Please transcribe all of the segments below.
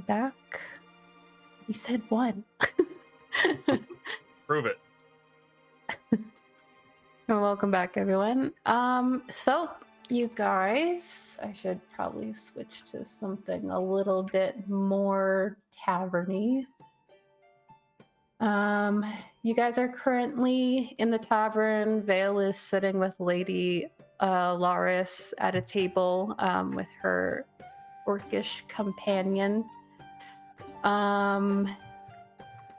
welcome back. You said 1. Prove it. Welcome back, everyone. So you guys, I should probably switch to something a little bit more taverny. You guys are currently in the tavern. Vale is sitting with Lady Laris at a table with her orcish companion. And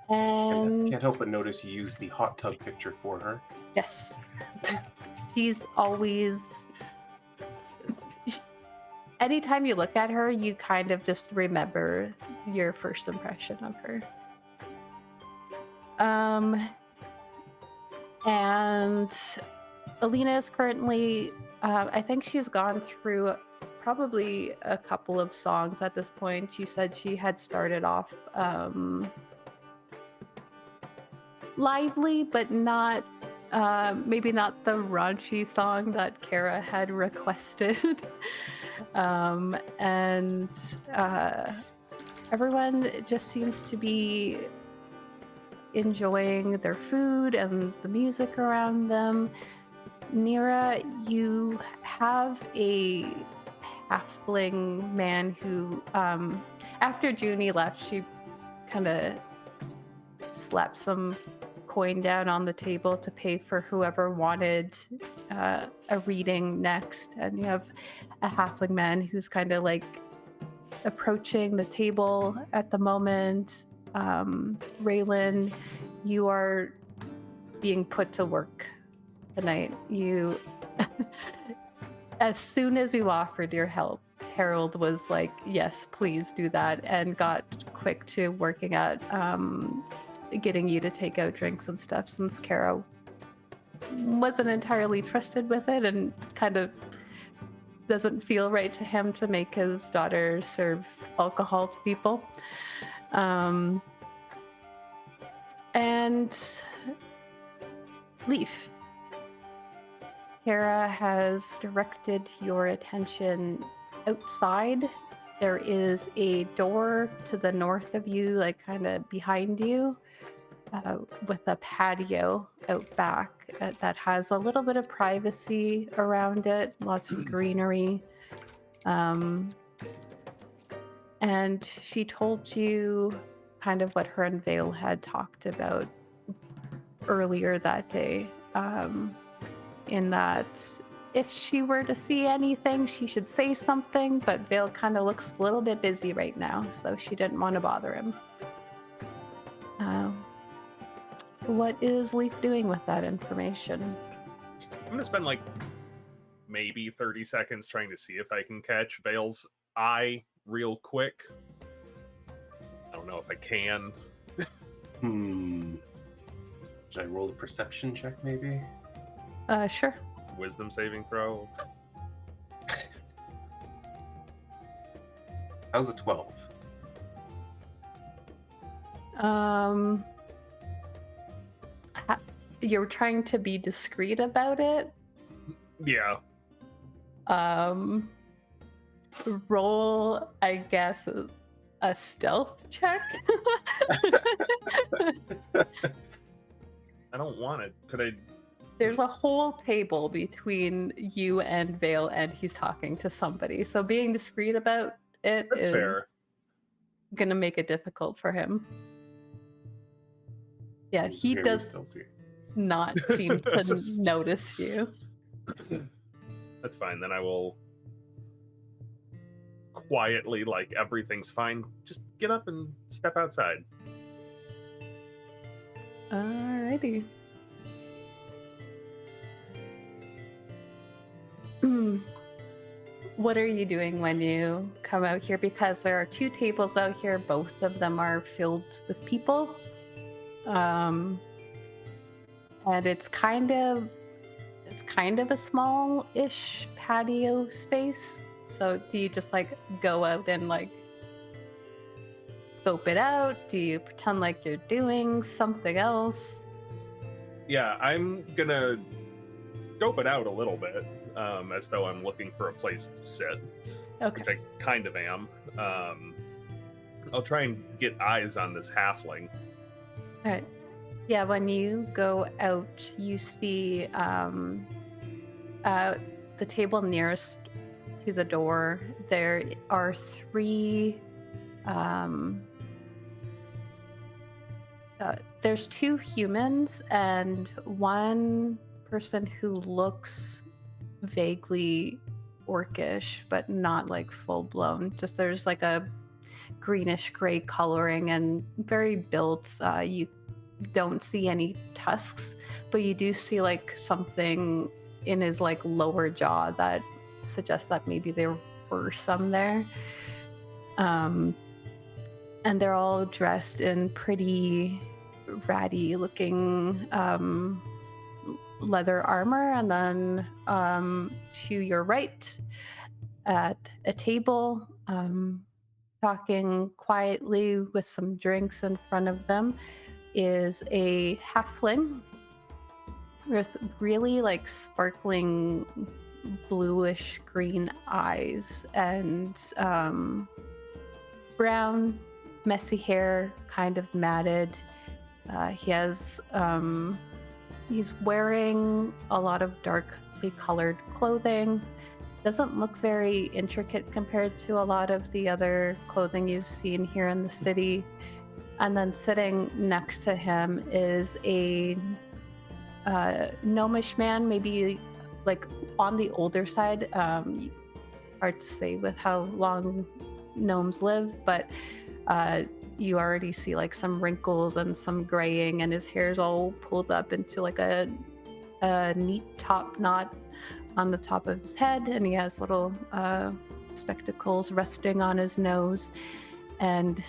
Can't help but notice you used the hot tub picture for her. yes, she's always. Anytime you look at her, you kind of just remember your first impression of her. And Alina is currently, I think she's gone through probably a couple of songs at this point. She said she had started off lively, but not, maybe not the raunchy song that Kara had requested. And everyone just seems to be enjoying their food and the music around them. Nyra, you have a halfling man who, after Junie left, she kind of slapped some coin down on the table to pay for whoever wanted a reading next. And you have a halfling man who's kind of like approaching the table at the moment. Raelynn, you are being put to work tonight. You, as soon as you offered your help, Harold was like, yes, please do that, and got quick to working at getting you to take out drinks and stuff, since Kara wasn't entirely trusted with it and kind of doesn't feel right to him to make his daughter serve alcohol to people. And Leif, Kara has directed your attention outside. There is a door to the north of you, like kind of behind you, with a patio out back that has a little bit of privacy around it, lots of greenery. And she told you kind of what her and Vale had talked about earlier that day, in that if she were to see anything, she should say something, but Vale kind of looks a little bit busy right now, so she didn't want to bother him. What is Leif doing with that information? I'm gonna spend like maybe 30 seconds trying to see if I can catch Vale's eye real quick. I don't know if I can. Should I roll a perception check, maybe? Sure. Wisdom saving throw. How's a 12? You're trying to be discreet about it? Yeah. Roll, I guess, a stealth check? I don't want it. Could I? There's a whole table between you and Vale, and he's talking to somebody. So being discreet about it That's is fair. gonna make it difficult for him. Yeah, he Very does stealthy. not seem to notice you. That's fine. Then I will quietly, like everything's fine, just get up and step outside. Alrighty. What are you doing when you come out here? Because there are 2 tables out here. Both of them are filled with people. And it's kind of a small-ish patio space. So do you just like go out and like scope it out? Do you pretend like you're doing something else? Yeah, I'm gonna scope it out a little bit, as though I'm looking for a place to sit. Okay. Which I kind of am. I'll try and get eyes on this halfling. All right. Yeah, when you go out, you see the table nearest to the door. There are three. There's two humans and one person who looks vaguely orcish, but not like full blown. Just there's like a greenish gray coloring and very built. You don't see any tusks, but you do see like something in his like lower jaw that suggests that maybe there were some there. And they're all dressed in pretty ratty looking leather armor. And then to your right at a table, talking quietly with some drinks in front of them, is a halfling with really like sparkling bluish green eyes and brown messy hair, kind of matted. He's wearing a lot of darkly colored clothing. Doesn't look very intricate compared to a lot of the other clothing you've seen here in the city. And then sitting next to him is a gnomish man, maybe like on the older side. Hard to say with how long gnomes live, but you already see like some wrinkles and some graying, and his hair's all pulled up into like a neat top knot on the top of his head, and he has little spectacles resting on his nose. And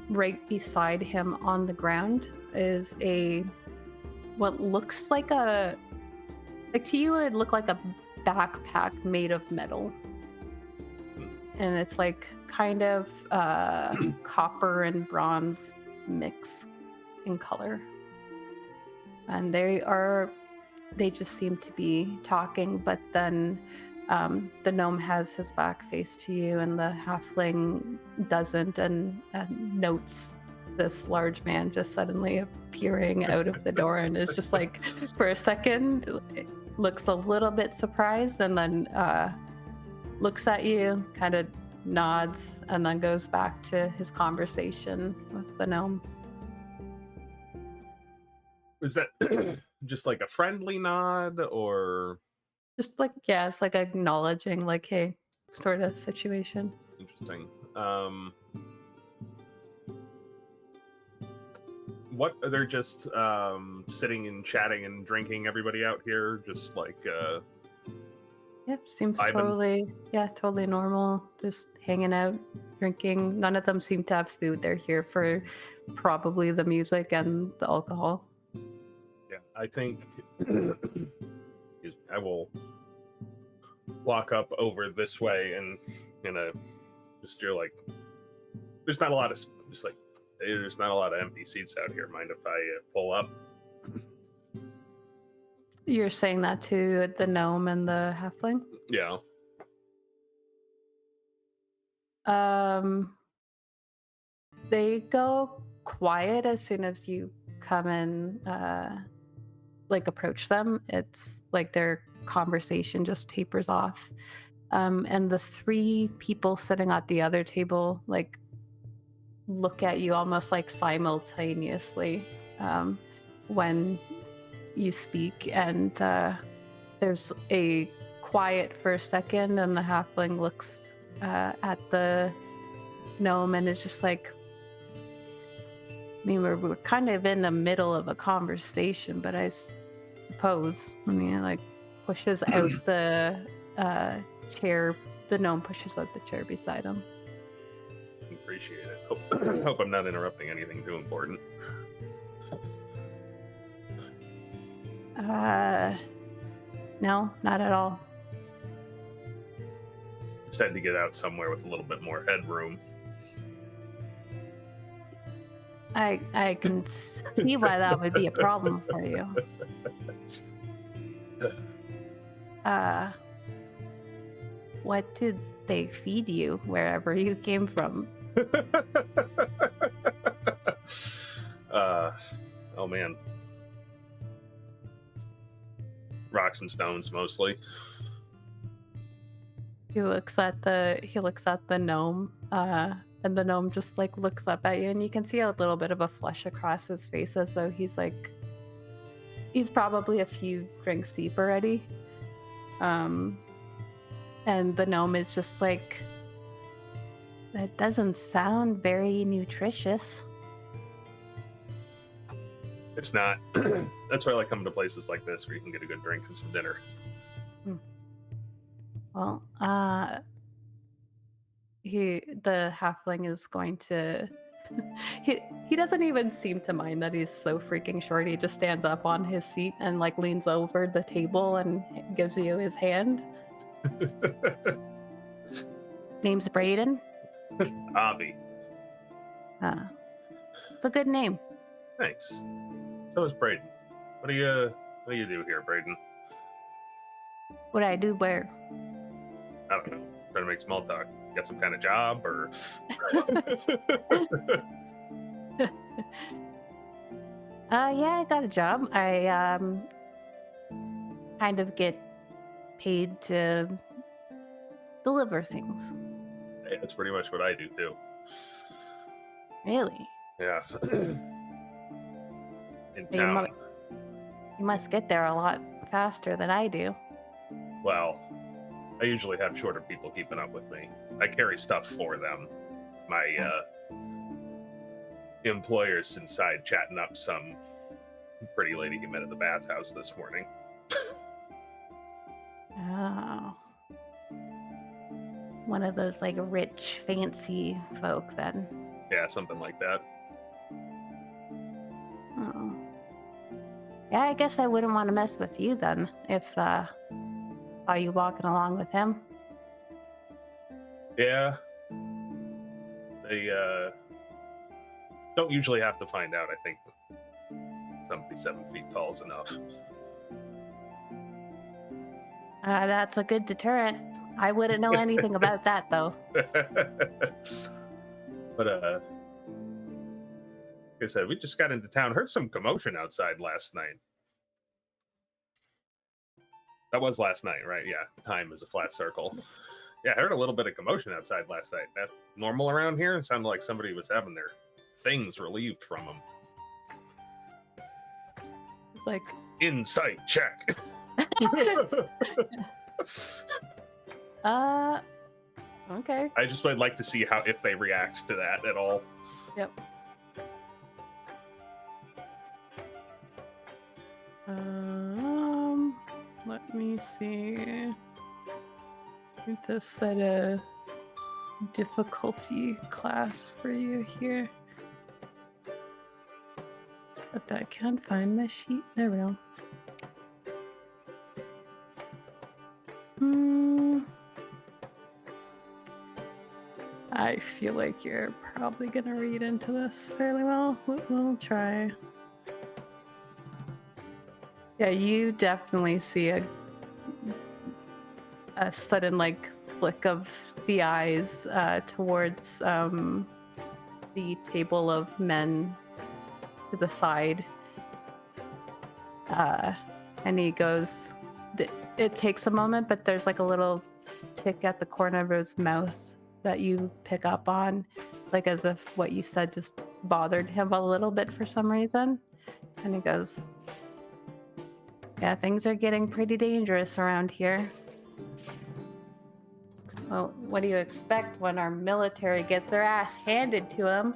right beside him on the ground is what looks like to you it would look like a backpack made of metal, and it's like kind of copper and bronze mix in color. And they just seem to be talking, but then the gnome has his back faced to you and the halfling doesn't, and notes this large man just suddenly appearing out of the door, and is just like, for a second, looks a little bit surprised, and then looks at you, kind of nods, and then goes back to his conversation with the gnome. Is that just like a friendly nod, or Just like, yeah, it's like acknowledging, like, hey, sort of situation. interesting? What are they just sitting and chatting and drinking everybody out here, just like Yep, seems Ivan. totally normal. Just hanging out, drinking. None of them seem to have food. They're here for probably the music and the alcohol. Yeah, I think I will walk up over this way and just do like, there's not a lot of empty seats out here. Mind if I pull up? You're saying that to the gnome and the halfling? Yeah. They go quiet as soon as you come in, like approach them. It's like their conversation just tapers off. And the three people sitting at the other table, like, look at you almost like simultaneously when you speak, and there's a quiet for a second, and the halfling looks at the gnome and is just like, I mean, we're kind of in the middle of a conversation, but I suppose, when he like pushes out the chair, the gnome pushes out the chair beside him. Appreciate it. Hope I'm not interrupting anything too important. No, not at all. Just had to get out somewhere with a little bit more headroom. I can see why that would be a problem for you. What did they feed you wherever you came from? Oh man. Rocks and stones mostly. He looks at the gnome, and the gnome just like looks up at you, and you can see a little bit of a flush across his face, as though he's probably a few drinks deep already. And the gnome is just like, that doesn't sound very nutritious. It's not. That's why I like coming to places like this where you can get a good drink and some dinner. Well, the halfling is going to he doesn't even seem to mind that he's so freaking short. He just stands up on his seat and like leans over the table and gives you his hand. Name's Braden. Avi. It's a good name. Thanks. So is Braden. What do you do here, Braden? What I do where? I don't know. Trying to make small talk. Got some kind of job or Yeah, I got a job. I kind of get paid to deliver things. Hey, that's pretty much what I do too. Really? Yeah. In So town. You must get there a lot faster than I do. Well, I usually have shorter people keeping up with me. I carry stuff for them. My employer's inside chatting up some pretty lady he met at the bathhouse this morning. Oh. One of those like rich, fancy folk then. Yeah, something like that. Oh. Yeah, I guess I wouldn't want to mess with you then if are you walking along with him? Yeah. They don't usually have to find out. I think somebody 7 feet tall is enough. That's a good deterrent. I wouldn't know anything about that though. But like I said, we just got into town. Heard some commotion outside last night. That was last night, right? Yeah, time is a flat circle. Yeah, I heard a little bit of commotion outside last night. That normal around here? It sounded like somebody was having their things relieved from them. It's like Insight check. Okay. I just would like to see if they react to that at all. Yep. Let me see. I need to set a difficulty class for you here. But I can't find my sheet. There we go. I feel like you're probably gonna read into this fairly well, but we'll try. Yeah, you definitely see a sudden like flick of the eyes towards the table of men to the side, and he goes. It takes a moment, but there's like a little tick at the corner of his mouth that you pick up on, like as if what you said just bothered him a little bit for some reason. And he goes, yeah, things are getting pretty dangerous around here. Well, what do you expect when our military gets their ass handed to them?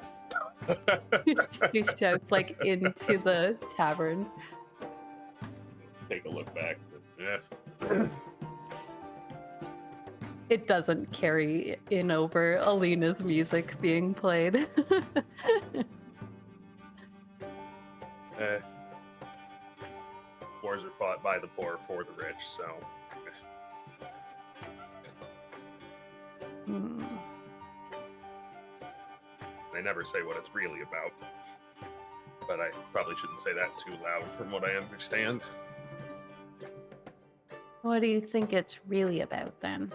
He shouts like into the tavern. Take a look back. Yeah. It doesn't carry in over Alina's music being played. Wars are fought by the poor for the rich, so. They never say what it's really about. But I probably shouldn't say that too loud from what I understand. What do you think it's really about then?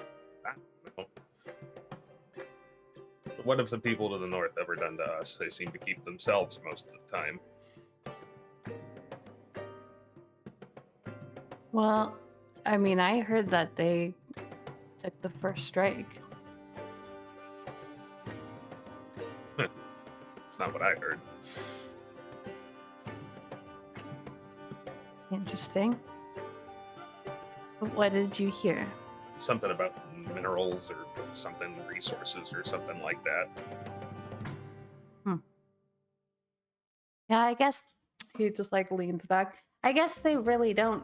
what have the people to the north ever done to us? They seem to keep themselves most of the time. Well, I mean, I heard that they took the first strike. It's not what I heard. Interesting. What did you hear? Something about minerals or something, resources or something like that. Yeah, I guess he just like leans back. I guess they really don't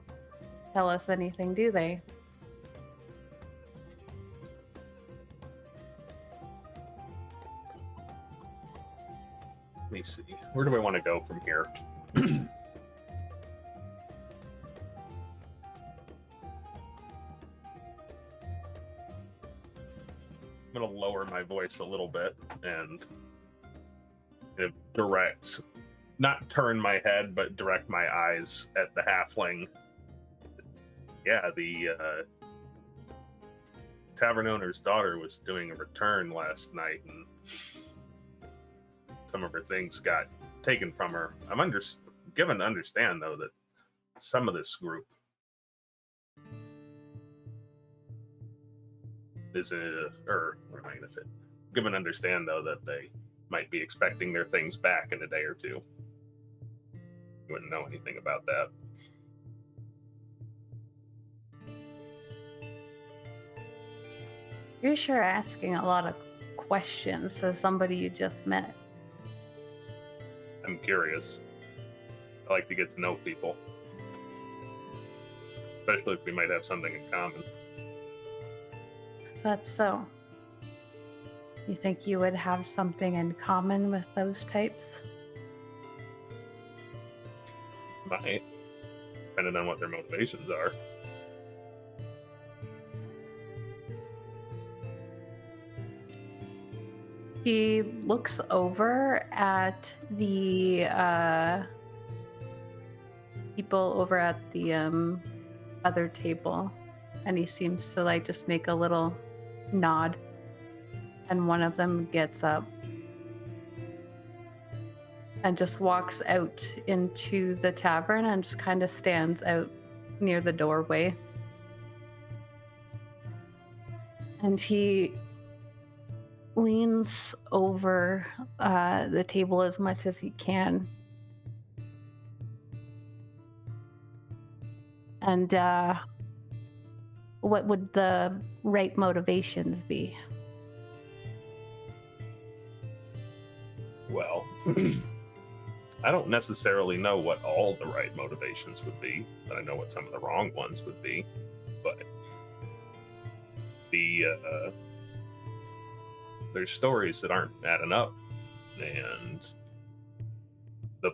tell us anything, do they? Let me see. Where do I want to go from here? I'm going to lower my voice a little bit and direct, not turn my head, but direct my eyes at the halfling. Yeah, the tavern owner's daughter was doing a return last night, and some of her things got taken from her. I'm given to understand, though, that some of this group is or what am I going to say? Given to understand, though, that they might be expecting their things back in a day or two. You wouldn't know anything about that. You're sure asking a lot of questions as somebody you just met. I'm curious. I like to get to know people. Especially if we might have something in common. Is that so? You think you would have something in common with those types? Might. Depending on what their motivations are. He looks over at the people over at the other table, and he seems to like just make a little nod, and one of them gets up and just walks out into the tavern and just kind of stands out near the doorway. And he leans over the table as much as he can. And what would the right motivations be? Well, I don't necessarily know what all the right motivations would be, but I know what some of the wrong ones would be. But there's stories that aren't adding up, and the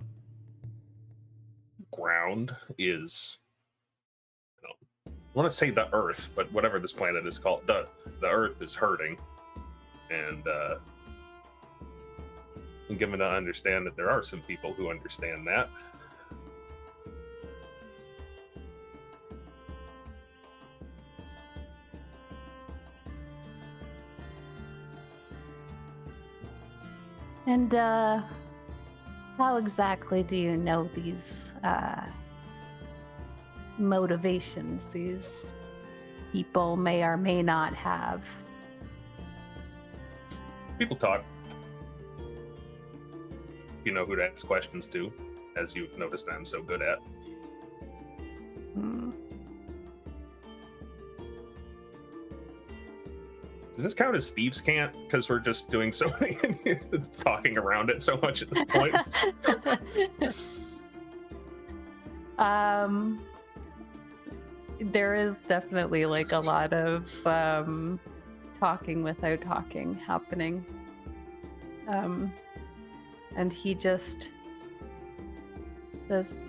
ground is, I want to say the earth, but whatever this planet is called, the earth is hurting, and I'm given to understand that there are some people who understand that. And how exactly do you know these motivations these people may or may not have? People talk. You know who to ask questions to, as you've noticed I'm so good at. Does this count as thieves' cant? Because we're just doing so many talking around it so much at this point. There is definitely like a lot of talking without talking happening. And he just says,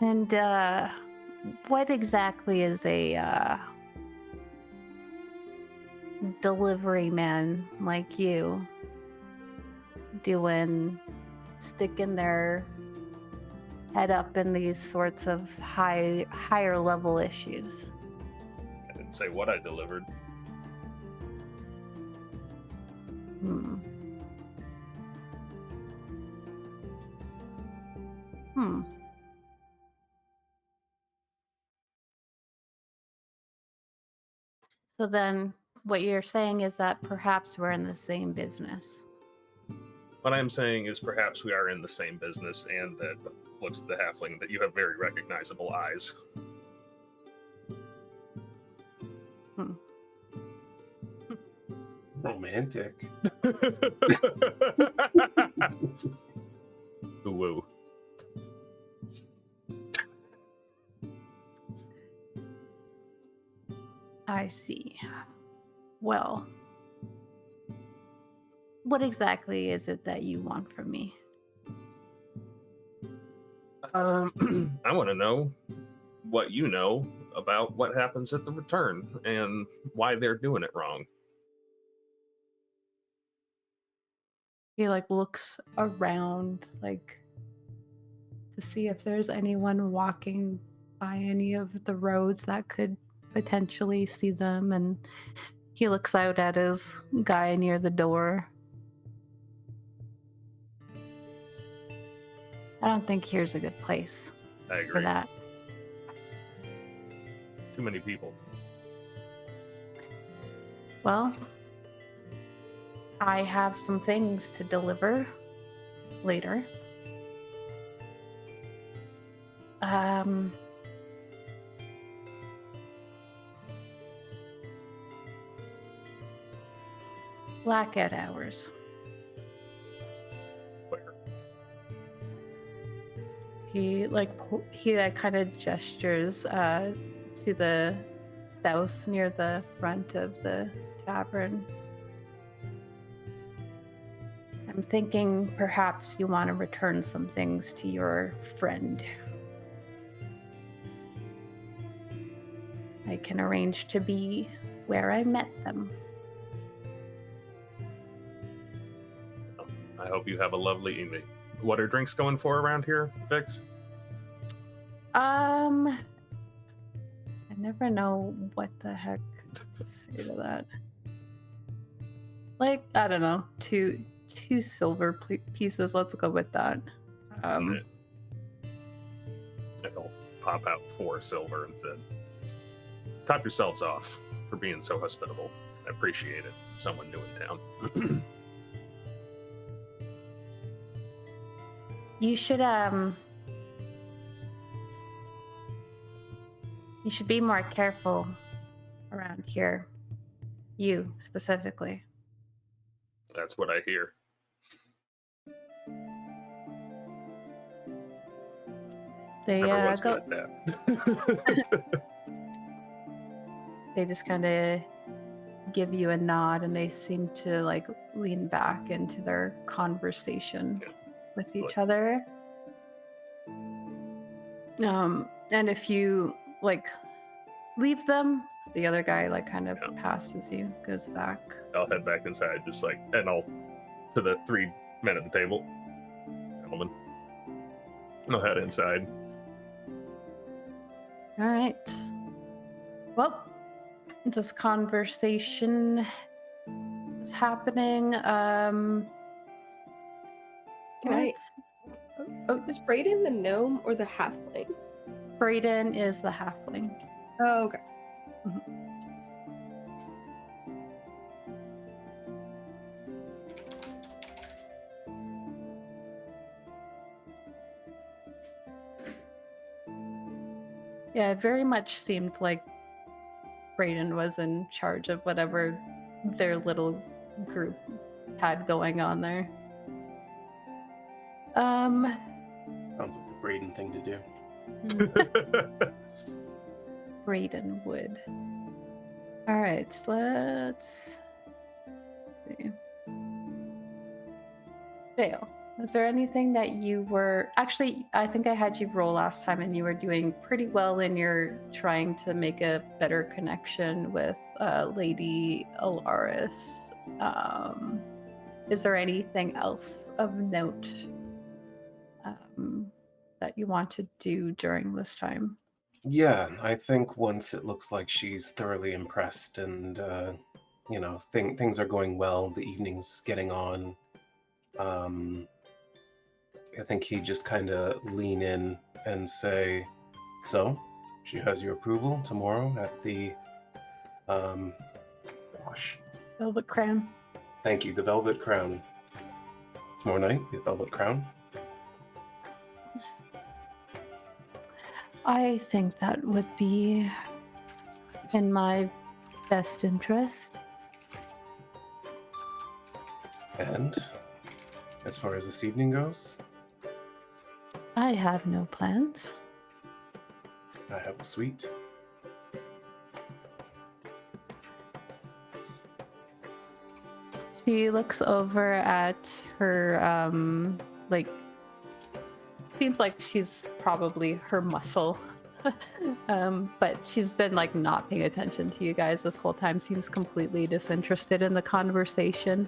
and what exactly is a delivery man like you doing, sticking their head up in these sorts of higher level issues. I didn't say what I delivered. Hmm. So then what you're saying is that perhaps we're in the same business. What I'm saying is perhaps we are in the same business, and that looks at the halfling that you have very recognizable eyes. Romantic. Woo. I see. Well, what exactly is it that you want from me? I want to know what you know about what happens at the return and why they're doing it wrong. He looks around to see if there's anyone walking by any of the roads that could potentially see them, and he looks out at his guy near the door. I don't think here's a good place I agree. for that. Too many people. Well, I have some things to deliver later. Blackout hours. Where? He kind of gestures to the south near the front of the tavern. I'm thinking perhaps you want to return some things to your friend. I can arrange to be where I met them. I hope you have a lovely evening. What are drinks going for around here, Vixx? I never know what the heck to say to that. I don't know, two silver pieces. Let's go with that. I'll pop out 4 silver and said, "Top yourselves off for being so hospitable. I appreciate it. Someone new in town." You should be more careful around here. You specifically. That's what I hear. They Never was go. good at that. They just kind of give you a nod, and they seem to lean back into their conversation with each other. And if you leave them, the other guy kind of passes you, goes back. I'll head back inside, and I'll to the 3 men at the table, gentlemen. And I'll head inside. All right. Well, this conversation is happening. Is Brayden the gnome or the halfling? Brayden is the halfling. Oh, okay. Mm-hmm. Yeah, it very much seemed like Brayden was in charge of whatever their little group had going on there. Sounds like a Brayden thing to do. Brayden would. All right, let's see. Vale, was there anything that you were... Actually, I think I had you roll last time, and you were doing pretty well in your trying to make a better connection with Lady Alaris. Is there anything else of note that you want to do during this time? Yeah, I think once it looks like she's thoroughly impressed and, things are going well, the evening's getting on, I think he'd just kind of lean in and say, so, she has your approval tomorrow at the, gosh, Velvet Crown. thank you, the Velvet Crown. Tomorrow night, the Velvet Crown. I think that would be in my best interest. And as far as this evening goes, I have no plans. I have a suite. She looks over at her, seems like she's probably her muscle. But she's been not paying attention to you guys this whole time, seems completely disinterested in the conversation.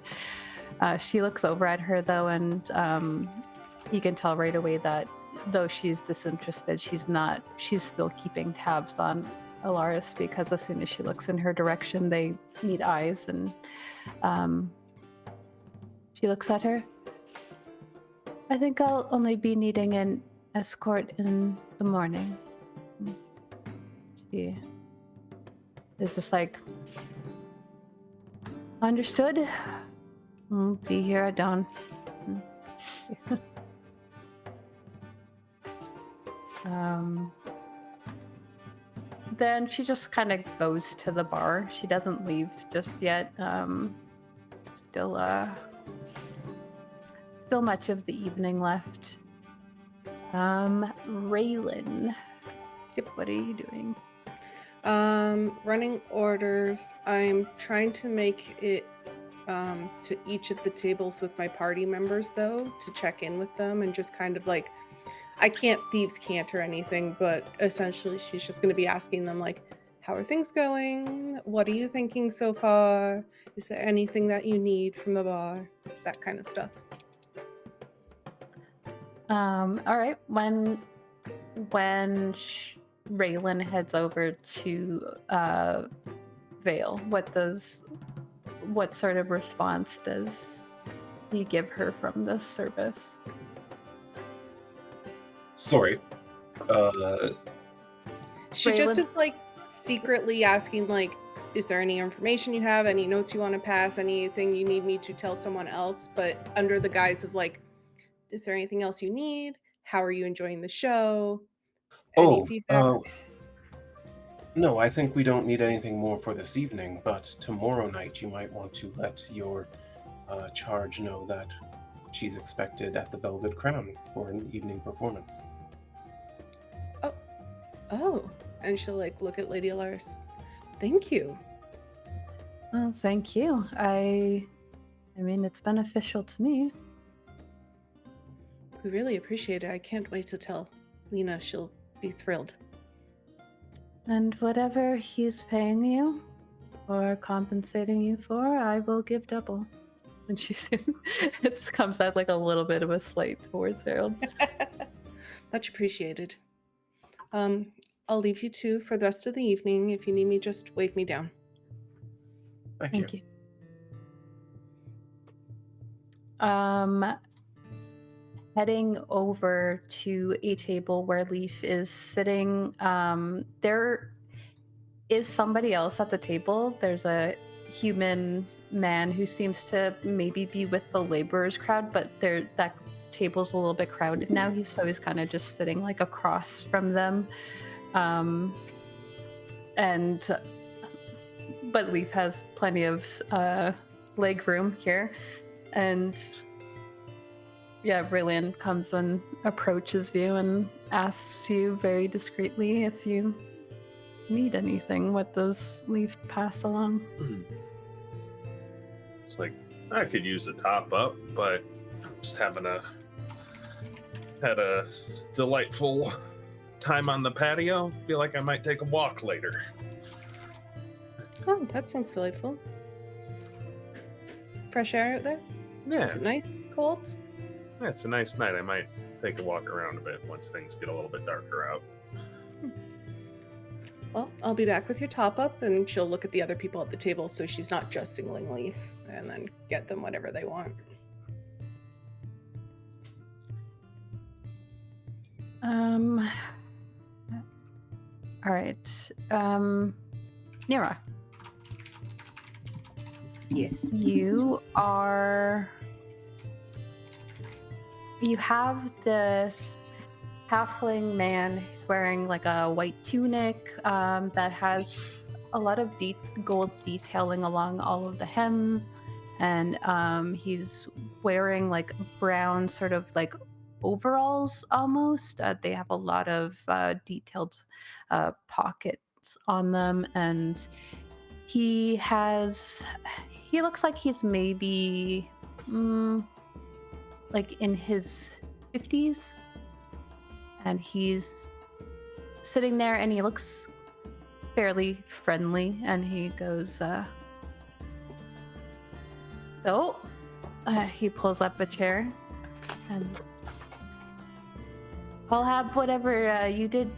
She looks over at her though, and you can tell right away that though she's disinterested, she's still keeping tabs on Alaris, because as soon as she looks in her direction, they meet eyes, and she looks at her. I think I'll only be needing an escort in the morning. She is just understood. I'll be here at dawn. Then she just kind of goes to the bar. She doesn't leave just yet. Still much of the evening left. Raelynn. Yep. What are you doing? Running orders. I'm trying to make it to each of the tables with my party members, though, to check in with them and just kind of I can't thieves can't or anything, but essentially she's just going to be asking them how are things going? What are you thinking so far? Is there anything that you need from the bar? That kind of stuff. All right. When Raelynn heads over to Vale, what sort of response does he give her from this service? Sorry. She just is secretly asking is there any information you have, any notes you want to pass, anything you need me to tell someone else, but under the guise of is there anything else you need? How are you enjoying the show? Any feedback? No, I think we don't need anything more for this evening, but tomorrow night you might want to let your charge know that she's expected at the Velvet Crown for an evening performance. Oh, and she'll look at Lady Alaris. Thank you. Well, thank you. I mean, it's beneficial to me. We really appreciate it. I can't wait to tell Lena. She'll be thrilled. And whatever he's paying you or compensating you for, I will give double. And she says, it comes out a little bit of a slight towards Harold. Much appreciated. I'll leave you two for the rest of the evening. If you need me, just wave me down. Thank you. Heading over to a table where Leif is sitting, there is somebody else at the table. There's a human man who seems to maybe be with the laborers crowd, but that table's a little bit crowded now. He's kind of just sitting across from them. But Leif has plenty of leg room here, and Raelynn comes and approaches you and asks you very discreetly if you need anything. What does Leif pass along? It's I could use a top up, but just had a delightful time on the patio. Feel like I might take a walk later. Oh, that sounds delightful. Fresh air out there? Yeah. Is it nice? Cold? Yeah, it's a nice night. I might take a walk around a bit once things get a little bit darker out. Well, I'll be back with your top up, and she'll look at the other people at the table so she's not just singling Leif, and then get them whatever they want. All right. Nyra. Yes. You have this halfling man. He's wearing like a white tunic that has a lot of gold detailing along all of the hems, and he's wearing like brown sort of like overalls almost. They have a lot of detailed pockets on them, and he looks like he's maybe like in his 50s, and he's sitting there and he looks fairly friendly, and he goes he pulls up a chair, and I'll have whatever you did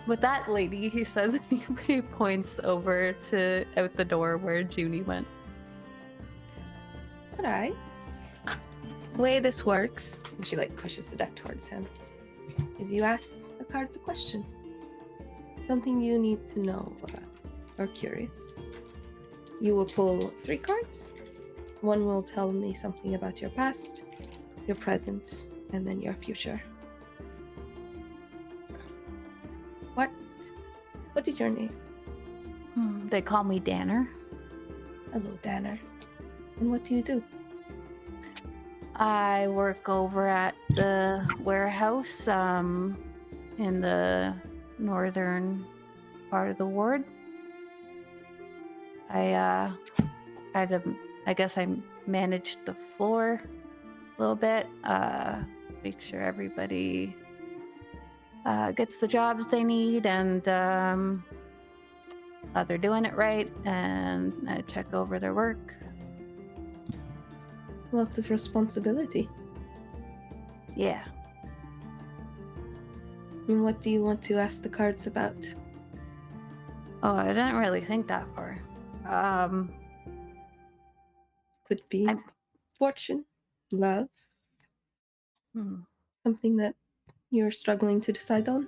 with that lady, he says, and he points over to out the door where Junie went. All right. The way this works, and she like pushes the deck towards him, is you ask the cards a question. Something you need to know about or curious. You will pull 3 cards. One will tell me something about your past, your present, and then your future. What is your name? They call me Danner. Hello, Danner. And what do you do? I work over at the warehouse in the northern part of the ward. I guess I managed the floor a little bit, make sure everybody gets the jobs they need, and they're doing it right, and I check over their work. Lots of responsibility. Yeah. And what do you want to ask the cards about? Oh, I didn't really think that far. Could be fortune, love, something that you're struggling to decide on.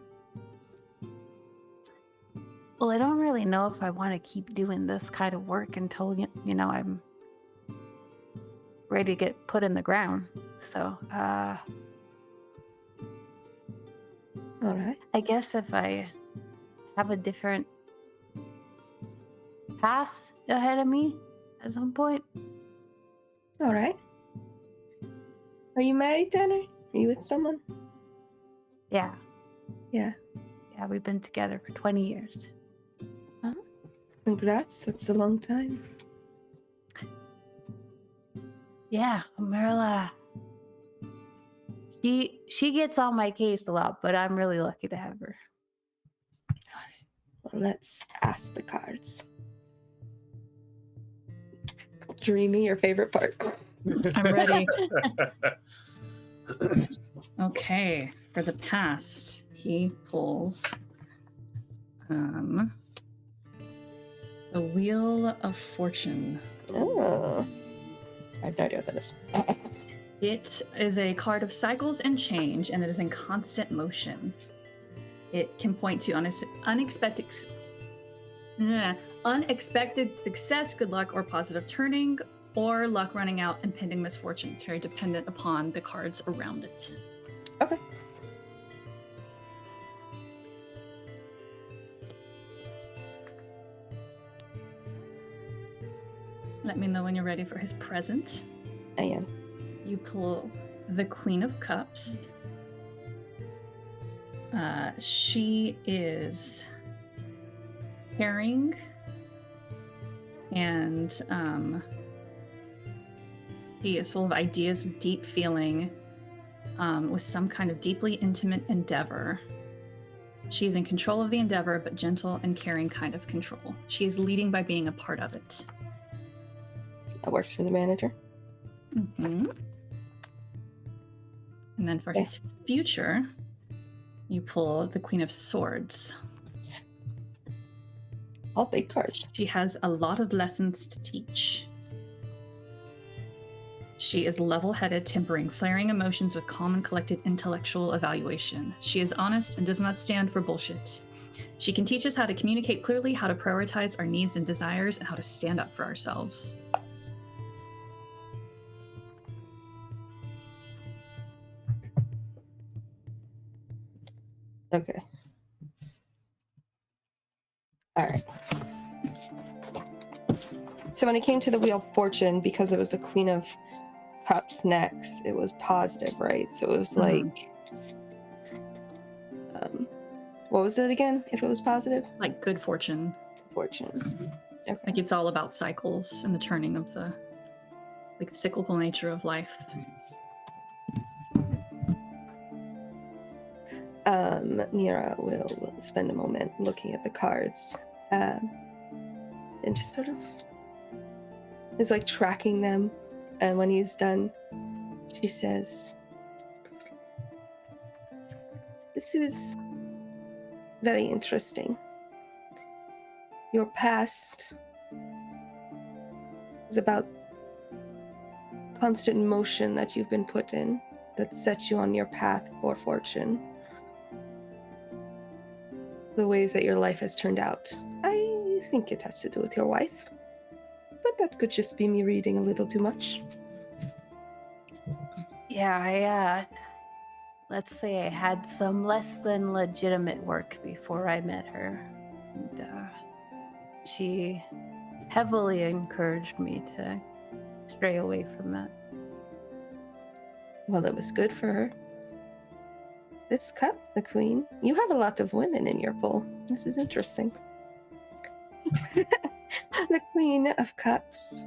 Well, I don't really know if I want to keep doing this kind of work until, you know, I'm ready to get put in the ground. So, all right. I guess if I have a different path ahead of me at some point. All right. Are you married, Tanner? Are you with someone? Yeah. Yeah. Yeah, we've been together for 20 years. Huh? Congrats, that's a long time. Yeah, Marilla. She gets on my case a lot, but I'm really lucky to have her. Well, let's ask the cards. Dreamy, your favorite part. I'm ready. Okay, for the past, he pulls the Wheel of Fortune. Oh. I have no idea what that is. It is a card of cycles and change, and it is in constant motion. It can point to unexpected success, good luck, or positive turning, or luck running out, impending misfortune. It's very dependent upon the cards around it. Okay. Let me know when you're ready for his present. I am. You pull the Queen of Cups. She is caring and she is full of ideas with deep feeling, with some kind of deeply intimate endeavor. She is in control of the endeavor, but gentle and caring kind of control. She is leading by being a part of it. That works for the manager. Mm-hmm. And then for his future, you pull the Queen of Swords. All big cards. She has a lot of lessons to teach. She is level-headed, tempering flaring emotions with calm and collected intellectual evaluation. She is honest and does not stand for bullshit. She can teach us how to communicate clearly, how to prioritize our needs and desires, and how to stand up for ourselves. Okay. All right. So when it came to the Wheel of Fortune, because it was the Queen of Cups next, it was positive, right? So it was like, what was it again? If it was positive, Like good fortune. fortune. Okay. Like it's all about cycles and the turning of the like cyclical nature of life. Nyra will spend a moment looking at the cards, and just sort of is like tracking them. And when he's done, she says, "This is very interesting. Your past is about constant motion that you've been put in that sets you on your path for fortune. The ways that your life has turned out. I think it has to do with your wife, but that could just be me reading a little too much." Yeah, let's say I had some less than legitimate work before I met her. And she heavily encouraged me to stray away from that. Well, it was good for her. This cup, the queen, you have a lot of women in your pool. This is interesting. The Queen of Cups.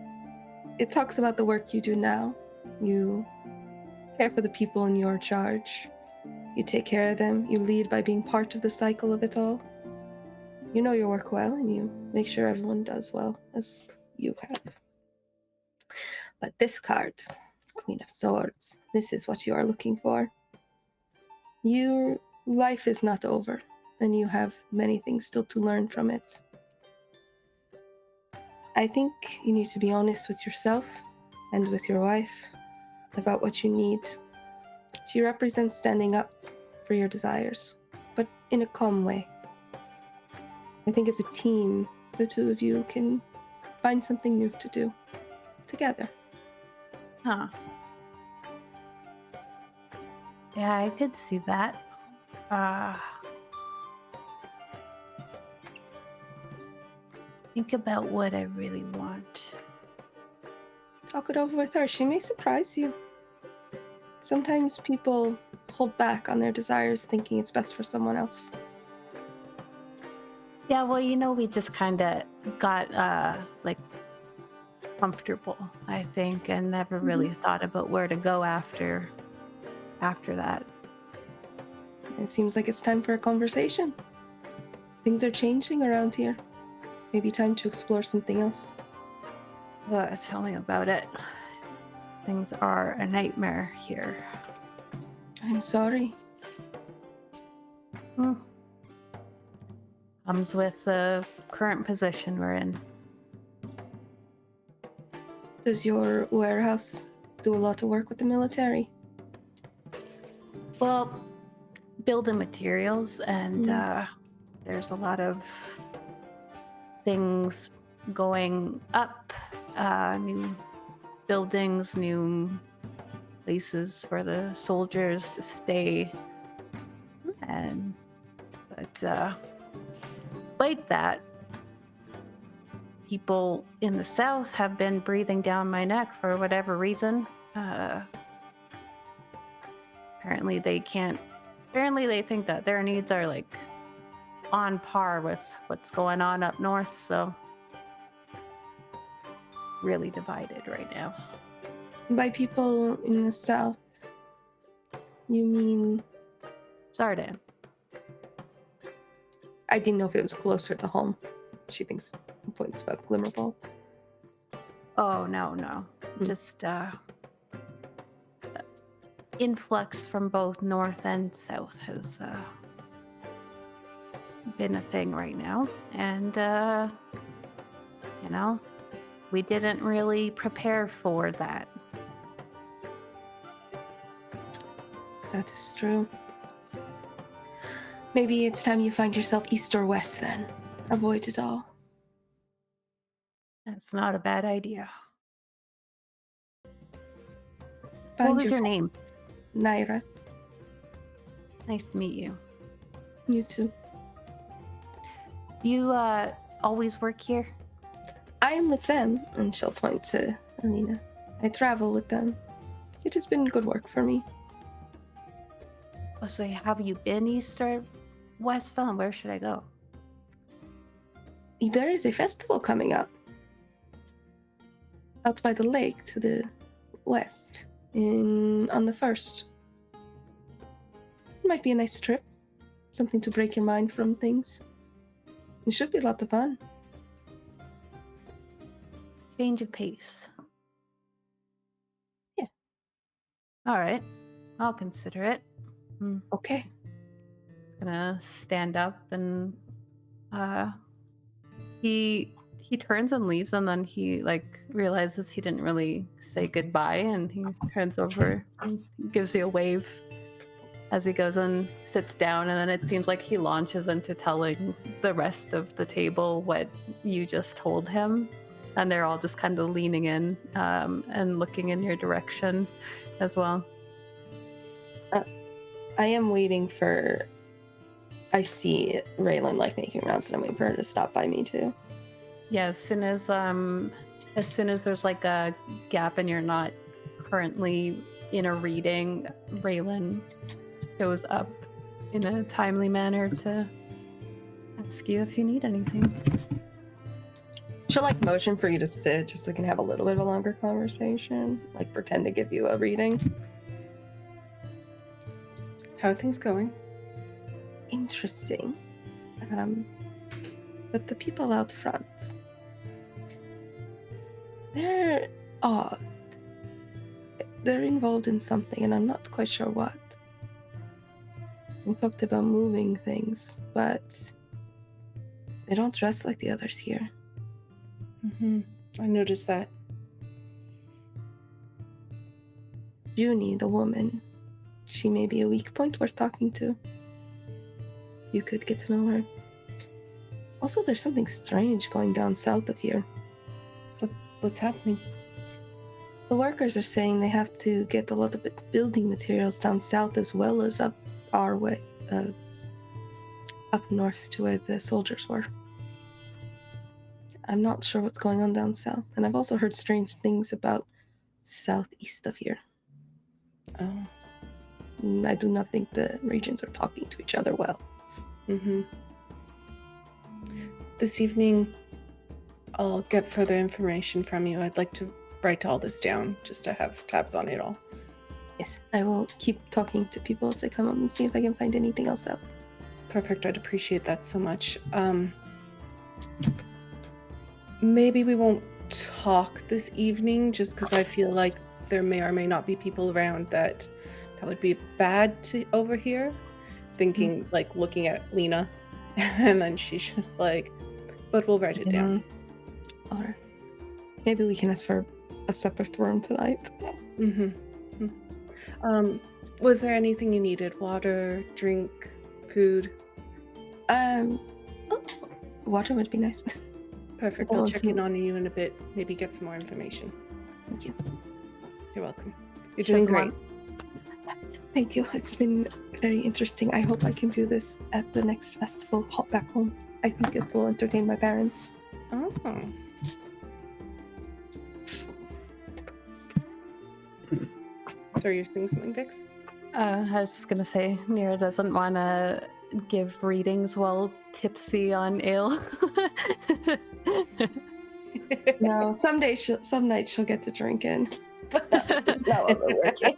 It talks about the work you do now. You care for the people in your charge. You take care of them. You lead by being part of the cycle of it all. You know your work well, and you make sure everyone does well, as you have. But this card, Queen of Swords, this is what you are looking for. Your life is not over, and you have many things still to learn from it. I think you need to be honest with yourself and with your wife about what you need. She represents standing up for your desires, but in a calm way. I think as a team, the two of you can find something new to do together. Huh. Yeah, I could see that. Think about what I really want. Talk it over with her. She may surprise you. Sometimes people hold back on their desires thinking it's best for someone else. Yeah, well, we just kind of got comfortable, I think, and never really thought about where to go after that. It seems like it's time for a conversation. Things are changing around here. Maybe time to explore something else. Tell me about it. Things are a nightmare here. I'm sorry. Comes with the current position we're in. Does your warehouse do a lot of work with the military? Well, building materials, and there's a lot of things going up, new buildings, new places for the soldiers to stay. But despite that, people in the south have been breathing down my neck for whatever reason. Apparently they think that their needs are like on par with what's going on up north, so really divided right now. By people in the south, you mean Zardan. I didn't know if it was closer to home. She thinks points about Glimmerball. Oh, no. Just influx from both north and south has been a thing right now, and we didn't really prepare for that. That is true. Maybe it's time you find yourself east or west then. Avoid it all. That's not a bad idea. Find What was your name? Nyra. Nice to meet you. You too. You always work here? I am with them, and she'll point to Alina. I travel with them. It has been good work for me. Oh, so have you been east or west? Where should I go? There is a festival coming up. Out by the lake to the west. On the 1st. It might be a nice trip. Something to break your mind from things. It should be a lot of fun. Change of pace. Yeah. All right. I'll consider it. Okay. Gonna stand up and he turns and leaves, and then he realizes he didn't really say goodbye, and he turns over and gives you a wave as he goes and sits down, and then it seems like he launches into telling the rest of the table what you just told him, and they're all just kind of leaning in and looking in your direction as well. I am waiting for... I see Raelynn making rounds, and I'm waiting for her to stop by me too. Yeah, as soon as there's a gap and you're not currently in a reading, Raelynn shows up in a timely manner to ask you if you need anything. She'll motion for you to sit just so we can have a little bit of a longer conversation. Pretend to give you a reading. How are things going? Interesting. But the people out front, they're odd. They're involved in something, and I'm not quite sure what. We talked about moving things, but they don't dress like the others here. Mm-hmm. I noticed that. Junie, the woman, she may be a weak point worth talking to. You could get to know her. Also, there's something strange going down south of here. What's happening? The workers are saying they have to get a lot of building materials down south as well as up our way, up north to where the soldiers were. I'm not sure what's going on down south, and I've also heard strange things about southeast of here. Oh. I do not think the regions are talking to each other well. Mm-hmm. This evening, I'll get further information from you. I'd like to write all this down just to have tabs on it all. Yes, I will keep talking to people as they come up and see if I can find anything else out. Perfect. I'd appreciate that so much. Maybe we won't talk this evening just because I feel like there may or may not be people around that would be bad to overhear. Thinking, looking at Lena, and then she's just but we'll write it down. Or maybe we can ask for a separate room tonight. Mm-hmm. Was there anything you needed? Water, drink, food? Water would be nice. Perfect. I'll check in on you in a bit. Maybe get some more information. Thank you. You're welcome. You're doing great. Thank you. It's been very interesting. I hope I can do this at the next festival back home. I think it will entertain my parents. Oh. So you're saying something, Vixx? I was just gonna say, Nyra doesn't want to give readings while tipsy on ale. No, some nights she'll get to drinking, but not while we're working.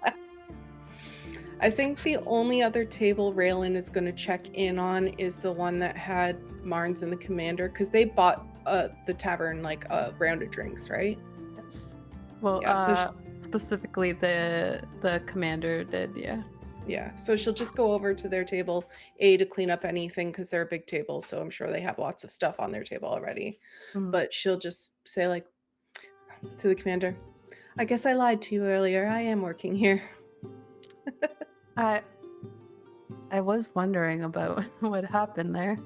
I think the only other table Raelynn is going to check in on is the one that had Marnes and the commander, because they bought the tavern a round of drinks, right? Yes. Well, Yeah, so Specifically, the commander did, yeah. Yeah, so she'll just go over to their table, to clean up anything because they're a big table, so I'm sure they have lots of stuff on their table already. Mhm. But she'll just say, like, to the commander, I guess I lied to you earlier. I am working here. I was wondering about what happened there.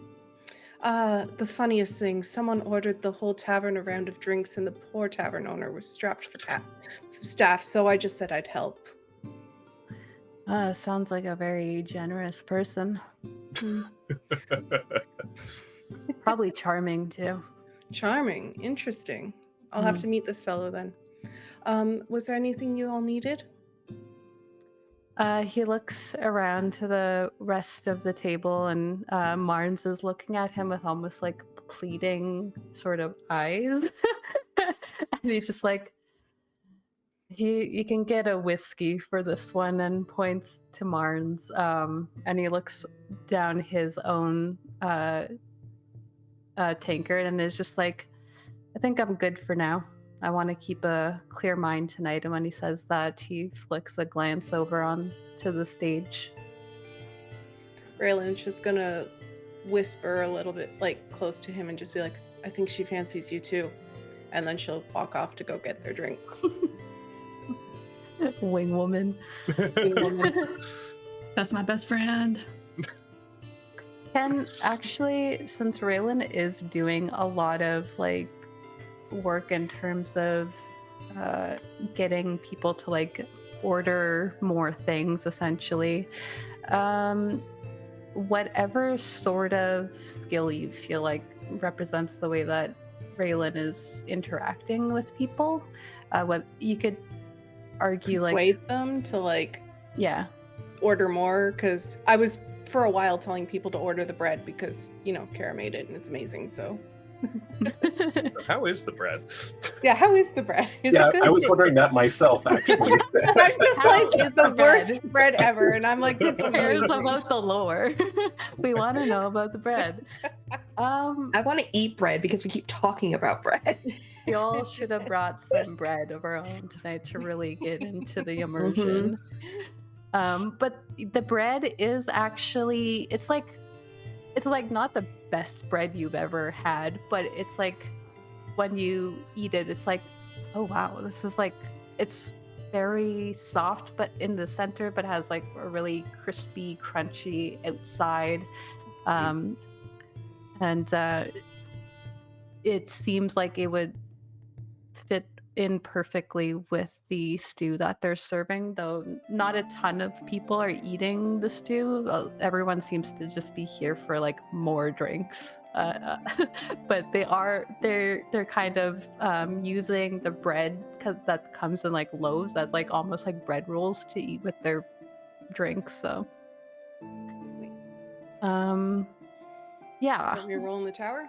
The funniest thing, someone ordered the whole tavern a round of drinks, and the poor tavern owner was strapped for staff, so I just said I'd help. Sounds like a very generous person. Probably charming too. Charming. Interesting. I'll have to meet this fellow then. Was there anything you all needed? He looks around to the rest of the table, and Marnes is looking at him with almost like pleading sort of eyes. And he's just like, you can get a whiskey for this one, and points to Marnes. And he looks down his own tankard and is just like, I think I'm good for now. I want to keep a clear mind tonight. And when he says that, he flicks a glance over on to the stage. Raelynn's just gonna whisper a little bit, like, close to him and just be like, I think she fancies you too. And then she'll walk off to go get their drinks. Wing woman. That's my best friend. Ken, actually, since Raelynn is doing a lot of like work in terms of getting people to like order more things, essentially, whatever sort of skill you feel like represents the way that Raelynn is interacting with people, what you could argue, Persuade like, them to, like, yeah, order more, because I was for a while telling people to order the bread because, you know, Kara made it and it's amazing. So How is the bread? yeah, how is the bread? Is Yeah, it good? I was wondering that myself, actually. I'm just How like, is it's the the worst bread? bread ever, and I'm like, it's cares amazing. about the lore. We want to know about the bread. I want to eat bread because we keep talking about bread. We all should have brought some bread of our own tonight to really get into the immersion. But the bread is actually, it's like not the best bread you've ever had, but it's like when you eat it, it's like, oh wow, this is like, it's very soft but in the center, but has like a really crispy, crunchy outside. And it seems like it would fit in perfectly with the stew that they're serving, though not a ton of people are eating the stew. Everyone seems to just be here for like more drinks. But they're kind of using the bread that comes in like loaves as like almost like bread rolls to eat with their drinks. So Nice. yeah. Want me to roll in the tower?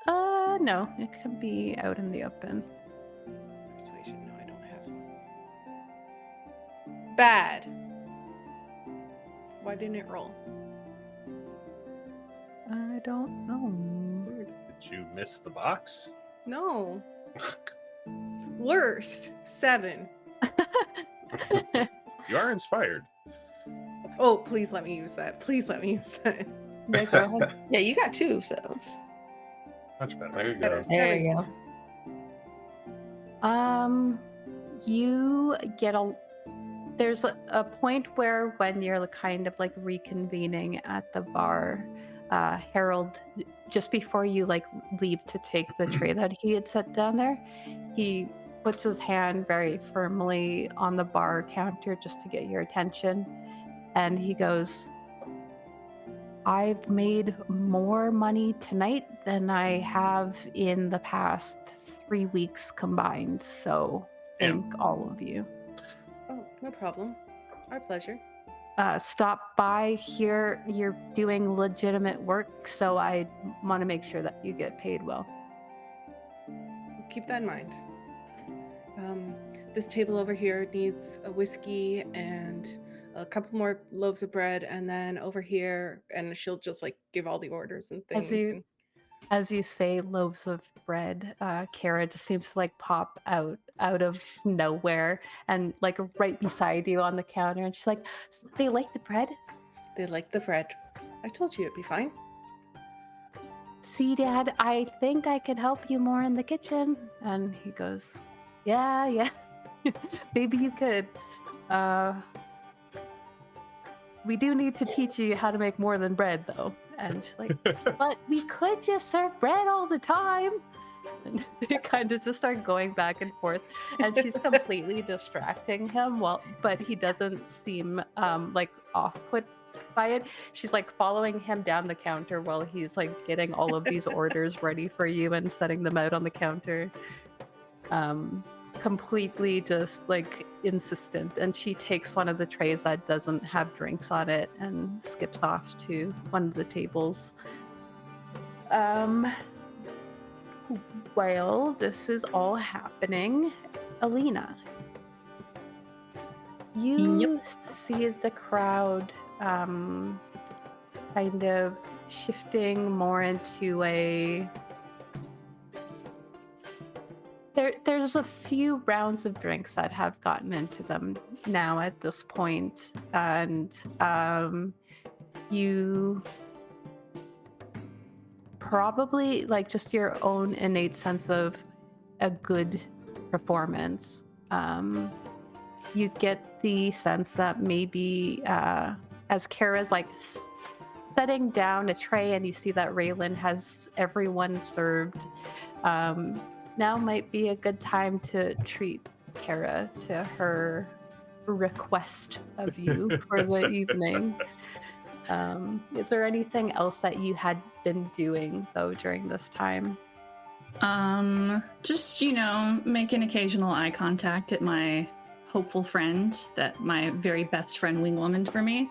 No, it can be out in the open. Persuasion? No, I don't have one. Bad. Why didn't it roll? I don't know. Did you miss the box? No. Worse. 7. You are inspired. Oh, please let me use that. Please let me use that. Yeah, go ahead. Yeah, you got 2, so. Much better. There you go. Better. There you go. You get there's a point where when you're kind of like reconvening at the bar, Harold, just before you like leave to take the tray that he had set down there, he puts his hand very firmly on the bar counter just to get your attention, and he goes, I've made more money tonight than I have in the past 3 weeks combined, so thank all of you. Oh, no problem. Our pleasure. Stop by here. You're doing legitimate work, so I want to make sure that you get paid well. Keep that in mind. This table over here needs a whiskey and a couple more loaves of bread, and then over here, and she'll just like give all the orders and things. As you say loaves of bread, Kara just seems to like pop out of nowhere and like right beside you on the counter, and she's like, "They like the bread? They like the bread. I told you it'd be fine. See, Dad, I think I can help you more in the kitchen." And he goes, "Yeah, maybe you could. We do need to teach you how to make more than bread, though." And she's like, "But we could just serve bread all the time." And they kind of just start going back and forth, and she's completely distracting him. But he doesn't seem like off put by it. She's like following him down the counter while he's like getting all of these orders ready for you and setting them out on the counter. Completely just like insistent, and she takes one of the trays that doesn't have drinks on it and skips off to one of the tables. While this is all happening, Alina, you see the crowd kind of shifting more into a... There's a few rounds of drinks that have gotten into them now at this point, and you probably, like, just your own innate sense of a good performance. You get the sense that maybe as Kara's like setting down a tray and you see that Raelynn has everyone served, now might be a good time to treat Kara to her request of you for the evening. Is there anything else that you had been doing, though, during this time? Just, make an occasional eye contact at my hopeful friend, that my very best friend wing woman for me.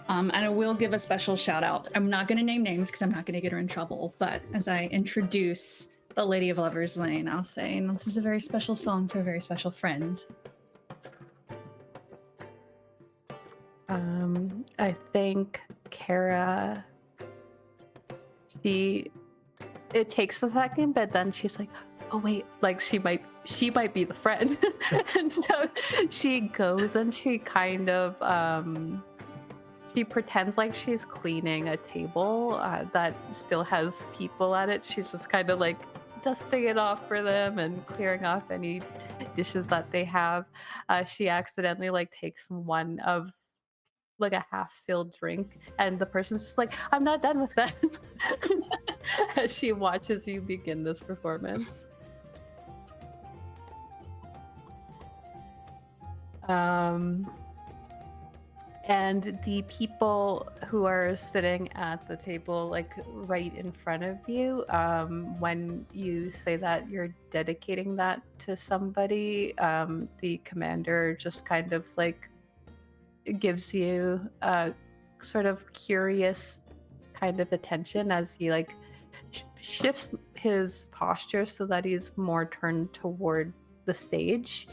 And I will give a special shout out. I'm not going to name names because I'm not going to get her in trouble. But as I introduce the Lady of Lover's Lane, I'll say, this is a very special song for a very special friend. I think Kara, it takes a second, but then she's like, "Oh wait, like she might be the friend." And so she goes and she kind of she pretends like she's cleaning a table that still has people at it. She's just kind of like dusting it off for them and clearing off any dishes that they have. She accidentally like takes one of like a half-filled drink, and the person's just like, "I'm not done with that." As she watches you begin this performance. And the people who are sitting at the table, like right in front of you, when you say that you're dedicating that to somebody, the commander just kind of like gives you a sort of curious kind of attention as he like shifts his posture so that he's more turned toward the stage.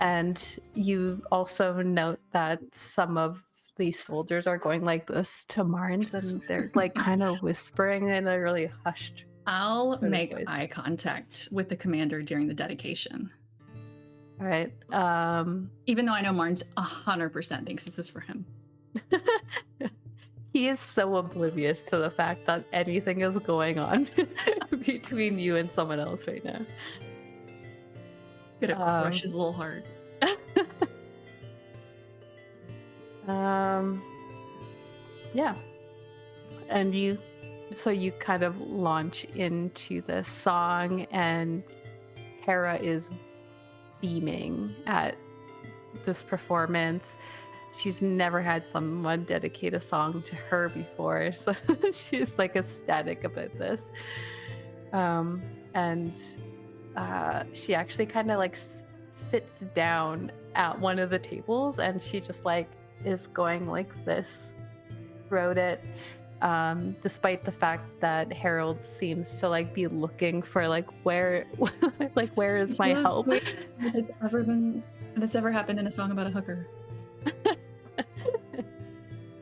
And you also note that some of the soldiers are going like this to Marnes, and they're like kind of whispering in a really hushed. I'll make eye contact with the commander during the dedication. All right. Even though I know Marnes 100% thinks this is for him. He is so oblivious to the fact that anything is going on between you and someone else right now. Gonna crush his little heart. Yeah. And you kind of launch into this song, and Kara is beaming at this performance. She's never had someone dedicate a song to her before, so she's like ecstatic about this. And she actually kind of like sits down at one of the tables, and she just like is going like this throughout it, despite the fact that Harold seems to like be looking for like where is my help that's ever happened in a song about a hooker.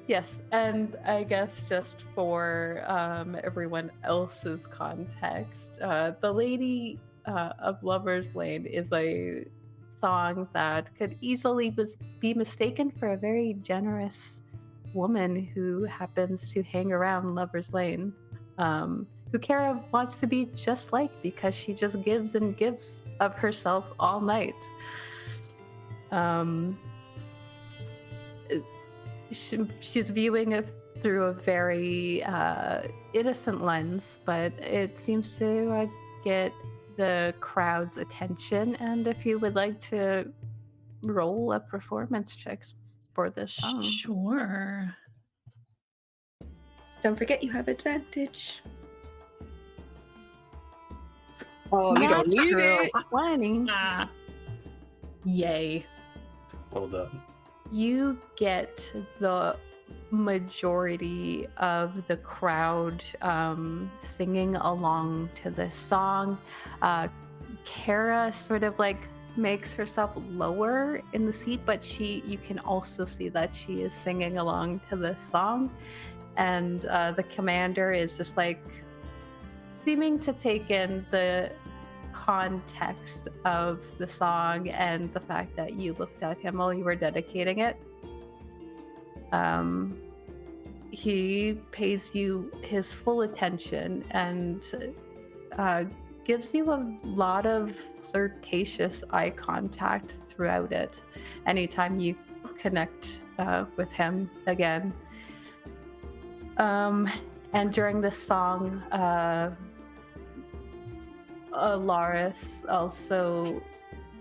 Yes, and I guess just for everyone else's context, the Lady of Lover's Lane is a song that could easily be mistaken for a very generous woman who happens to hang around Lover's Lane, who Kara wants to be just like because she just gives and gives of herself all night. She's viewing it through a very innocent lens, but it seems to get the crowd's attention. And if you would like to roll a performance checks for this song. Sure. Don't forget you have advantage. Oh, you don't need it. 20. Ah. Yay. Well done. You get the majority of the crowd singing along to this song. Kara sort of like makes herself lower in the seat, but you can also see that she is singing along to this song. And the commander is just like seeming to take in the context of the song and the fact that you looked at him while you were dedicating it. He pays you his full attention and gives you a lot of flirtatious eye contact throughout it anytime you connect with him again. And during this song, Laris also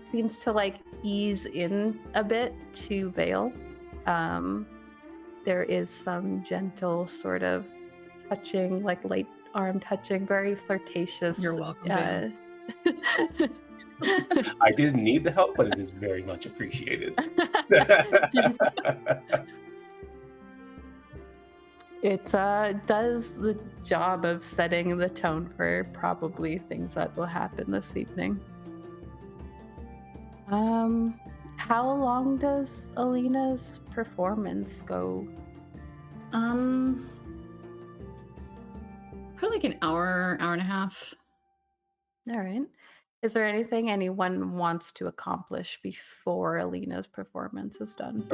seems to like ease in a bit to Vael. There is some gentle sort of touching, like light arm touching, very flirtatious. You're welcome, Vael. I didn't need the help, but it is very much appreciated. It does the job of setting the tone for probably things that will happen this evening. How long does Alina's performance go? Probably like an hour and a half. All right. Is there anything anyone wants to accomplish before Alina's performance is done?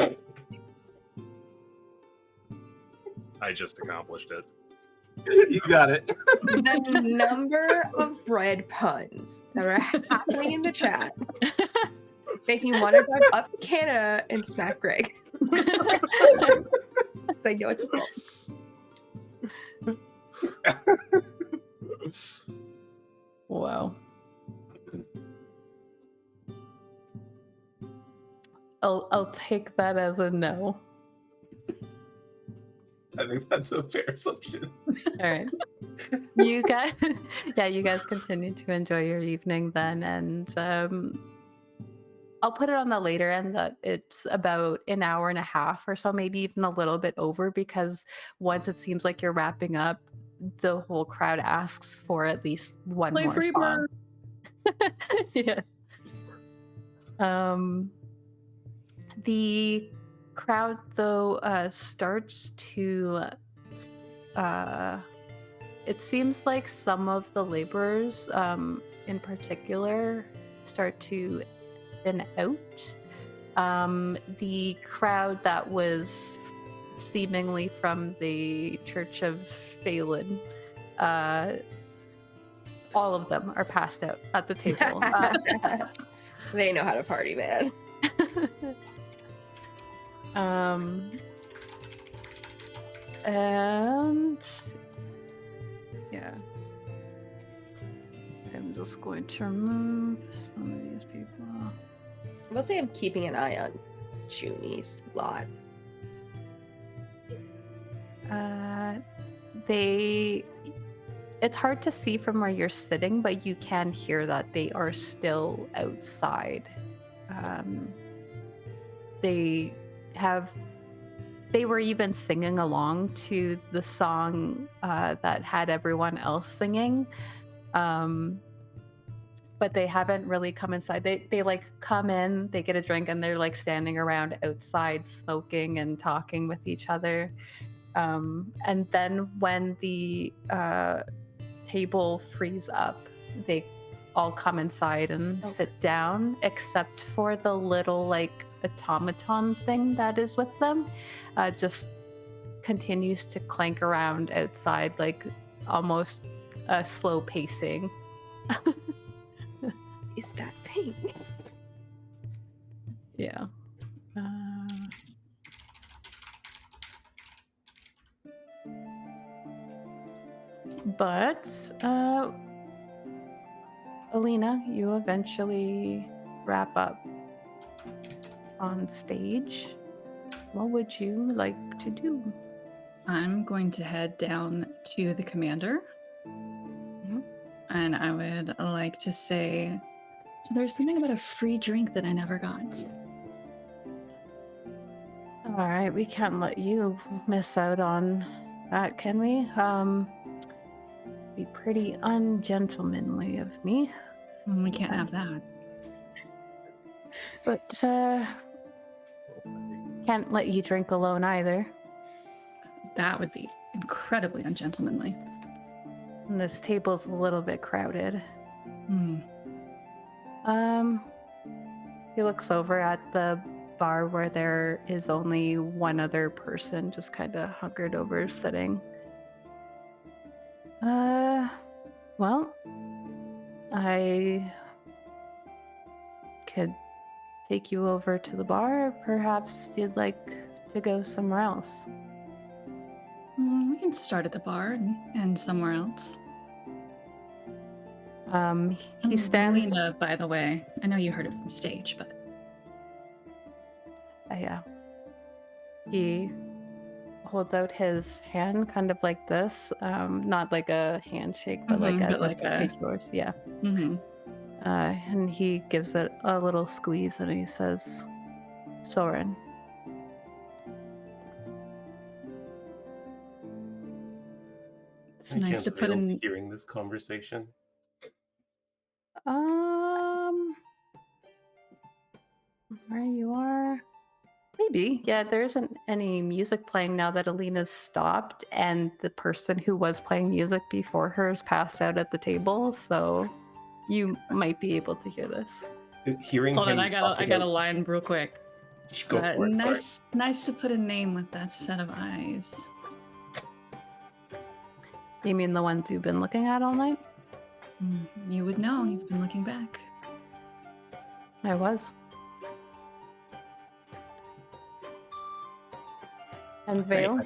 I just accomplished it. You got it. The number of bread puns that are happening in the chat making me want to drive up to Canada and smack Greg. So I know it's his fault. Wow. I'll take that as a no. I think that's a fair assumption. All right. You guys continue to enjoy your evening then, and I'll put it on the later end that it's about an hour and a half or so, maybe even a little bit over, because once it seems like you're wrapping up, the whole crowd asks for at least one Play more song. Yeah. The crowd though starts to it seems like some of the laborers in particular start to thin out. The crowd that was seemingly from the Church of Vaelthar, all of them are passed out at the table. They know how to party, man. And yeah, I'm just going to remove some of these people. I will say I'm keeping an eye on Junie's lot. It's hard to see from where you're sitting, but you can hear that they are still outside. They were even singing along to the song that had everyone else singing. but they haven't really come inside. They like come in, they get a drink, and they're like standing around outside smoking and talking with each other. And then when the table frees up, they all come inside and sit down, except for the little like automaton thing that is with them. Just continues to clank around outside, like almost a slow pacing. Is that thing? Yeah. But Alina, you eventually wrap up on stage. What would you like to do? I'm going to head down to the commander. And I would like to say, so there's something about a free drink that I never got. All right, we can't let you miss out on that, can we? Be pretty ungentlemanly of me. We can't have that. But can't let you drink alone either. That would be incredibly ungentlemanly. And this table's a little bit crowded. He looks over at the bar where there is only one other person just kind of hunkered over sitting. Well, I could take you over to the bar. Perhaps you'd like to go somewhere else. We can start at the bar and end somewhere else. He stands. Alina, by the way, I know you heard it from stage, but Yeah. He holds out his hand kind of like this, not like a handshake, but like as if to take yours. Yeah. And he gives it a little squeeze and he says, Soren. It's nice to put in. Hearing this conversation. Where you are? Maybe. Yeah, there isn't any music playing now that Alina's stopped, and the person who was playing music before her is passed out at the table, so you might be able to hear this. Hearing Hold him on, I got a line real quick. Go for it, nice to put a name with that set of eyes. You mean the ones you've been looking at all night? You would know. You've been looking back. I was. And Vale?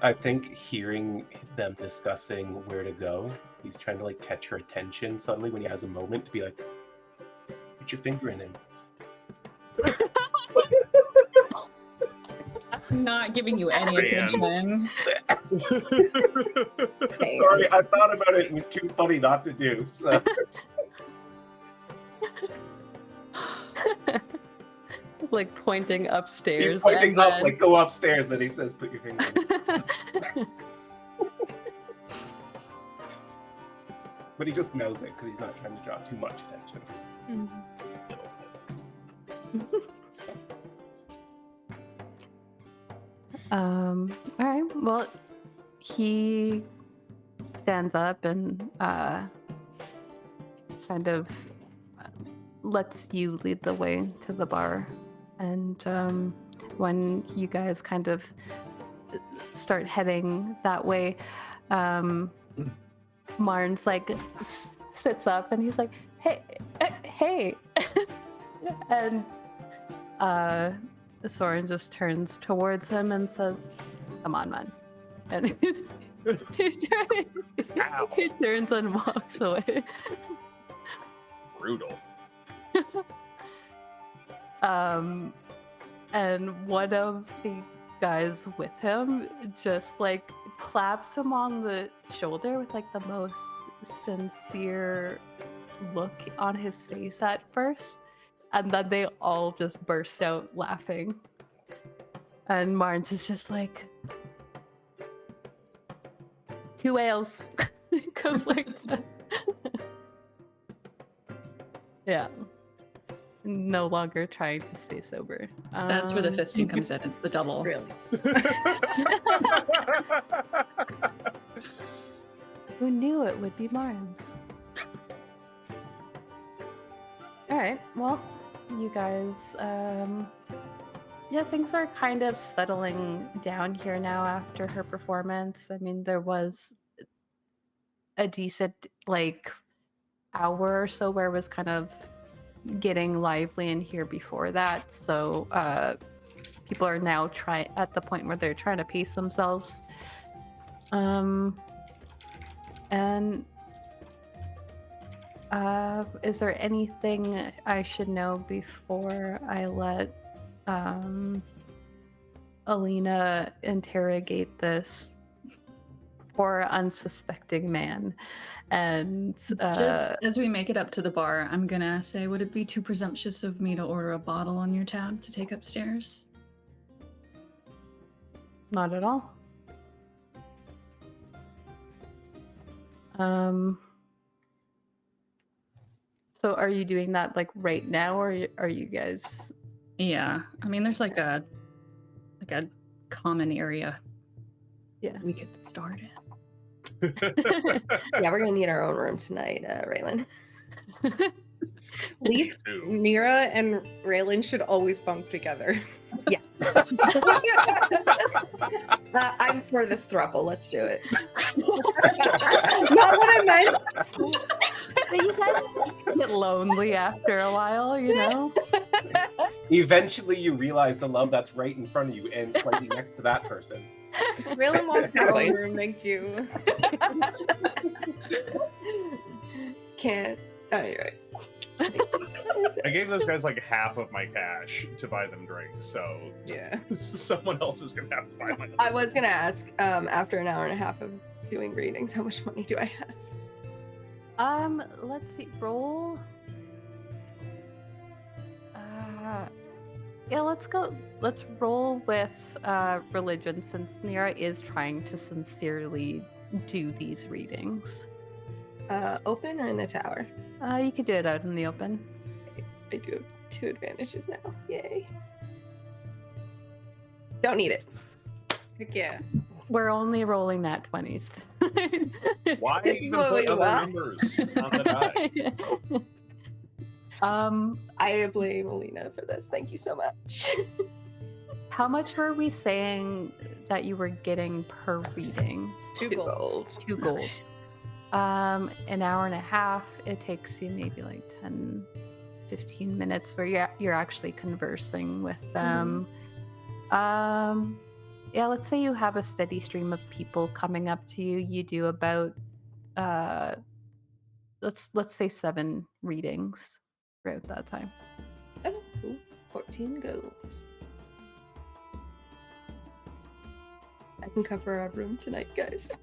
I think hearing them discussing where to go, he's trying to like catch her attention suddenly when he has a moment to be like, put your finger in him. I'm not giving you any attention. Sorry, I thought about it. It was too funny not to do. So. Like pointing upstairs. He's pointing up, like go upstairs. Then he says, "Put your finger in." But he just knows it because he's not trying to draw too much attention. All right. Well, he stands up and kind of lets you lead the way to the bar. And when you guys kind of start heading that way, Marn's like sits up and he's like, hey. And Soren just turns towards him and says, come on, man. And he turns and walks away. Brutal. And one of the guys with him just like claps him on the shoulder with like the most sincere look on his face at first, and then they all just burst out laughing. And Marnes is just like, 2 ales. Goes like that. Yeah. No longer trying to stay sober. That's where the fisting comes in. It's the double. Really. Who knew it would be Marms? All right. Well, you guys, yeah, things are kind of settling down here now after her performance. I mean, there was a decent, like, hour or so where it was kind of getting lively in here before that. So, people are now at the point where they're trying to pace themselves. And is there anything I should know before I let Alina interrogate this poor unsuspecting man? And Just as we make it up to the bar, I'm gonna say, would it be too presumptuous of me to order a bottle on your tab to take upstairs? Not at all. So are you doing that like right now, or are you guys? Yeah, I mean, there's like a common area. Yeah. We could start it. Yeah, we're gonna need our own room tonight, Raelynn. Leif, too. Nyra, and Raelynn should always bunk together. Yes. I'm for this throuple. Let's do it. Not what I meant. But you guys get lonely after a while, you know? Eventually, you realize the love that's right in front of you and slightly next to that person. Raelynn wants her Exactly. own room. Thank you. Can't. Oh, you're right. I gave those guys like half of my cash to buy them drinks, so Yeah. someone else is gonna have to buy my. I was gonna ask, after an hour and a half of doing readings, how much money do I have? Let's see. Roll. Yeah, let's go. Let's roll with religion, since Nyra is trying to sincerely do these readings. Open or in the tower? You could do it out in the open. I do have 2 advantages now. Yay. Don't need it. Heck yeah. We're only rolling nat 20s. Why It's even what put we other want. numbers on the die? I blame Alina for this. Thank you so much. How much were we saying that you were getting per reading? 2 gold. 2 gold. An hour and a half, it takes you maybe like 10, 15 minutes where you're actually conversing with them. Yeah, let's say you have a steady stream of people coming up to you. You do about let's say 7 readings throughout that time. Oh, cool. 14 gold. I can cover our room tonight, guys.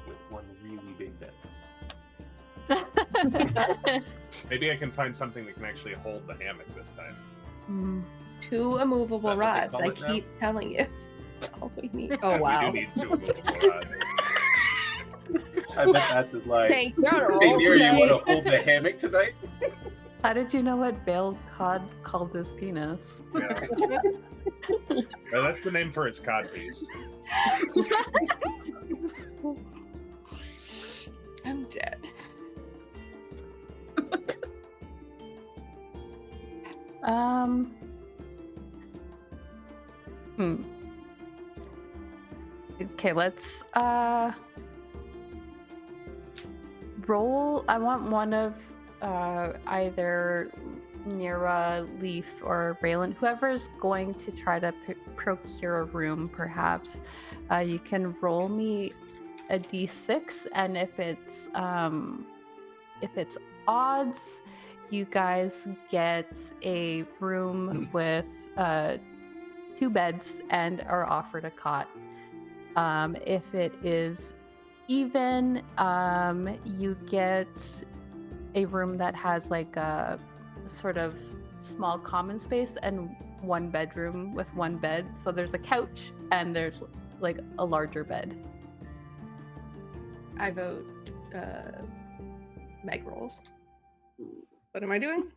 With one really big bed. Maybe I can find something that can actually hold the hammock this time. 2 Is immovable that what they rods. call I it now? keep telling you. That's all we need. Oh, wow. We do need 2 movable rods. I bet that's his line. Thank you. On a Hey, roll Nyra, you tonight. want to hold the hammock tonight? How did you know what Bale called his penis? Yeah. Well, that's the name for its codpiece. I'm dead. Okay, let's roll. I want one of either Nyra, Leif, or Raelynn, whoever's going to try to procure a room, perhaps. You can roll me a d6, and if it's odds, you guys get a room with 2 beds and are offered a cot. If it is even, you get a room that has like a sort of small common space and 1 bedroom with 1 bed. So there's a couch and there's like a larger bed. I vote Meg rolls. What am I doing?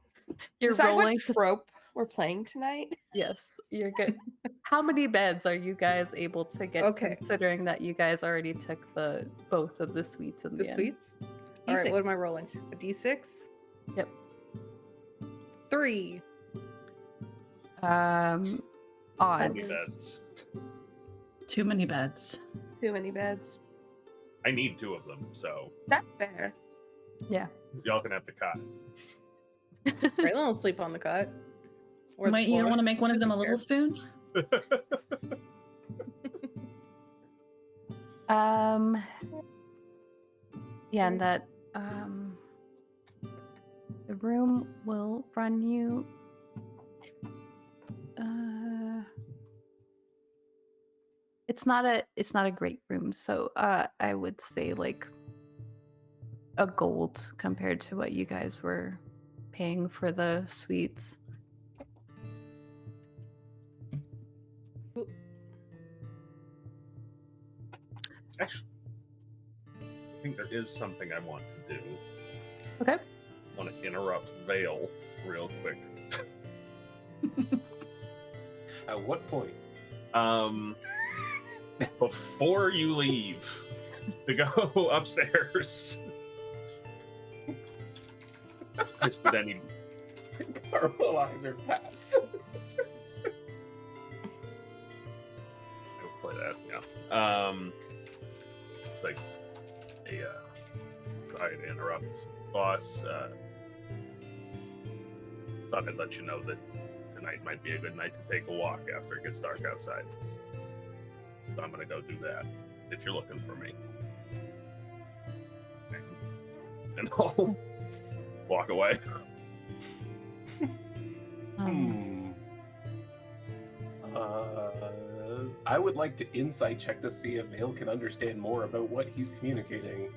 You're Decide what rolling to trope we're playing tonight. Yes, you're good. How many beds are you guys able to get? Okay. Considering that you guys already took both of the suites in the, The end. sweets? All right, what am I D6. rolling? A d6? Yep. 3. How many Odds. beds? Too many beds. Too many beds. I need 2 of them, so That's fair. Yeah. y'all can have the cot. Raelynn will sleep on the cot. Or the Wait, you floor. don't want to make one of them a Doesn't little spoon? Yeah, and that the room will run you it's not a great room, so I would say like a gold compared to what you guys were paying for the suites. Actually, I think there is something I want to do. Okay. I want to interrupt Vael real quick. At what point? Before you leave to go upstairs. Just did any Caramelizer pass. I'll play that, yeah. It's like a sorry to interrupt, boss. Thought I'd let you know that tonight might be a good night to take a walk after it gets dark outside. So I'm gonna go do that if you're looking for me. And I'll walk away. I would like to insight check to see if Vael can understand more about what he's communicating.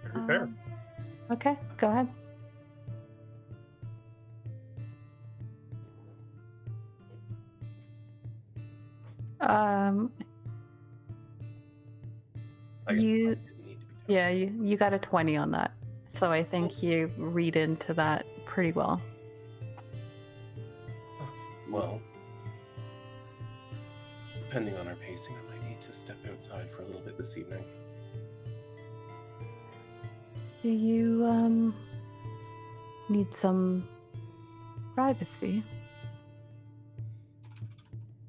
Very fair. Okay, go ahead. I guess You- it didn't need to be done. Yeah, you got a 20 on that. So I think you read into that pretty well. Well, depending on our pacing, I might need to step outside for a little bit this evening. Do you need some privacy?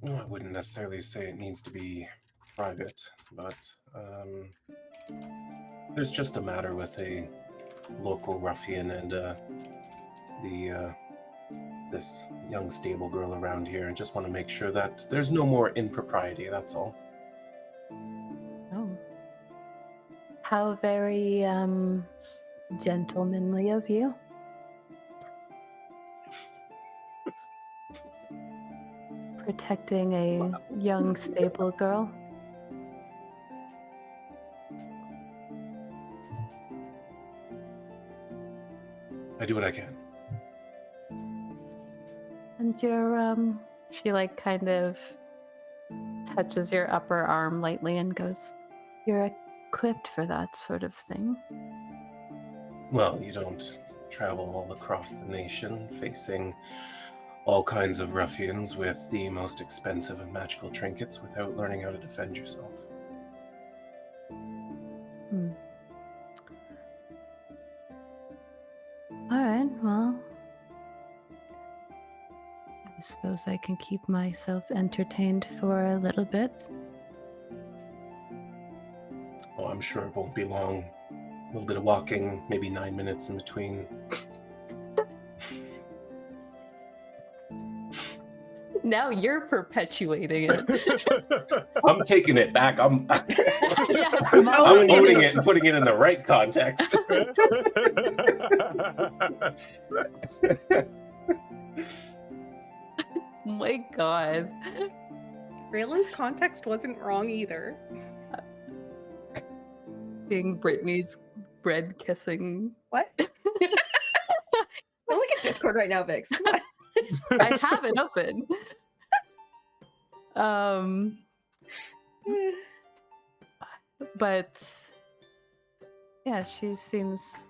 No, I wouldn't necessarily say it needs to be private, but there's just a matter with a local ruffian and this young stable girl around here, and just want to make sure that there's no more impropriety, that's all. Oh. How very gentlemanly of you. Protecting a young stable girl. I do what I can. And you're she like kind of touches your upper arm lightly and goes, "You're equipped for that sort of thing." Well, you don't travel all across the nation facing all kinds of ruffians with the most expensive and magical trinkets without learning how to defend yourself. Alright, well, I suppose I can keep myself entertained for a little bit. Oh, I'm sure it won't be long. A little bit of walking, maybe 9 minutes in between. Now you're perpetuating it. I'm taking it back. I'm Yeah, I'm owning it and putting it in the right context. My God. Raelynn's context wasn't wrong either. Being Brittany's bread kissing. What? Don't look at Discord right now, Vixx. Come on. I have it open. But Yeah, she seems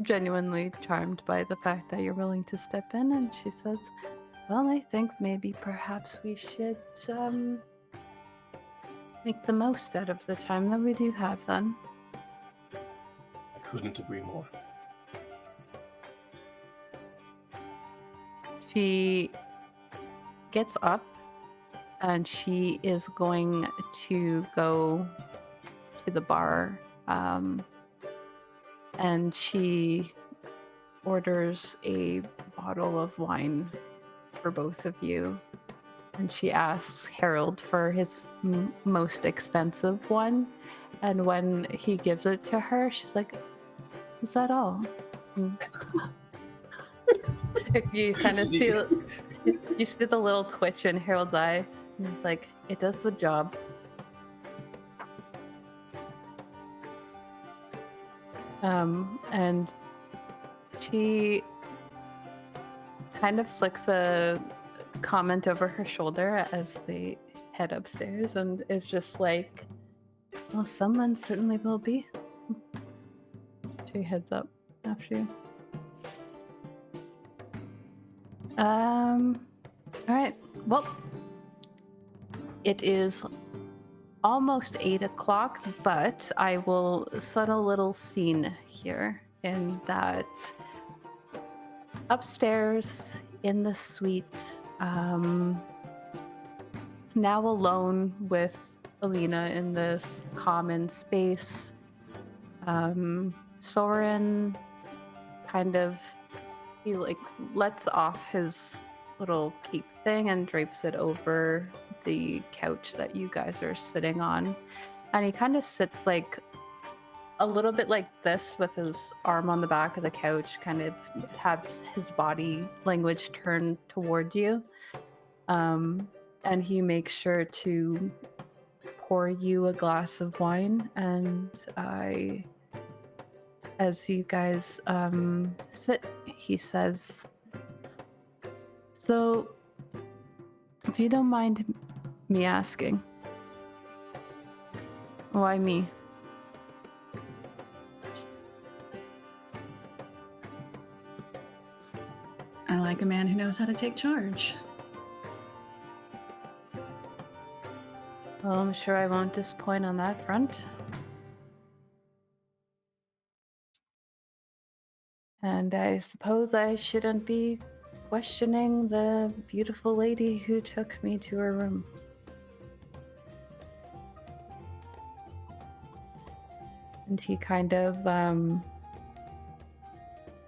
genuinely charmed by the fact that you're willing to step in, and she says, well, I think maybe perhaps we should make the most out of the time that we do have then. I couldn't agree more. She gets up and she is going to go to the bar, and she orders a bottle of wine for both of you, and she asks Harold for his most expensive one, and when he gives it to her, she's like, is that all? You kind of see the little twitch in Harold's eye, and he's like, it does the job. And she kind of flicks a comment over her shoulder as they head upstairs and is just like, well, someone certainly will be. She heads up after you. All right. Well, it is almost 8 o'clock, but I will set a little scene here in that upstairs in the suite, now alone with Alina in this common space, Soren kind of, he like lets off his little cape thing and drapes it over the couch that you guys are sitting on, and he kind of sits like a little bit like this with his arm on the back of the couch, kind of has his body language turned toward you, and he makes sure to pour you a glass of wine, and as you guys sit, he says, so if you don't mind me asking, why me? I like a man who knows how to take charge. Well, I'm sure I won't disappoint on that front. And I suppose I shouldn't be questioning the beautiful lady who took me to her room. And he kind of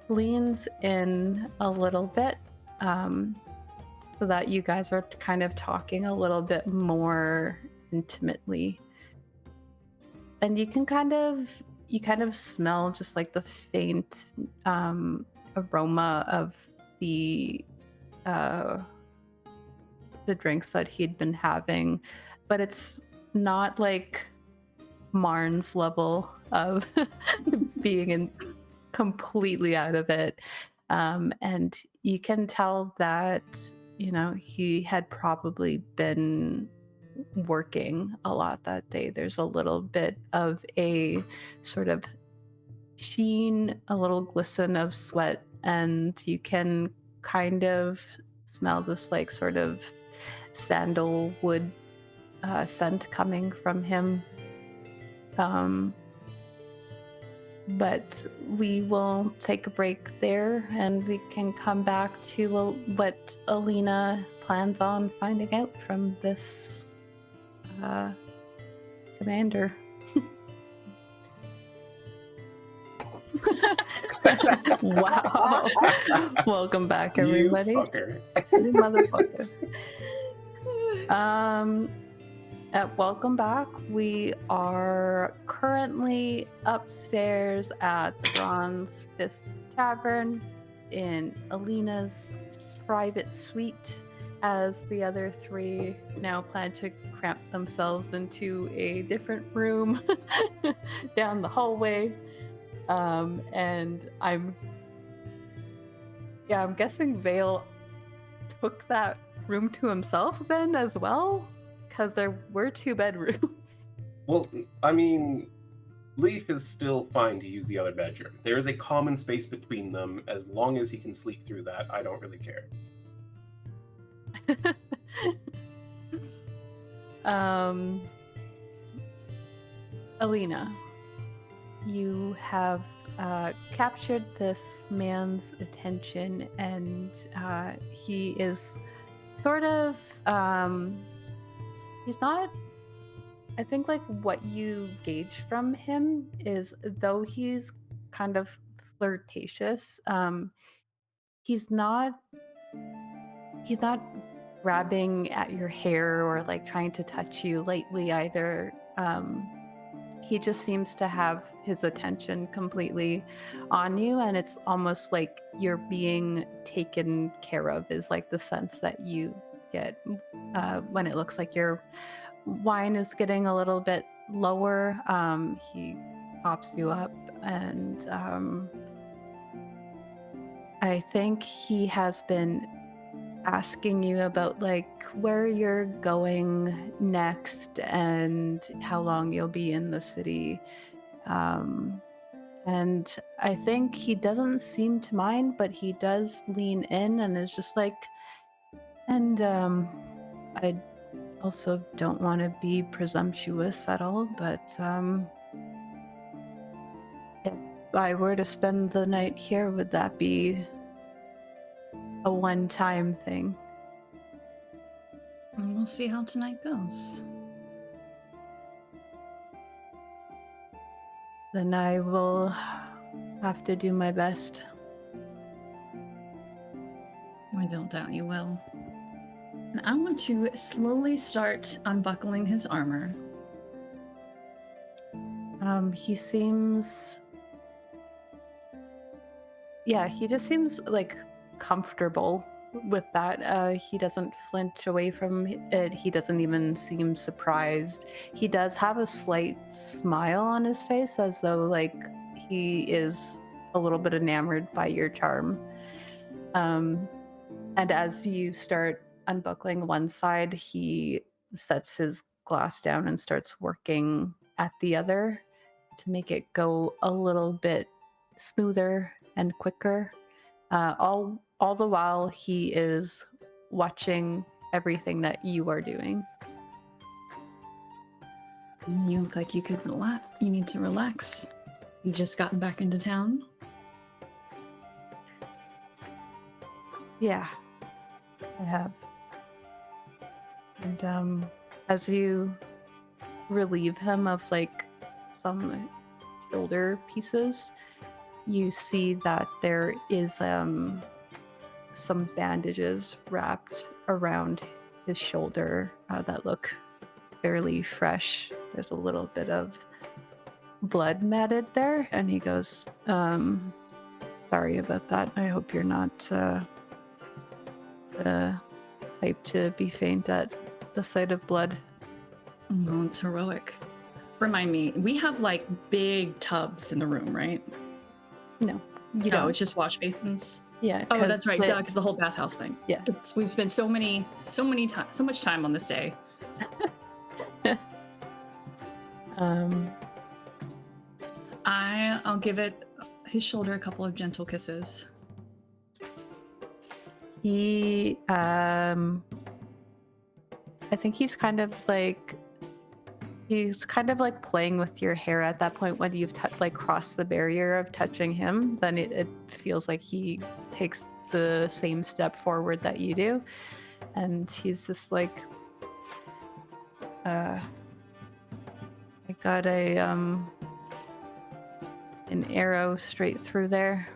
leans in a little bit, so that you guys are kind of talking a little bit more intimately. And you kind of smell just like the faint aroma of the drinks that he'd been having, but it's not like Marn's level of being completely out of it. And you can tell that, you know, he had probably been working a lot that day. There's a little bit of a sort of sheen, a little glisten of sweat, and you can kind of smell this like sort of sandalwood scent coming from him. But we will take a break there, and we can come back to what Alina plans on finding out from this commander. Wow. Welcome back, everybody. You fucker. You motherfucker. Welcome back. We are currently upstairs at the Bronze Fist Tavern in Alina's private suite, as the other three now plan to cramp themselves into a different room down the hallway. And I'm guessing Vael took that room to himself then as well, because there were 2 bedrooms. Well, I mean, Leif is still fine to use the other bedroom. There is a common space between them. As long as he can sleep through that, I don't really care. Alina, you have captured this man's attention, and he is sort of he's not, I think, like, what you gauge from him is, though he's kind of flirtatious, he's not grabbing at your hair or like trying to touch you lightly either. He just seems to have his attention completely on you, and it's almost like you're being taken care of, is like the sense that you get when it looks like your wine is getting a little bit lower. He pops you up, and I think he has been asking you about like where you're going next and how long you'll be in the city. And I think he doesn't seem to mind, but he does lean in and is just like, and I also don't want to be presumptuous at all, but if I were to spend the night here, would that be a one-time thing? And we'll see how tonight goes. Then I will have to do my best. I don't doubt you will. And I want to slowly start unbuckling his armor. He seems... Yeah, he just seems like comfortable with that. He doesn't flinch away from it. He doesn't even seem surprised. He does have a slight smile on his face, as though like he is a little bit enamored by your charm. And as you start unbuckling one side, he sets his glass down and starts working at the other to make it go a little bit smoother and quicker. All the while he is watching everything that you are doing. You look like you could relax. You need to relax. You just gotten back into town? Yeah, I have. And as you relieve him of like some shoulder pieces, you see that there is some bandages wrapped around his shoulder that look fairly fresh. There's a little bit of blood matted there, and he goes, sorry about that. I hope you're not the type to be faint at the sight of blood. No, it's heroic. Remind me, we have like big tubs in the room, right? No, you No, don't. it's just wash basins. Yeah. Oh, that's right, duh, because the whole bathhouse thing. Yeah. We've spent so much time on this day. I'll give his shoulder a couple of gentle kisses. He, I think he's kind of like playing with your hair at that point when you've crossed the barrier of touching him. Then it feels like he takes the same step forward that you do, and he's just like, I got an arrow straight through there.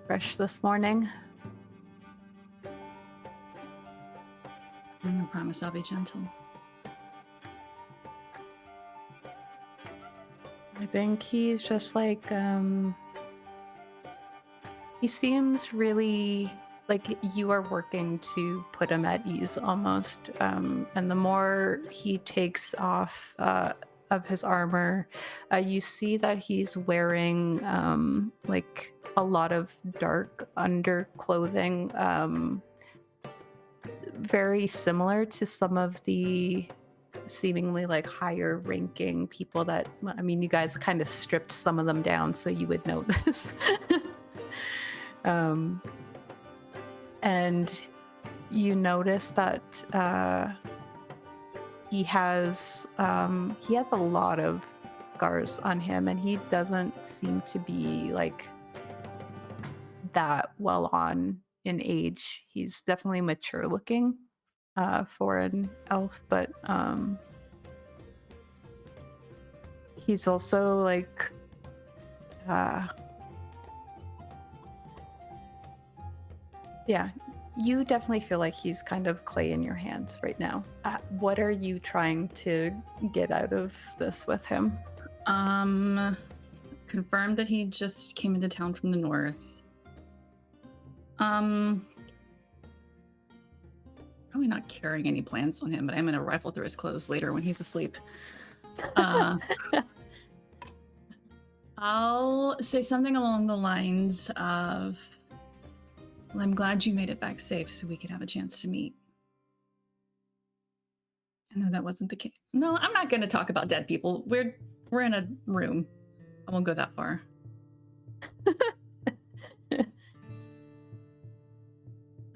Fresh this morning. I promise I'll be gentle. I think he's just like, he seems really like you are working to put him at ease almost. And the more he takes off of his armor, you see that he's wearing like a lot of dark underclothing, very similar to some of the seemingly like higher ranking people that, I mean, you guys kind of stripped some of them down so you would know this. And you notice that he has a lot of scars on him, and he doesn't seem to be like that well on in age. He's definitely mature looking for an elf, but he's also like yeah, you definitely feel like he's kind of clay in your hands right now. What are you trying to get out of this with him? Confirmed that he just came into town from the north. Probably not carrying any plans on him, but I'm gonna rifle through his clothes later when he's asleep. I'll say something along the lines of, well, I'm glad you made it back safe so we could have a chance to meet. I know that wasn't the case. No, I'm not going to talk about dead people. We're in a room. I won't go that far.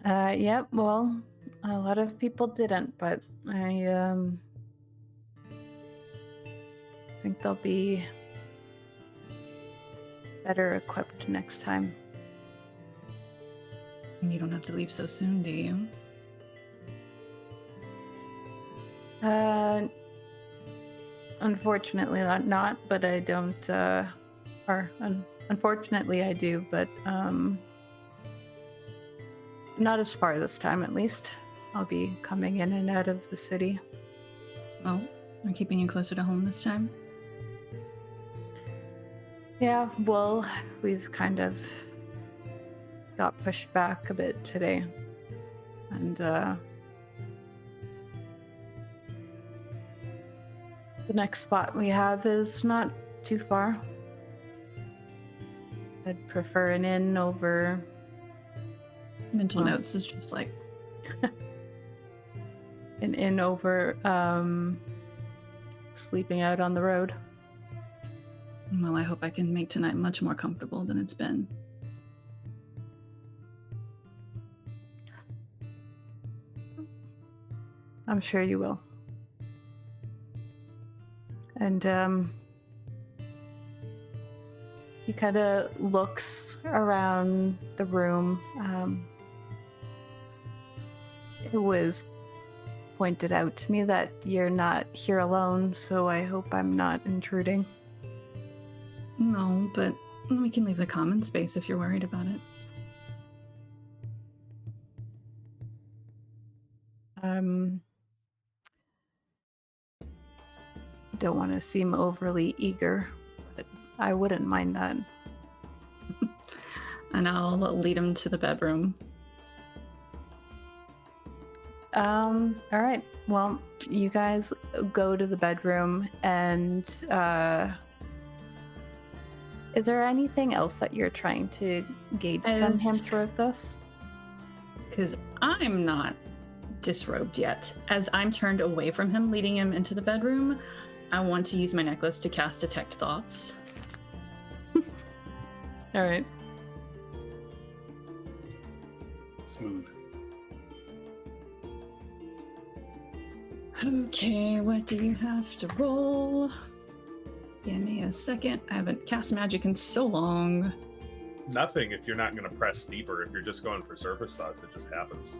Yeah, well, a lot of people didn't, but I think they'll be better equipped next time. You don't have to leave so soon, do you? Unfortunately not, but I don't, unfortunately I do, but not as far this time at least. I'll be coming in and out of the city. Oh, I'm keeping you closer to home this time? Yeah, well, we've kind of got pushed back a bit today, and the next spot we have is not too far. I'd prefer an inn over... Mental notes is just like... an inn over sleeping out on the road. Well, I hope I can make tonight much more comfortable than it's been. I'm sure you will. And he kind of looks around the room. It was pointed out to me that you're not here alone, so I hope I'm not intruding. No, but we can leave the common space if you're worried about it. Don't want to seem overly eager, but I wouldn't mind that. And I'll lead him to the bedroom. All right. Well, you guys go to the bedroom, and is there anything else that you're trying to gauge from him throughout this? Because I'm not disrobed yet. As I'm turned away from him, leading him into the bedroom, I want to use my necklace to cast Detect Thoughts. All right. Smooth. Okay, what do you have to roll? Give me a second. I haven't cast magic in so long. Nothing if you're not going to press deeper. If you're just going for surface thoughts, it just happens.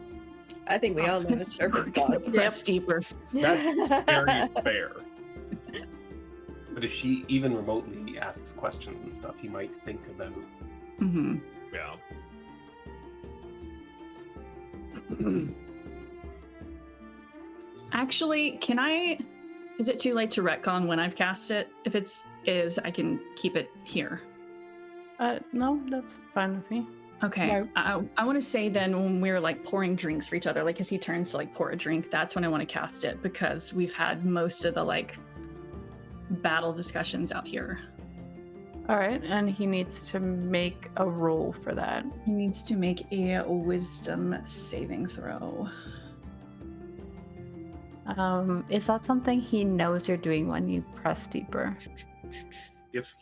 I think we all know the surface thoughts. Press deeper. That's very fair. But if she even remotely asks questions and stuff, he might think about. Mm-hmm. Yeah. Actually, is it too late to retcon when I've cast it? If I can keep it here. No, that's fine with me. Okay. No. I want to say then when we're like pouring drinks for each other, like as he turns to like pour a drink, that's when I want to cast it, because we've had most of the like battle discussions out here. All right, and he needs to make a roll for that. He needs to make a wisdom saving throw. Is that something he knows you're doing when you press deeper? If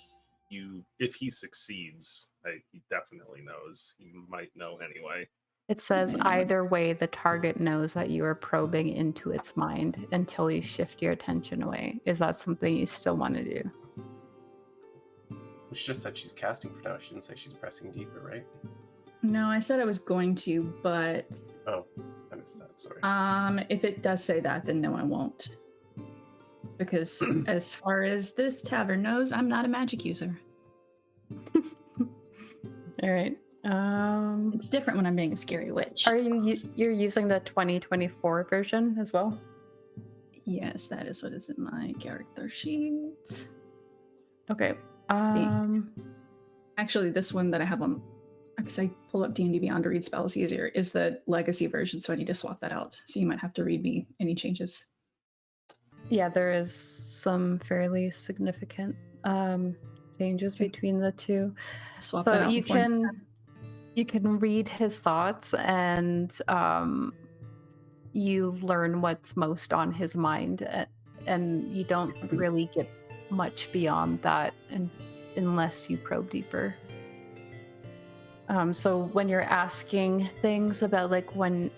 he succeeds, he definitely knows. He might know anyway. It says either way, the target knows that you are probing into its mind until you shift your attention away. Is that something you still want to do? She just said she's casting for now. She didn't say she's pressing deeper, right? No, I said I was going to, but Oh, I missed that. Sorry. if it does say that, then no, I won't. Because as far as this tavern knows, I'm not a magic user. All right. It's different when I'm being a scary witch. Are you're using the 2024 version as well? Yes, that is what is in my character sheet. Okay. Actually, this one that I have on, because I pull up D&D Beyond to read spells easier, is the legacy version, so I need to swap that out. So you might have to read me any changes. Yeah, there is some fairly significant changes between the two. Swap So that out. you can read his thoughts, and you learn what's most on his mind, and you don't really get much beyond that unless you probe deeper. So when you're asking things about, like, when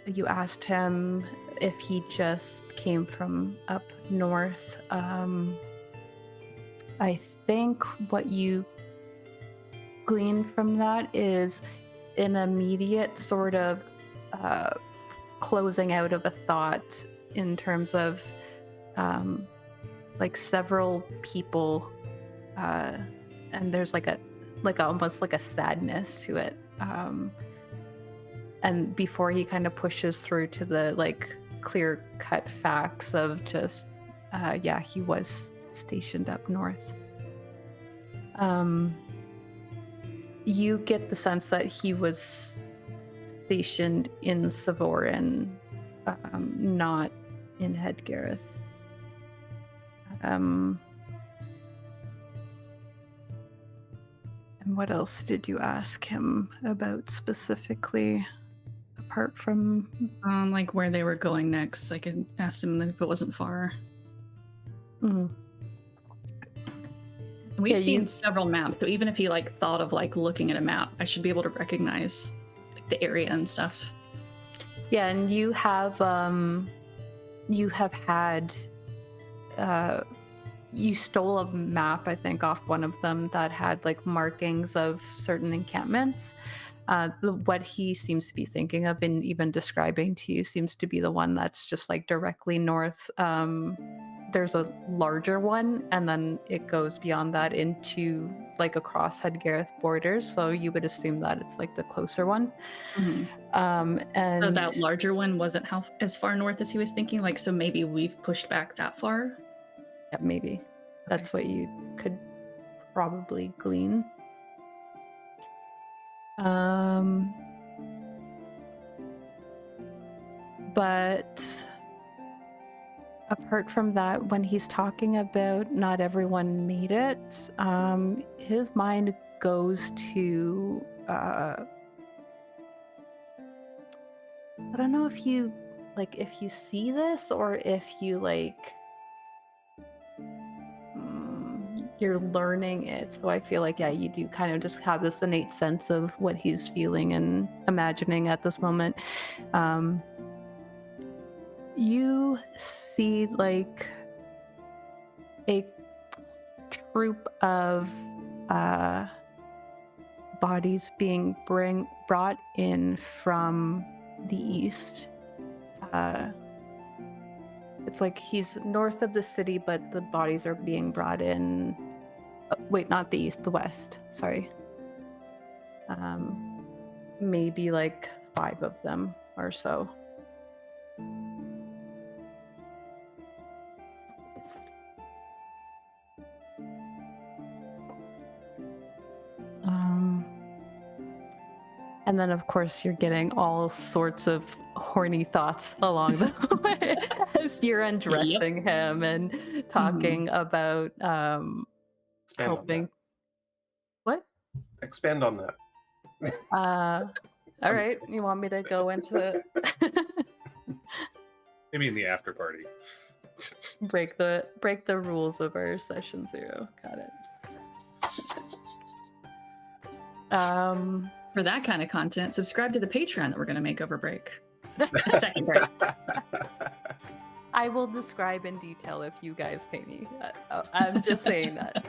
you asked him if he just came from up north, I think what you glean from that is an immediate sort of closing out of a thought in terms of like several people, and there's like almost like a sadness to it, and before he kind of pushes through to the like clear cut facts of just he was stationed up north. You get the sense that he was stationed in Savorin, not in Hedgareth. And what else did you ask him about specifically, apart from like where they were going next? I could ask him if it wasn't far. We've seen several maps, so even if he like thought of like looking at a map, I should be able to recognize like the area and stuff. Yeah, and you have had you stole a map, I think, off one of them that had like markings of certain encampments. What he seems to be thinking of and even describing to you seems to be the one that's just like directly north. There's a larger one, and then it goes beyond that into like across Hedgareth borders. So you would assume that it's like the closer one. Mm-hmm. And so that larger one wasn't as far north as he was thinking. Like, so maybe we've pushed back that far. Yeah, maybe. Okay. That's what you could probably glean. But apart from that, when he's talking about not everyone made it, his mind goes to I don't know if you see this or if you like you're learning it. So I feel like you do kind of just have this innate sense of what he's feeling and imagining at this moment. You see like a troop of bodies being brought in from the east. It's like he's north of the city, but the bodies are being brought in. Wait, not the east, the west. Sorry. Maybe like 5 of them or so. And then, of course, you're getting all sorts of horny thoughts along the way as you're undressing him and talking about helping. What? Expand on that. All right. You want me to go into Maybe in the after party. break the rules of our session 0. Got it. For that kind of content, subscribe to the Patreon that we're going to make over break. The second break. I will describe in detail if you guys pay me. I'm just saying that.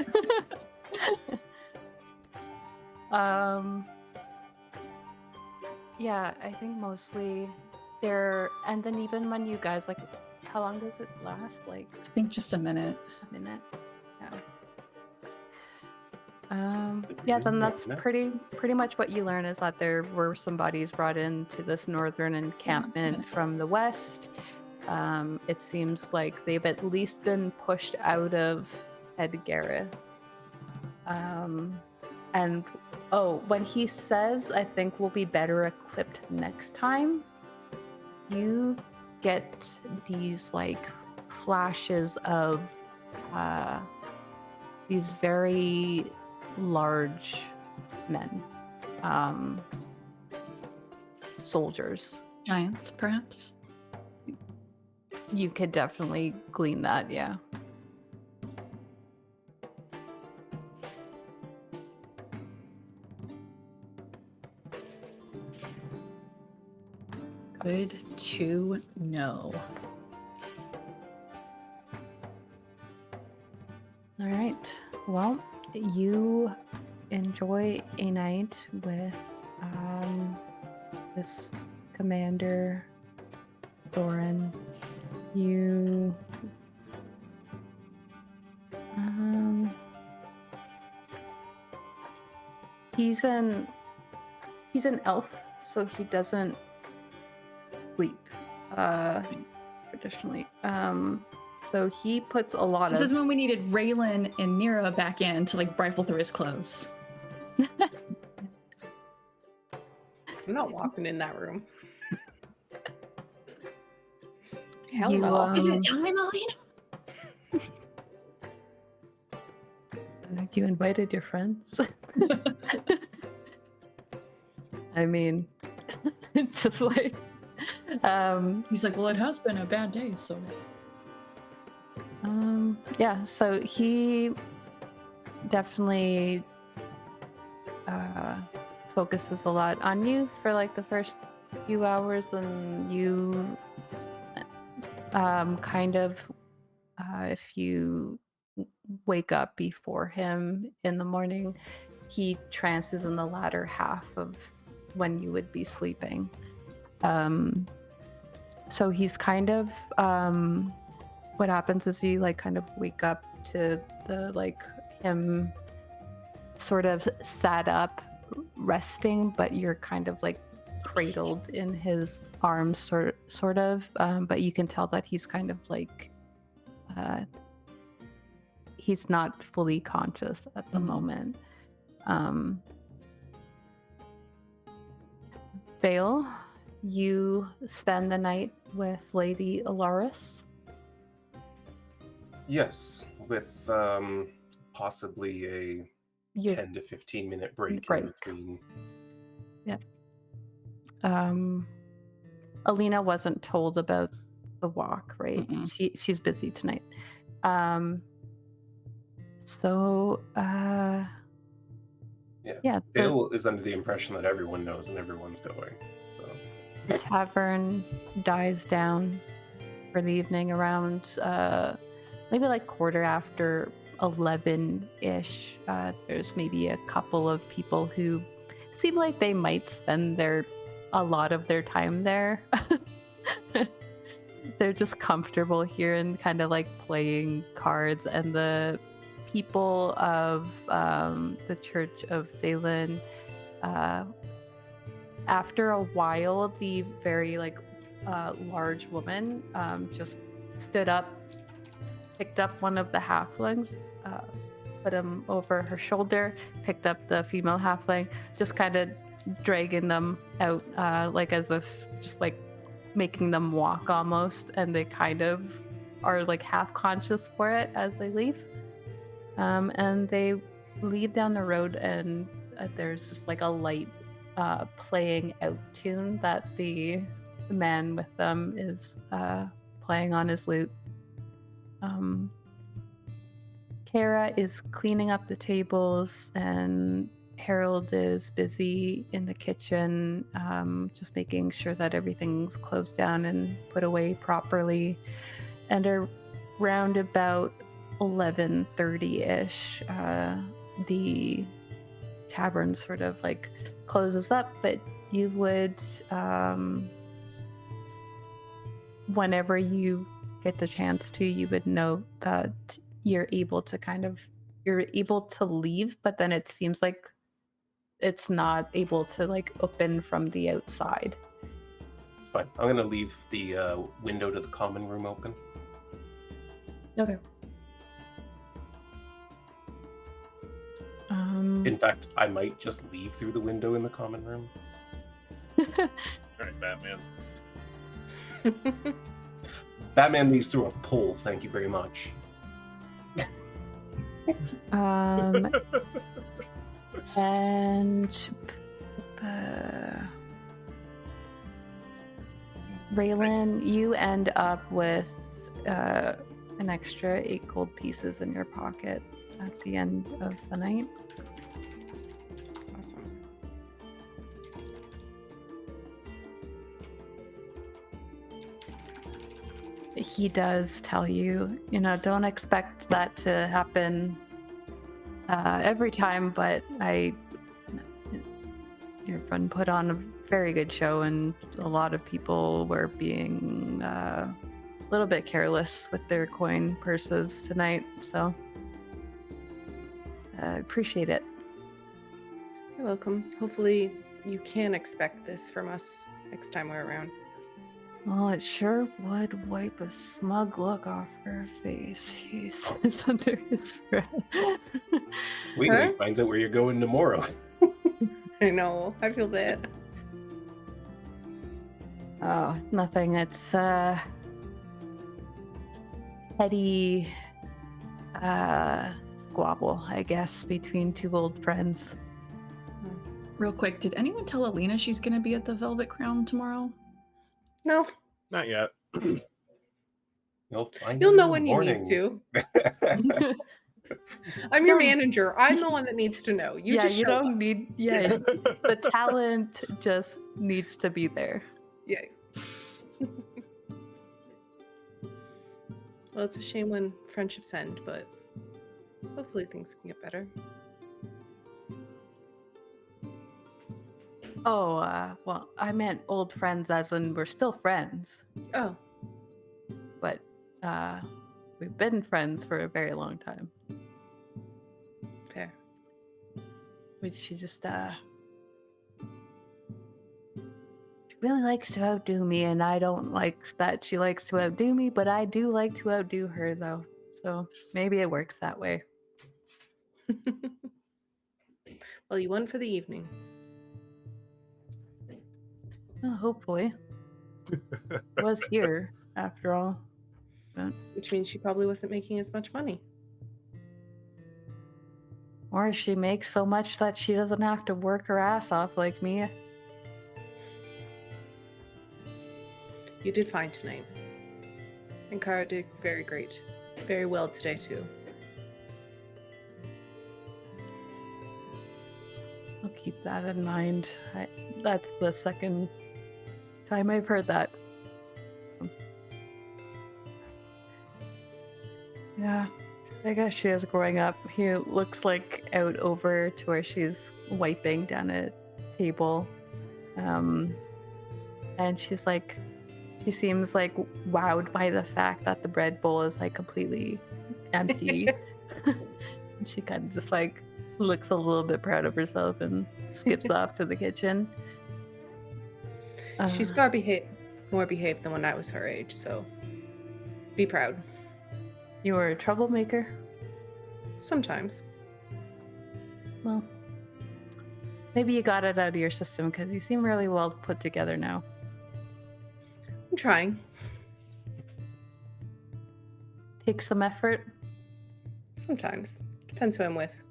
Yeah, I think mostly there, and then even when you guys like, how long does it last? Like, I think just a minute. a minute. Yeah, then that's pretty much what you learn is that there were some bodies brought into this northern encampment from the west. It seems like they've at least been pushed out of Edgareth. And when he says, I think we'll be better equipped next time, you get these like flashes of these very large men, soldiers. Giants, perhaps? You could definitely glean that, yeah. Good to know. All right. Well, you enjoy a night with this commander, Thorin. You he's an elf, so he doesn't sleep traditionally. So he puts a lot This of... is when we needed Raelynn and Nyra back in to like rifle through his clothes. I'm not walking in that room. Hello. Is it time, Alina? You invited your friends. I mean, just like He's like, well, it has been a bad day, so yeah, so he definitely focuses a lot on you for like the first few hours, and you kind of if you wake up before him in the morning, he trances in the latter half of when you would be sleeping. So he's kind of what happens is you like kind of wake up to the like him sort of sat up resting, but you're kind of like cradled in his arms sort of, but you can tell that he's kind of like he's not fully conscious at the moment. Vael, you spend the night with Lady Alaris. Yes, with possibly a 10 to 15 minute break in between. Yeah. Alina wasn't told about the walk, right? She's busy tonight. Yeah. Bill is under the impression that everyone knows and everyone's going. So the tavern dies down for the evening around maybe like 11:15-ish. There's maybe a couple of people who seem like they might spend a lot of their time there. They're just comfortable here and kind of like playing cards, and the people of the Church of Vaelthar, after a while, the very like large woman just stood up, picked up one of the halflings, put him over her shoulder, picked up the female halfling, just kind of dragging them out, like as if just like making them walk almost, and they kind of are like half conscious for it as they leave. And they leave down the road, and there's just like a light playing out tune that the man with them is playing on his lute. Kara is cleaning up the tables, and Harold is busy in the kitchen, just making sure that everything's closed down and put away properly. And around about 11:30-ish, the tavern sort of like closes up, but you would, whenever you get the chance to, you would note that you're able to leave, but then it seems like it's not able to like open from the outside. It's fine. I'm gonna leave the window to the common room open. Okay. In fact, I might just leave through the window in the common room. All right, Batman. Batman leaves through a pole, thank you very much. And Raelynn, you end up with an extra 8 gold pieces in your pocket at the end of the night. Awesome. He does tell you, don't expect that to happen every time, but your friend put on a very good show, and a lot of people were being a little bit careless with their coin purses tonight, so I appreciate it. You're welcome. Hopefully you can expect this from us next time we're around. Well, it sure would wipe a smug look off her face, he says under his breath. Wait till he finds out where you're going tomorrow. I know. I feel bad. Oh, nothing. It's petty squabble, I guess, between two old friends. Real quick, did anyone tell Alina she's going to be at the Velvet Crown tomorrow? No. Not yet. You'll know when you need to. I'm your manager. I'm the one that needs to know. You don't need. Yeah, the talent just needs to be there. Yeah. Well, it's a shame when friendships end, but hopefully things can get better. Oh, well, I meant old friends as in we're still friends. Oh. But we've been friends for a very long time. Fair. She just, she really likes to outdo me, and I don't like that she likes to outdo me, but I do like to outdo her, though. So maybe it works that way. Well, you won for the evening. Well, hopefully. Was here, after all. But... Which means she probably wasn't making as much money. Or she makes so much that she doesn't have to work her ass off like me. You did fine tonight. And Kara did very great. Very well today, too. I'll keep that in mind. That's the second time I've heard that. Yeah, I guess she is growing up. He looks like out over to where she's wiping down a table. And she's like, she seems like wowed by the fact that the bread bowl is like completely empty. And she kind of just like looks a little bit proud of herself and skips off to the kitchen. She's far more behaved than when I was her age, so be proud. You were a troublemaker? Sometimes. Well, maybe you got it out of your system because you seem really well put together now. I'm trying. Takes some effort? Sometimes. Depends who I'm with.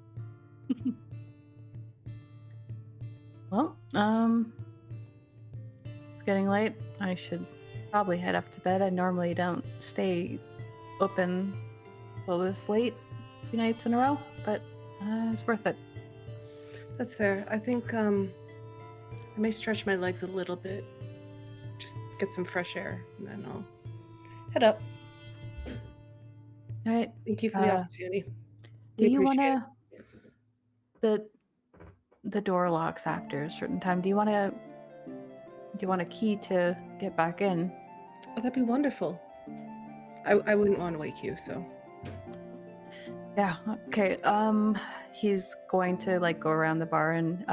Well, it's getting late. I should probably head up to bed. I normally don't stay open till this late 2 nights in a row, but it's worth it. That's fair. I think I may stretch my legs a little bit. Just get some fresh air, and then I'll head up. All right. Thank you for the opportunity. Do We you want appreciate to the door locks after a certain time? Do you want a key to get back in? Oh, that'd be wonderful. I wouldn't want to wake you, so. Yeah. Okay. He's going to like go around the bar and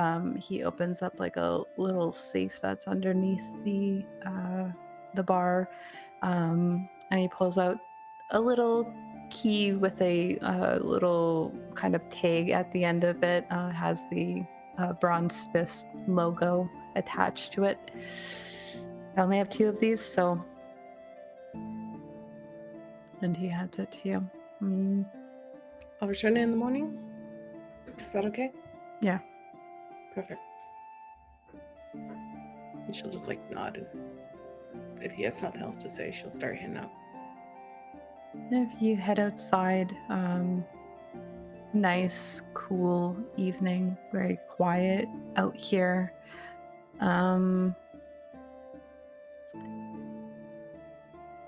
he opens up like a little safe that's underneath the bar, and he pulls out a little key with a little kind of tag at the end of it. Has the Bronze Fist logo attached to it. I only have 2 of these, so. And he hands it to you. I'll return it in the morning. Is that okay? Yeah. Perfect. And she'll just like nod, and if he has nothing else to say, she'll start heading out. If you head outside, nice, cool evening, very quiet out here.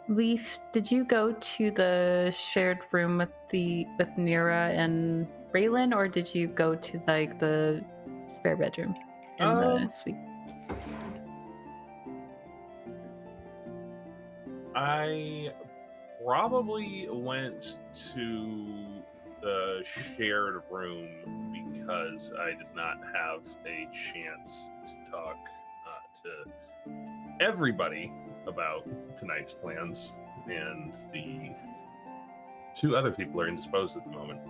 Leif, did you go to the shared room with Nyra and Raelynn, or did you go to like the spare bedroom in the suite? I probably went to the shared room because I did not have a chance to talk to everybody about tonight's plans, and the 2 other people are indisposed at the moment.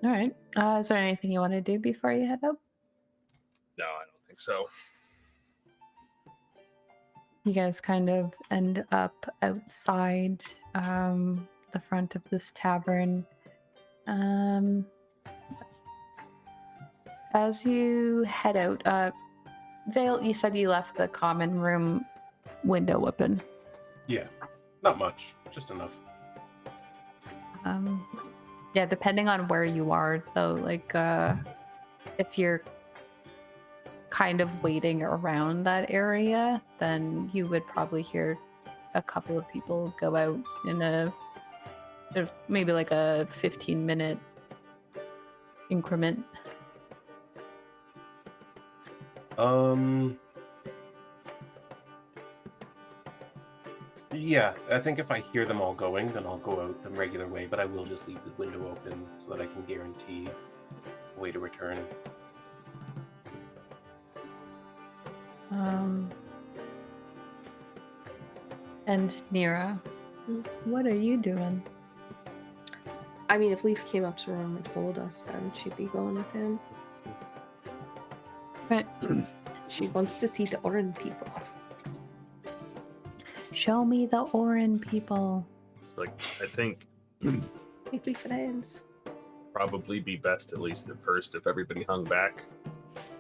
All right. Is there anything you want to do before you head out? No, I don't think so. You guys kind of end up outside the front of this tavern. As you head out, Vale, you said you left the common room window open. Yeah, not much, just enough. Yeah, depending on where you are, though, like if you're kind of waiting around that area, then you would probably hear a couple of people go out in maybe like a 15-minute increment. Yeah, I think if I hear them all going, then I'll go out the regular way, but I will just leave the window open so that I can guarantee a way to return. And Nyra, what are you doing? I mean, if Leif came up to the room and told us, then she'd be going with him. Right. She wants to see the Orin people. Show me the Orin people. It's like, I think Make me friends. probably be best, at least at first, if everybody hung back.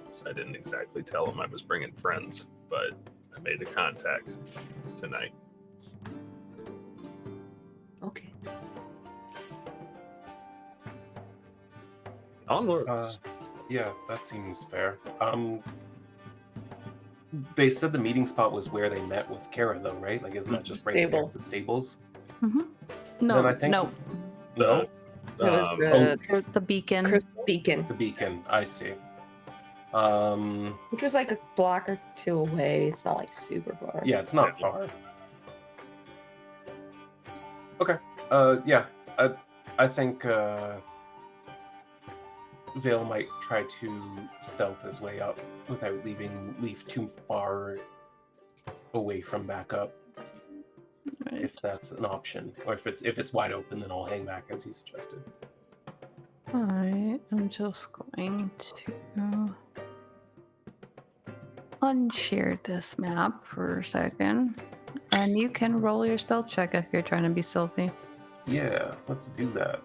So I didn't exactly tell them I was bringing friends, but I made a contact tonight. Okay. Onwards. Yeah, that seems fair. They said the meeting spot was where they met with Kara, though, right? Like, isn't that just right there Stable. at the stables? Mm-hmm. No, Then I think- no, No? It was the beacon. Crystal Beacon, The beacon, I see. which was like a block or 2 away. It's not like super far. Yeah, it's not far. Okay. Yeah. I think Vale might try to stealth his way up without leaving Leif too far away from backup, Right. if that's an option. Or if it's wide open, then I'll hang back as he suggested. Alright, I'm just going to unshare this map for a second. And you can roll your stealth check if you're trying to be stealthy. Yeah, let's do that.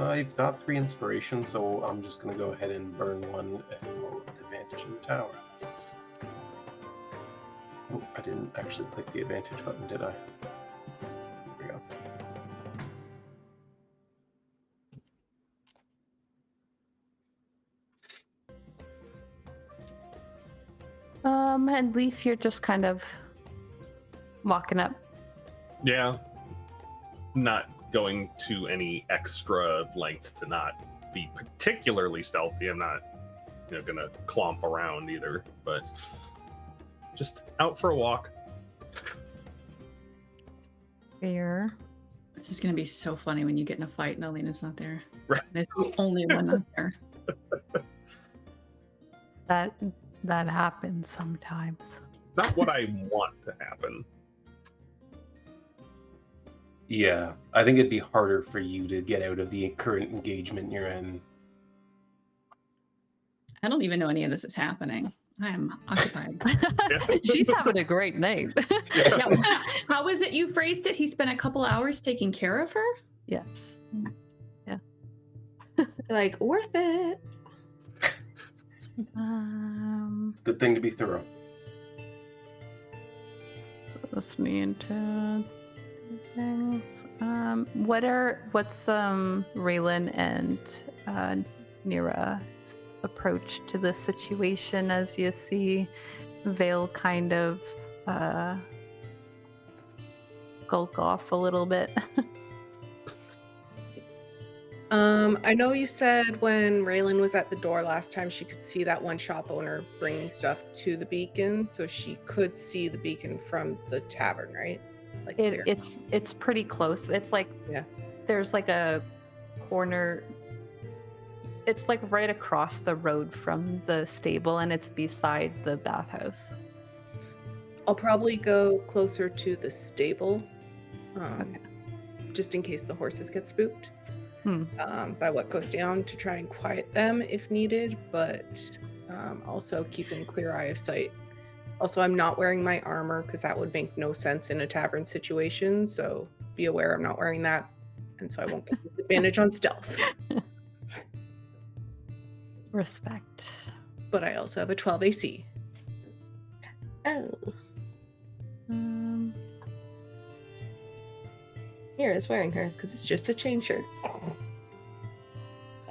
I've got 3 inspiration, so I'm just going to go ahead and burn one and roll with advantage in the tower. Oh, I didn't actually click the advantage button, did I? There we go. And Leif, you're just kind of walking up. Yeah. Not going to any extra lengths to not be particularly stealthy. I'm not, gonna clomp around either, but just out for a walk. Fair. This is gonna be so funny when you get in a fight and Alina's not there. Right. There's the only one not there. That happens sometimes. Not what I want to happen. Yeah, I think it'd be harder for you to get out of the current engagement you're in. I don't even know any of this is happening. I am occupied. She's having a great night. Yeah, how was it you phrased it? He spent a couple hours taking care of her? Yes. Yeah. Like, worth it. It's a good thing to be thorough. Listening to things. What's Raelynn and Nyra's approach to this situation as you see Vael kind of gulk off a little bit? I know you said when Raelynn was at the door last time, she could see that one shop owner bringing stuff to the beacon, so she could see the beacon from the tavern, right? Like there. It's pretty close. It's like there's like a corner. It's like right across the road from the stable, and it's beside the bathhouse. I'll probably go closer to the stable, Okay. just in case the horses get spooked. By what goes down to try and quiet them if needed, but also keeping clear eye of sight. Also, I'm not wearing my armor because that would make no sense in a tavern situation, so be aware I'm not wearing that, and so I won't get disadvantage on stealth. Respect. But I also have a 12 AC. Oh. Nyra's wearing hers because it's just a chain shirt.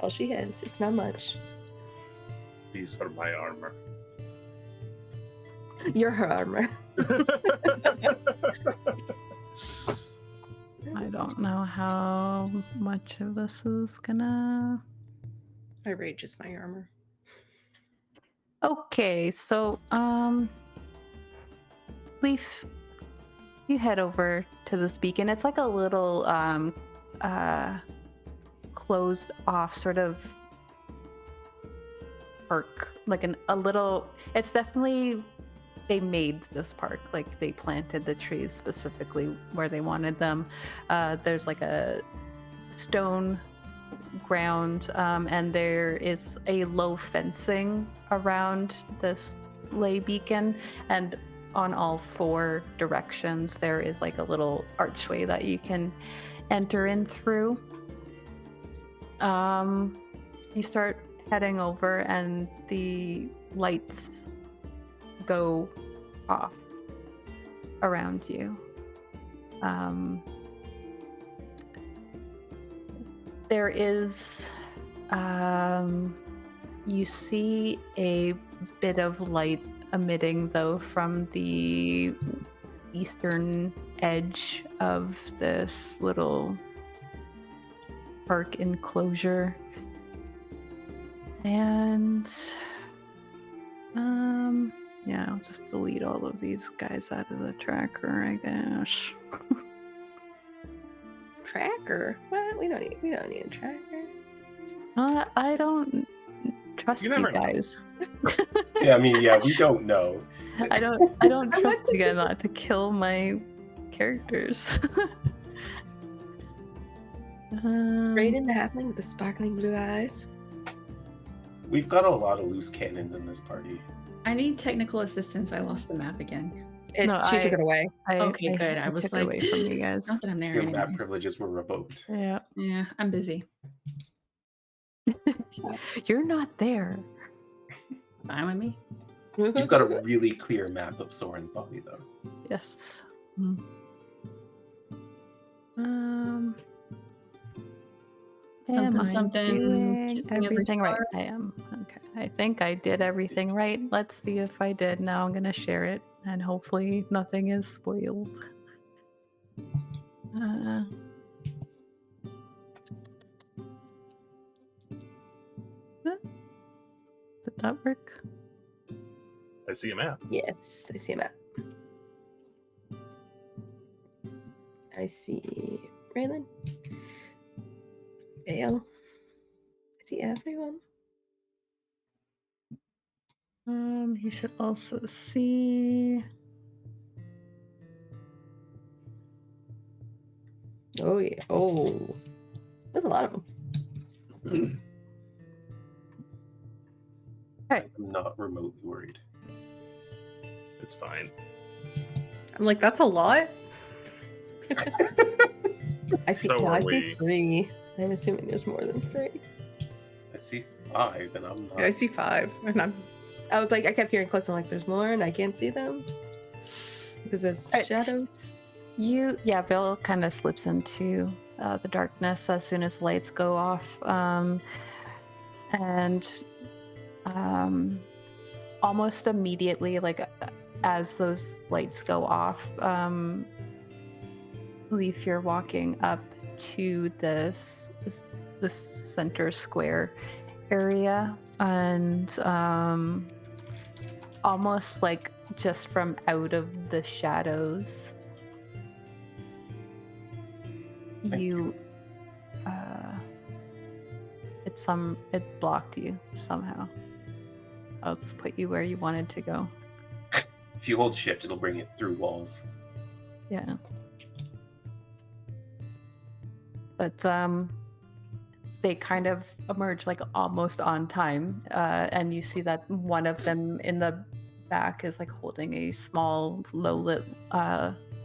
All she has. It's not much. These are my armor. You're her armor. I don't know how much of this is gonna. My rage is my armor. Okay, so Leif, you head over to this beacon. It's like a little closed off sort of park, like a little. It's definitely, they made this park, like they planted the trees specifically where they wanted them. There's like a stone ground, and there is a low fencing around this lay beacon, and on all 4 directions there is like a little archway that you can enter in through. You start heading over and the lights go off around you. There is, you see a bit of light emitting though from the eastern edge of this little park enclosure. And yeah, I'll just delete all of these guys out of the tracker, I guess. Tracker? What? We don't need a tracker. I don't trust you never know. guys. Yeah, I mean, we don't know. I don't trust you guys not to kill my characters. Raiden the halfling with the sparkling blue eyes. We've got a lot of loose cannons in this party. I need technical assistance. I lost the map again. She took it away. Okay, good. I was took like, it away from you guys. Not that I'm there Your anymore. map privileges were revoked. Yeah. Yeah, I'm busy. You're not there. Fine with me. You've got a really clear map of Soren's body, though. Yes. Mm. Am I Something, doing kissing every everything right? star. I am. Okay. I think I did everything right. Let's see if I did. Now I'm gonna share it, and hopefully nothing is spoiled. Did that work? I see a map. Yes, I see a map. I see Raelynn. Vale. I see everyone. You should also see. Oh yeah. Oh, there's a lot of them. Okay. I'm not remotely worried. It's fine. I'm like, that's a lot. I see. So Well, are I see we. 3. I'm assuming there's more than 3. I see 5, and I'm not. Yeah, I see 5, and I'm. I was like, I kept hearing clicks. I'm like, there's more, and I can't see them because of Right. shadows. Bill kind of slips into the darkness as soon as lights go off, and almost immediately, like as those lights go off, Leif, you're walking up to this center square area, and almost like just from out of the shadows, you it blocked you somehow. I'll just put you where you wanted to go. If you hold shift, it'll bring it through walls. Yeah. But they kind of emerge like almost on time, and you see that one of them in the back is like holding a small low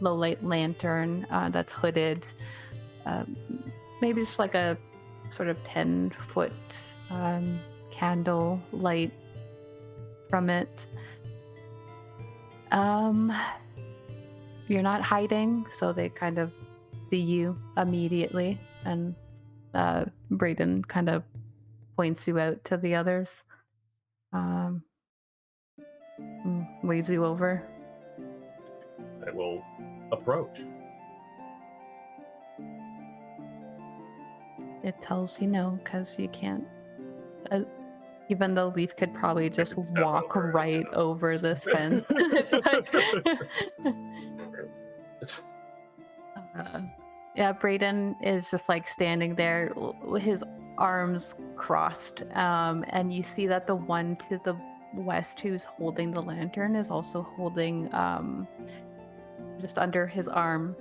light lantern that's hooded, maybe just like a sort of 10-foot candle light from it. You're not hiding, so they kind of see you immediately, and Brayden kind of points you out to the others, and waves you over. I will approach. It tells you no, because you can't. Even though Leif could probably just step walk over it, right yeah. over this fence. It's like, Brayden is just like standing there with his arms crossed, and you see that the one to the west who's holding the lantern is also holding, just under his arm,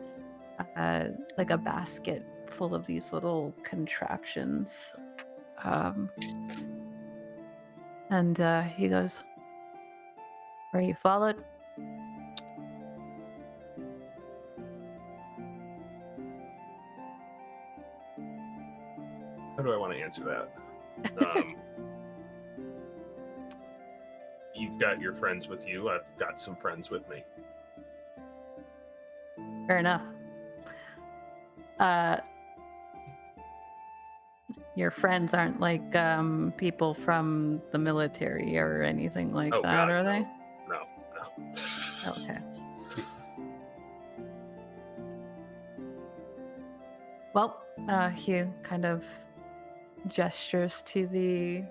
like a basket full of these little contraptions. And he goes, "Are you followed?" How do I want to answer that? You've got your friends with you. I've got some friends with me. Fair enough. Your friends aren't like people from the military or anything like Oh, that, God, are no. they? No. Okay. Well, he kind of gestures to the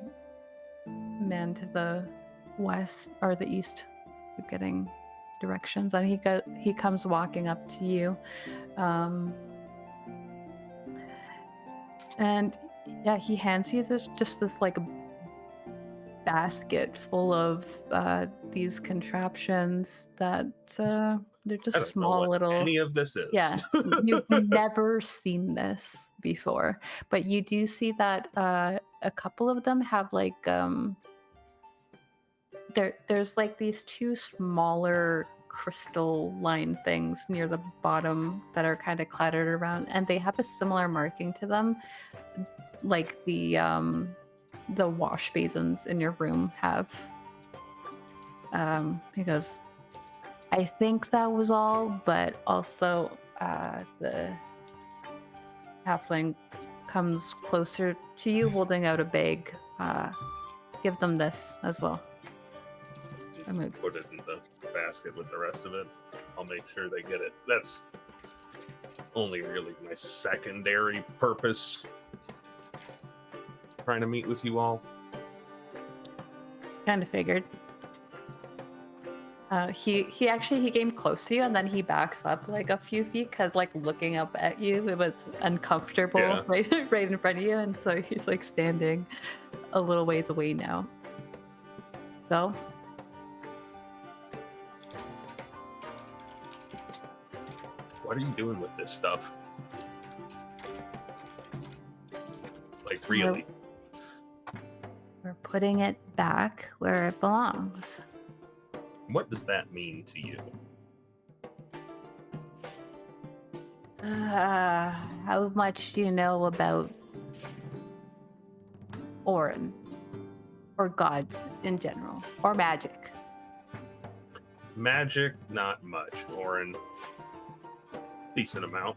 man to the west or the east, keep getting directions, and he comes walking up to you, and yeah, he hands you this like basket full of these contraptions that they're I just don't know small what little. any of this is. Yeah, you've never seen this before, but you do see that a couple of them have like there's like these two smaller crystal line things near the bottom that are kind of clattered around, and they have a similar marking to them, like the wash basins in your room have. He goes, I think that was all, but also the halfling comes closer to you holding out a bag. Give them this as well. I'm gonna put it in the basket with the rest of it. I'll make sure they get it. That's only really my secondary purpose. Trying to meet with you all. Kind of figured. He came close to you, and then he backs up like a few feet because like looking up at you, it was uncomfortable. Yeah. right in front of you, and so he's like standing a little ways away now. So What are you doing with this stuff? Like, really? we're putting it back where it belongs. What does that mean to you? How much do you know about Orin? Or gods in general? Or magic? Magic, not much. Orin, decent amount.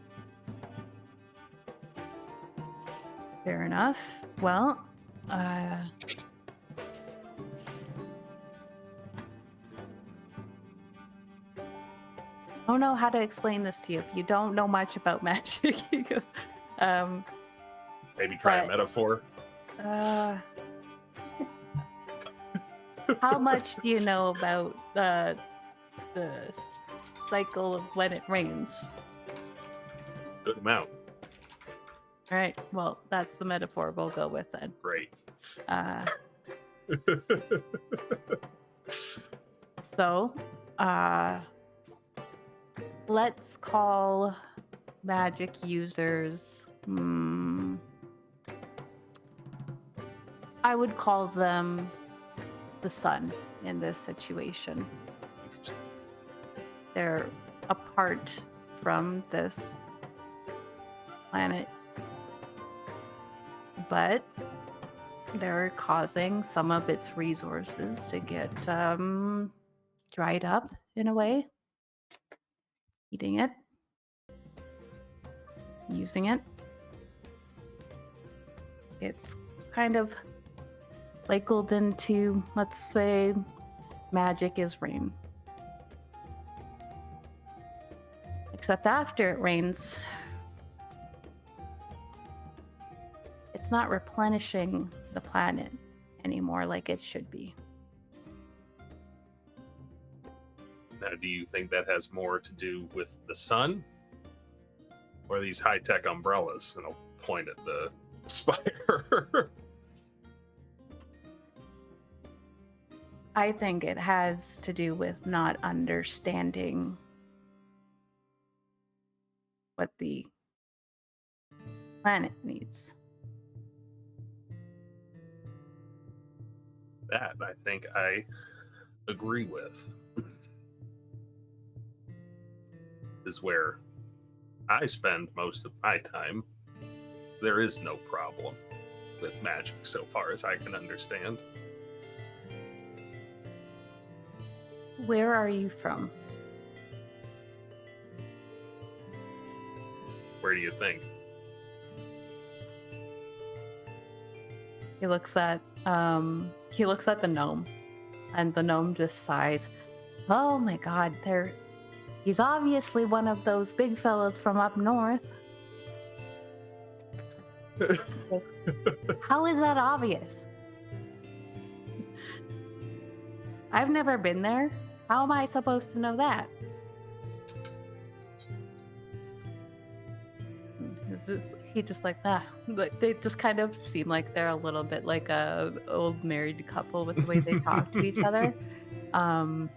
Fair enough. Well, I don't know how to explain this to you if you don't know much about magic. He goes, Maybe try a but- metaphor. how much do you know about the cycle of when it rains? Good amount. All right. Well, that's the metaphor we'll go with then. Great. So, let's call magic users. I would call them the sun in this situation. Interesting. They're apart from this planet, but they're causing some of its resources to get dried up in a way. Eating it, using it. It's kind of cycled into, let's say, magic is rain. Except after it rains, it's not replenishing the planet anymore like it should be. Now, do you think that has more to do with the sun? Or these high-tech umbrellas? And I'll point at the spire. I think it has to do with not understanding what the planet needs. That, I think I agree with. Is where I spend most of my time. There is no problem with magic so far as I can understand. Where are you from? Where do you think? He looks at the gnome, and the gnome just sighs. Oh my god, he's obviously one of those big fellas from up north. How is that obvious? I've never been there. How am I supposed to know that? He just like that. But they just kind of seem like they're a little bit like a old married couple with the way they talk to each other. And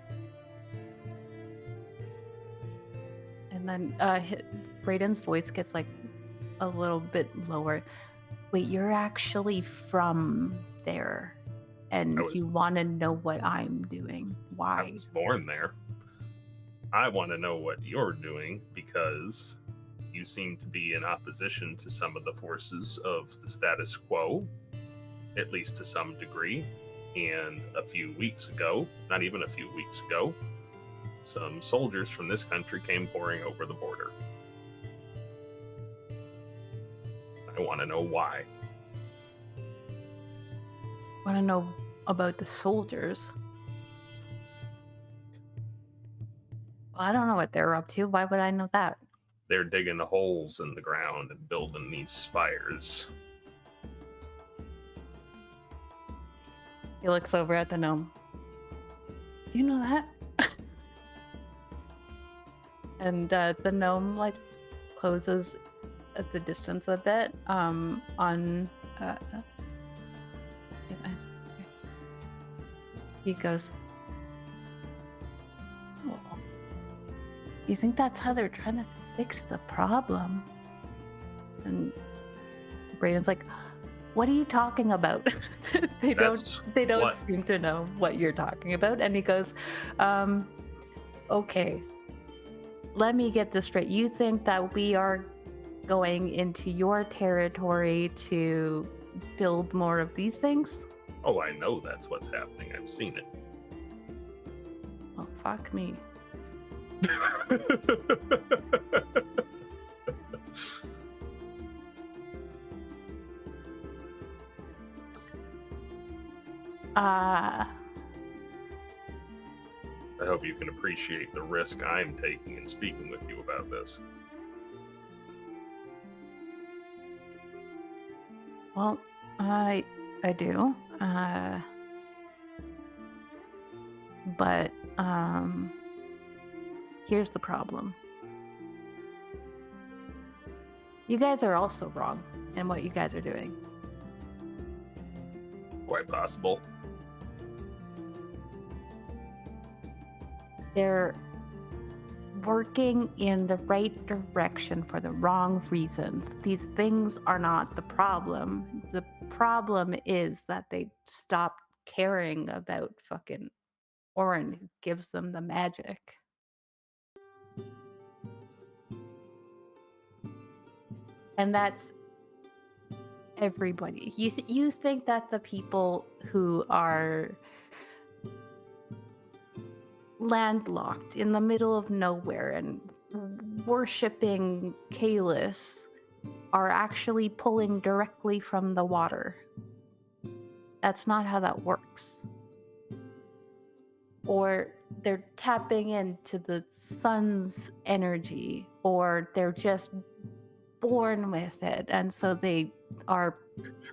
then Brayden's voice gets like a little bit lower. Wait, you're actually from there, and you want to know what I'm doing? Why? I was born there. I want to know what you're doing because you seem to be in opposition to some of the forces of the status quo, at least to some degree. And a few weeks ago, not even a few weeks ago, some soldiers from this country came pouring over the border. I want to know why. Want to know about the soldiers? Well, I don't know what they're up to. Why would I know that? They're digging holes in the ground and building these spires. He looks over at the gnome. Do you know that? And the gnome like closes at the distance a bit. He goes, "Oh, you think that's how they're trying to fix the problem?" And Brayden's like, "What are you talking about?" They That's don't what- seem to know what you're talking about. And he goes, "Okay, let me get this straight. You think that we are going into your territory to build more of these things?" Oh, I know that's what's happening. I've seen it. Oh, fuck me. I hope you can appreciate the risk I'm taking in speaking with you about this. Well, I do. But here's the problem. You guys are also wrong in what you guys are doing. Quite possible. They're working in the right direction for the wrong reasons. These things are not the problem. The problem is that they stopped caring about fucking Orin, who gives them the magic. And that's everybody. You think that the people who are landlocked in the middle of nowhere and worshipping Kalis are actually pulling directly from the water. That's not how that works. Or they're tapping into the sun's energy, or they're just born with it, and so they are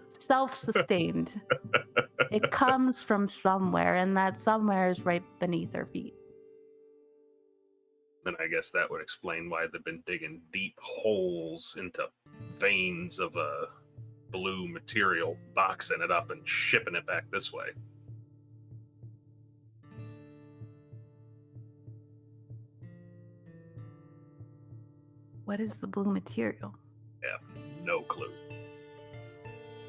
self-sustained. It comes from somewhere, and that somewhere is right beneath their feet. Then I guess that would explain why they've been digging deep holes into veins of a blue material, boxing it up and shipping it back this way. What is the blue material? Yeah, no clue.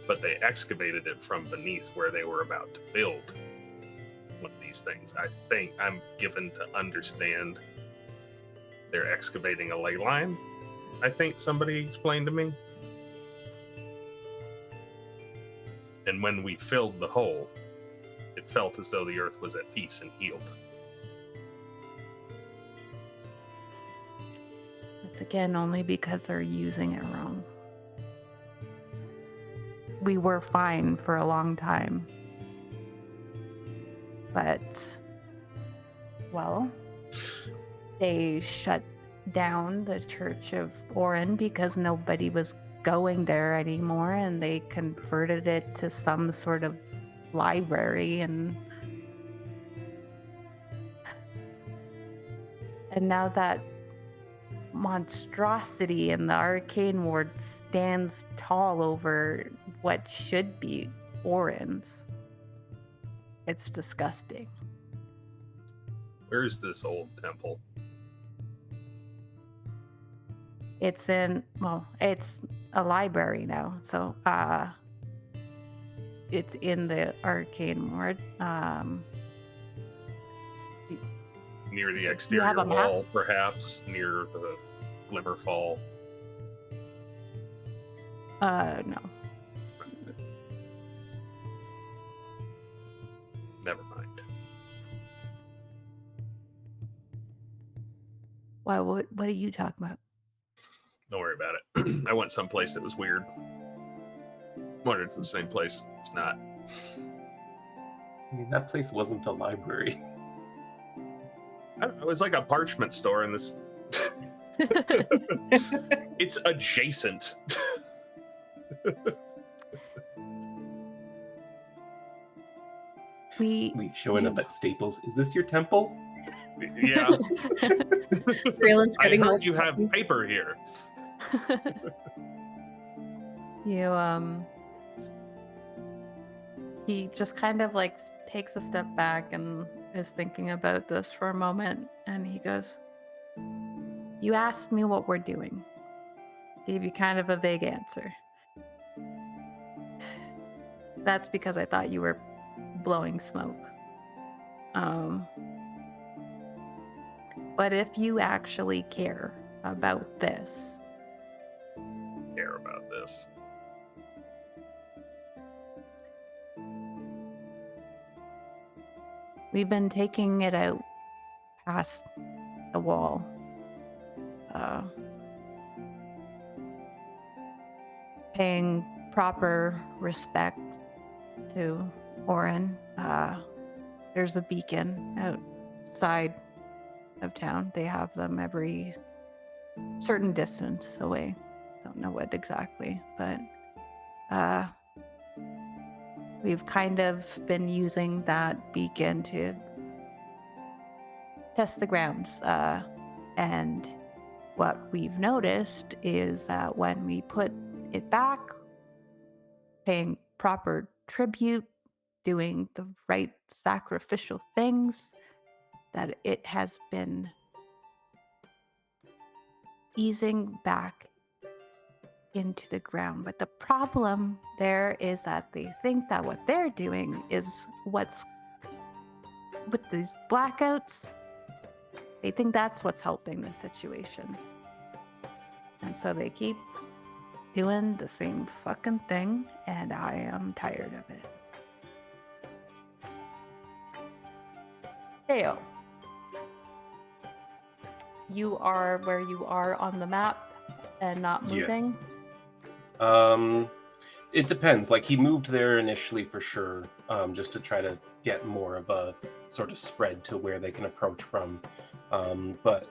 But they excavated it from beneath where they were about to build one of these things. I think I'm given to understand they're excavating a ley line. I think somebody explained to me. And when we filled the hole, it felt as though the earth was at peace and healed. It's again only because they're using it wrong. We were fine for a long time. But, well, they shut down the Church of Orin because nobody was going there anymore, and they converted it to some sort of library, and now that monstrosity in the arcane ward stands tall over what should be Orin's. It's disgusting. Where's this old temple? It's in, well, it's a library now, so it's in the arcane ward. near the have exterior a map? wall, perhaps near the Glimmerfall. No. Never mind. Why? What are you talking about? Don't worry about it. I went someplace that was weird. Wondered if it was the same place. It's not. I mean, that place wasn't a library. I don't know, it was like a parchment store in this. It's adjacent. Leif showing up at Staples. Is this your temple? Yeah. Raelynn's I getting all heard you have copies. paper here. You he just kind of like takes a step back and is thinking about this for a moment, and he goes, "You asked me what we're doing. Gave you kind of a vague answer. That's because I thought you were blowing smoke. But if you actually care about this, Care about this. we've been taking it out past the wall. Paying proper respect to Orin. There's a beacon outside of town. They have them every certain distance away. Don't know what exactly, but we've kind of been using that beacon to test the grounds. And what we've noticed is that when we put it back, paying proper tribute, doing the right sacrificial things, that it has been easing back into the ground. But the problem there is that they think that what they're doing is what's with these blackouts. They think that's what's helping the situation. And so they keep doing the same fucking thing, and I am tired of it. Heyo. You are where you are on the map and not moving? It depends. Like, he moved there initially for sure, just to try to get more of a sort of spread to where they can approach from. But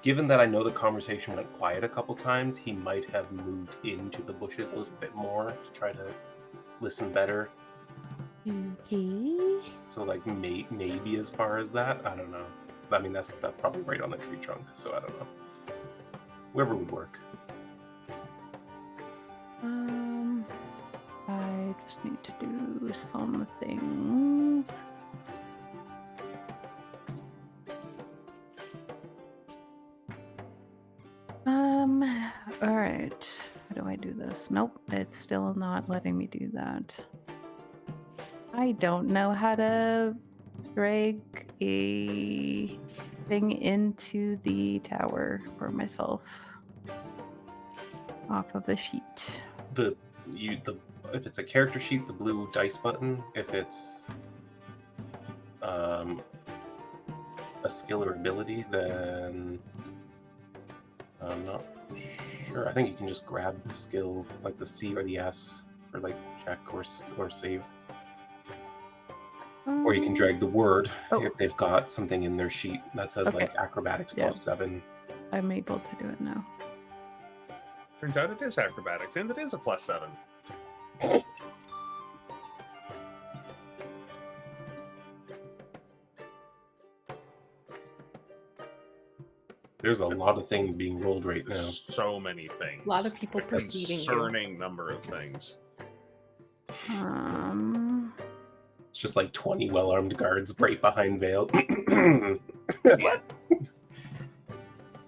given that I know the conversation went quiet a couple times, he might have moved into the bushes a little bit more to try to listen better. Okay. So, like, maybe as far as that, I don't know. I mean, that's probably right on the tree trunk, so I don't know. Whoever would work. I just need to do some things. All right. How do I do this? Nope, it's still not letting me do that. I don't know how to drag a thing into the tower for myself off of the sheet. If it's a character sheet, the blue dice button. If it's a skill or ability, then I'm not sure. I think you can just grab the skill, like the C or the S, for like check or save. Or you can drag the word if they've got something in their sheet that says like acrobatics +7. I'm able to do it now. Turns out it is acrobatics, and it is a +7. There's a lot of things being rolled right now. So many things. A lot of people A perceiving you. concerning number of things. It's just like 20 well-armed guards right behind Vale. Yeah.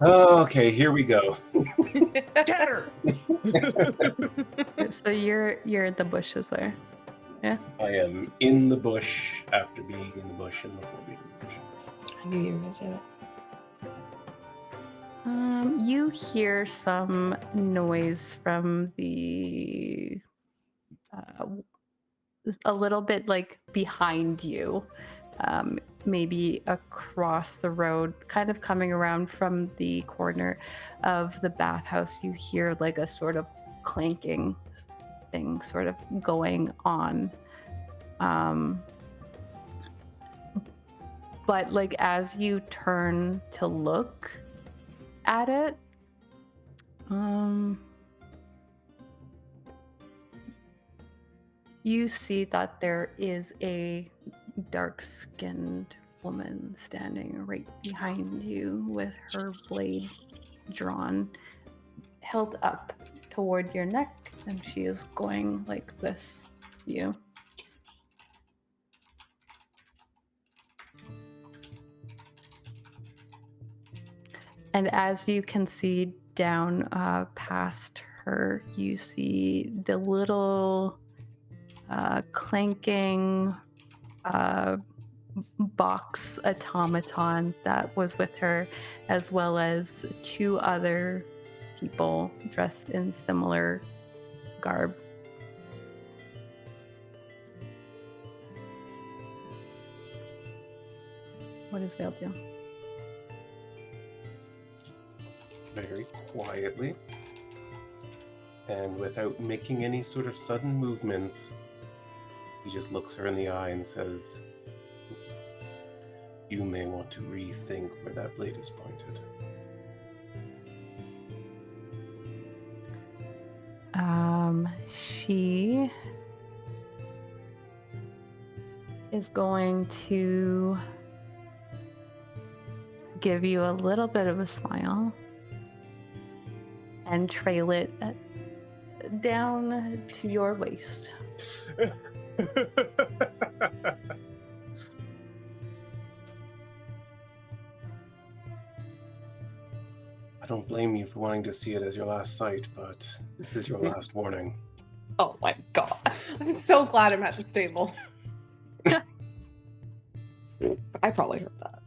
Okay, here we go. Scatter! So you're in the bushes there. Yeah. I am in the bush after being in the bush and before being in the bush. I knew you were going to say that. You hear some noise from the a little bit like behind you, maybe across the road, kind of coming around from the corner of the bathhouse. You hear like a sort of clanking thing sort of going on. But like as you turn to look at it, you see that there is a dark-skinned woman standing right behind you with her blade drawn, held up toward your neck, and she is going like this to you. And as you can see down past her, you see the little clanking box automaton that was with her, as well as two other people dressed in similar garb. What does Vael do? Very quietly, and without making any sort of sudden movements, he just looks her in the eye and says, "You may want to rethink where that blade is pointed." She is going to give you a little bit of a smile and trail it down to your waist. I don't blame you for wanting to see it as your last sight, but this is your last warning. Oh my god. I'm so glad I'm at this table. I probably heard that.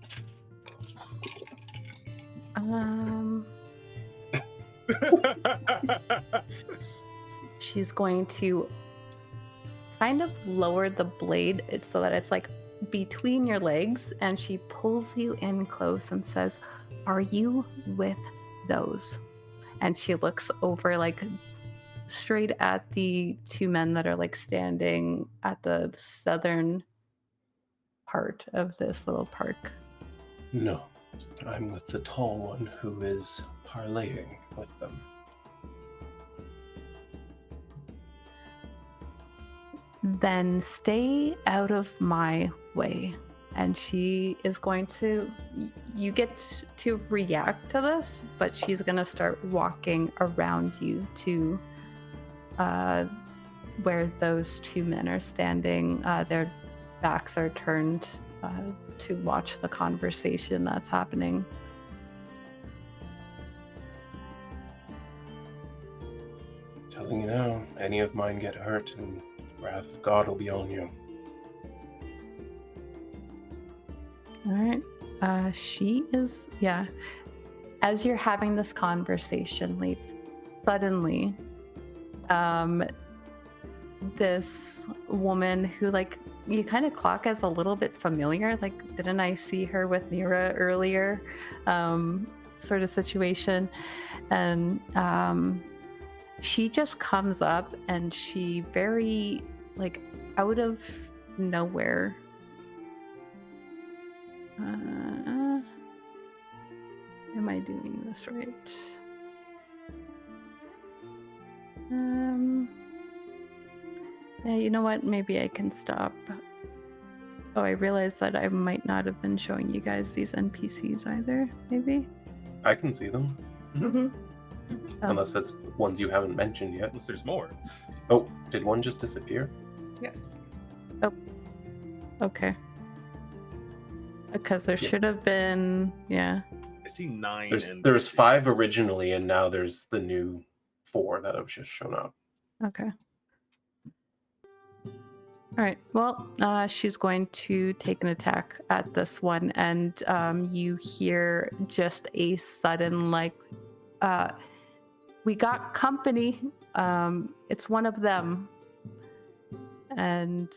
She's going to kind of lower the blade so that it's like between your legs, and she pulls you in close and says, "Are you with those?" And she looks over like straight at the two men that are like standing at the southern part of this little park. No, I'm with the tall one who is parlaying with them. Then stay out of my way. And she is going to, you get to react to this, but she's going to start walking around you to where those two men are standing. Their backs are turned to watch the conversation that's happening. Telling you now, any of mine get hurt and wrath of God will be on you. All right. She is, yeah. As you're having this conversation, Leif, suddenly, this woman who, like, you kind of clock as a little bit familiar, like, didn't I see her with Nyra earlier? Sort of situation. And she just comes up and she very, like, out of nowhere. Am I doing this right? Yeah, you know what? Maybe I can stop. Oh, I realized that I might not have been showing you guys these NPCs either, maybe? I can see them. Oh. Unless it's ones you haven't mentioned yet. Unless there's more. Oh, did one just disappear? Yes. Oh. Okay. Because there should have been, yeah. I see 9. There's 5 originally, and now there's the new 4 that have just shown up. Okay. All right. Well, she's going to take an attack at this one, and you hear just a sudden, like, we got company. It's one of them. And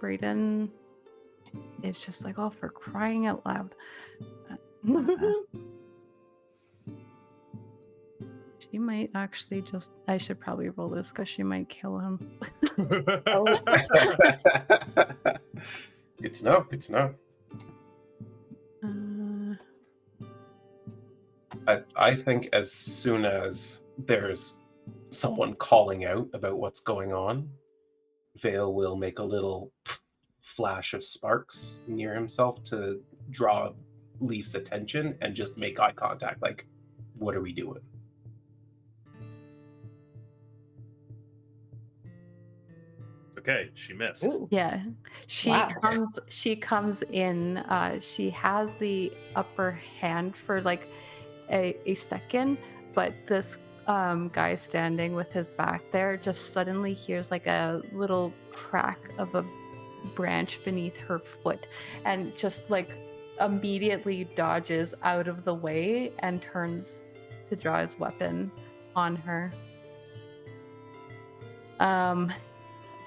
Brayden is just like, oh, for crying out loud. She might actually just... I should probably roll this because she might kill him. Good to know. Good to know. I think as soon as there's someone calling out about what's going on, Vale will make a little flash of sparks near himself to draw Leif's attention and just make eye contact. Like, what are we doing? Okay, she missed. Ooh. Yeah, she Wow. comes in. She has the upper hand for like a second, but this guy standing with his back there just suddenly hears like a little crack of a branch beneath her foot, and just like immediately dodges out of the way and turns to draw his weapon on her.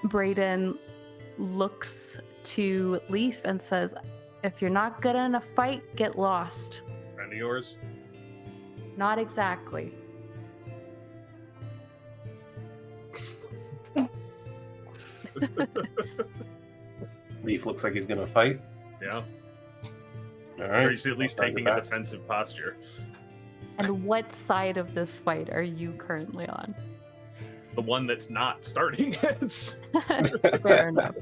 Brayden looks to Leif and says, if you're not good in a fight, get lost. Friend of yours? Not exactly. Leif looks like he's gonna fight. Yeah. All Or right. he's at least I'll stand taking a back. defensive posture. And what side of this fight are you currently on? The one that's not starting it. Fair enough.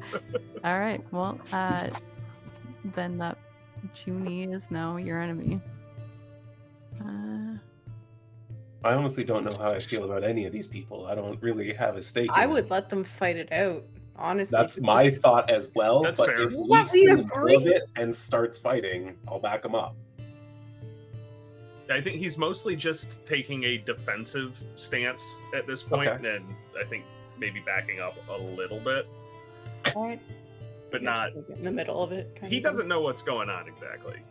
All right. Well, then that Junie is now your enemy. I honestly don't know how I feel about any of these people. I don't really have a stake. I in would it. let them fight it out. Honestly, That's just- my thought as well. That's but fair. if What, Leif's we in the middle of agree? it and starts fighting, I'll back him up. I think he's mostly just taking a defensive stance at this point, Okay. and I think maybe backing up a little bit, All right. but Yeah, not. just in the middle of it. kind He of thing. doesn't know what's going on exactly.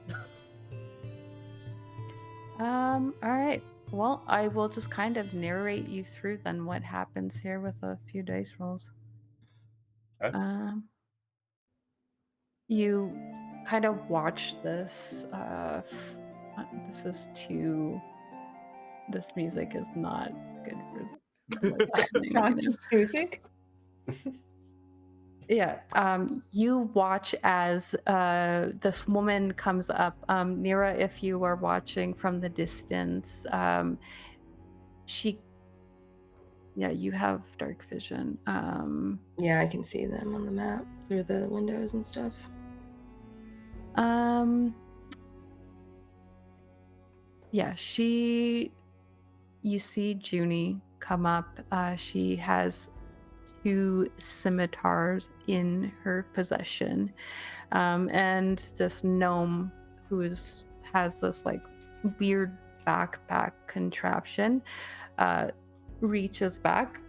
All right. Well, I will just kind of narrate you through then what happens here with a few dice rolls. Okay. You kind of watch this. This music is not good for what's happening right now. Music. Yeah, you watch as this woman comes up. Nyra, if you are watching from the distance, you have dark vision. Yeah, I can see them on the map through the windows and stuff. Yeah, you see Junie come up. She has 2 scimitars in her possession, and this gnome who has this like weird backpack contraption reaches back,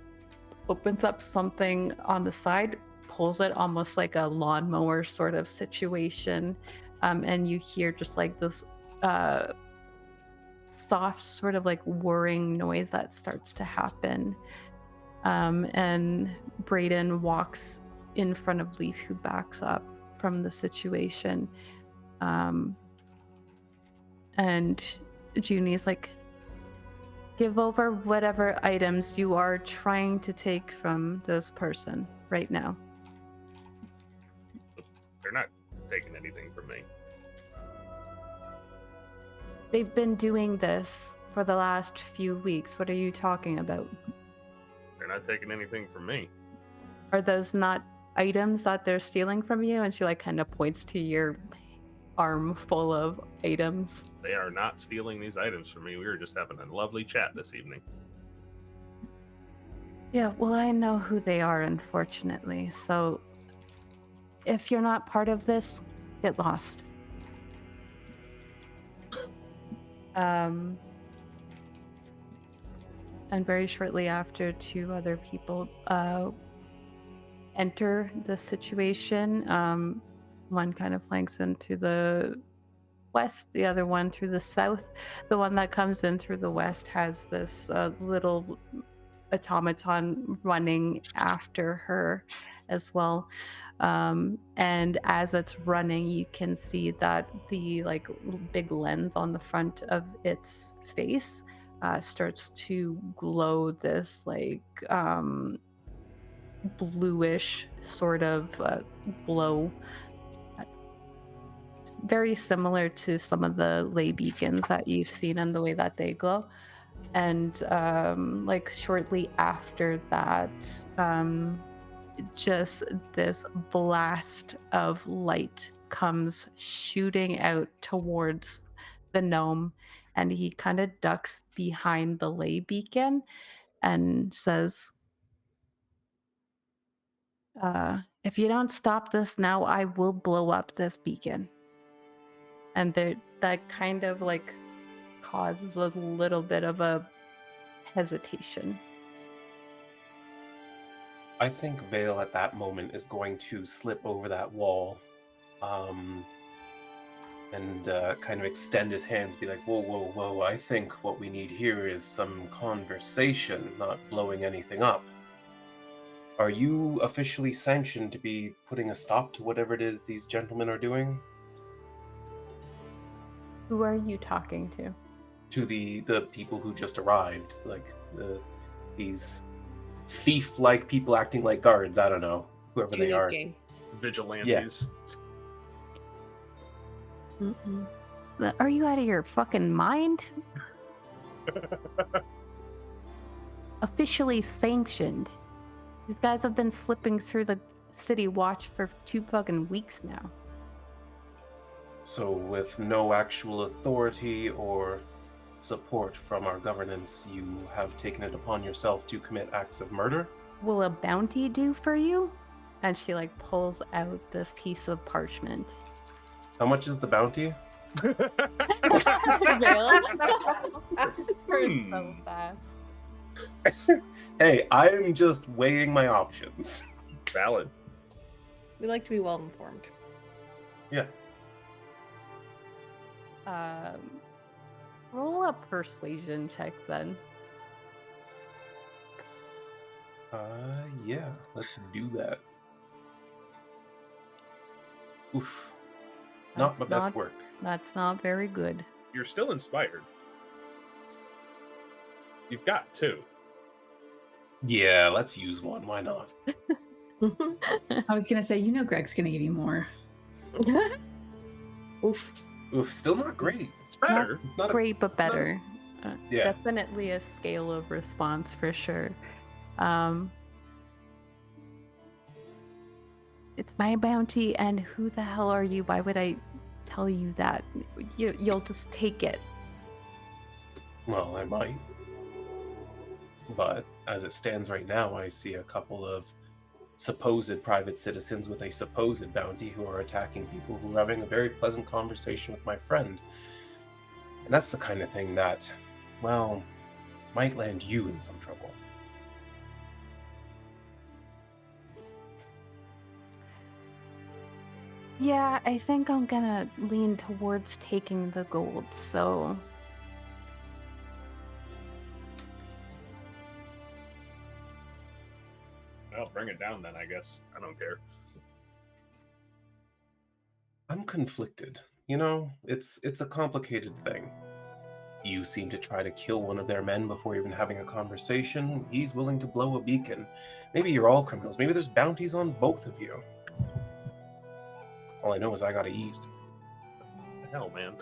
opens up something on the side, pulls it almost like a lawnmower sort of situation, and you hear just like this soft sort of like whirring noise that starts to happen. And Brayden walks in front of Leif, who backs up from the situation. And Junie's like, give over whatever items you are trying to take from this person right now. They're not taking anything from me. They've been doing this for the last few weeks. What are you talking about? They're not taking anything from me. Are those not items that they're stealing from you? And she like kind of points to your arm full of items. They are not stealing these items from me. We were just having a lovely chat this evening. Yeah, well, I know who they are, unfortunately. So if you're not part of this, get lost. And very shortly after, 2 other people enter the situation. One kind of flanks into the west, the other one through the south. The one that comes in through the west has this little automaton running after her as well. And as it's running, you can see that the like big lens on the front of its face starts to glow this like bluish sort of glow, very similar to some of the ley beacons that you've seen and the way that they glow. And like shortly after that, just this blast of light comes shooting out towards the gnome, and he kind of ducks behind the ley beacon and says, if you don't stop this now, I will blow up this beacon. And that kind of like causes a little bit of a hesitation. I think Vale at that moment is going to slip over that wall and kind of extend his hands, be like, whoa, whoa, whoa, I think what we need here is some conversation, not blowing anything up. Are you officially sanctioned to be putting a stop to whatever it is these gentlemen are doing? Who are you talking to? To the people who just arrived, like these thief-like people acting like guards. I don't know, whoever they Judy's are. gang. Vigilantes. Are you out of your fucking mind? Officially sanctioned. These guys have been slipping through the city watch for 2 fucking weeks now. So with no actual authority or support from our governance, you have taken it upon yourself to commit acts of murder? Will a bounty do for you? And she like pulls out this piece of parchment. How much is the bounty? Turns so fast. Hey, I'm just weighing my options. Valid. We like to be well informed. Yeah. Roll a persuasion check then. Yeah, let's do that. Oof. Not my best work. That's not very good. You're still inspired. You've got 2. Yeah, let's use one. Why not? I was gonna say, Greg's gonna give you more. Oof. Oof, still not great. It's better. Not Great, but better. Yeah. Definitely a scale of response for sure. It's my bounty, and who the hell are you? Why would I tell you that? You'll just take it. Well, I might. But as it stands right now, I see a couple of supposed private citizens with a supposed bounty who are attacking people who are having a very pleasant conversation with my friend. And that's the kind of thing that, well, might land you in some trouble. Yeah, I think I'm gonna lean towards taking the gold, so... Well, bring it down then, I guess. I don't care. I'm conflicted. You know, it's a complicated thing. You seem to try to kill one of their men before even having a conversation. He's willing to blow a beacon. Maybe you're all criminals. Maybe there's bounties on both of you. All I know is I gotta eat. What the hell, man?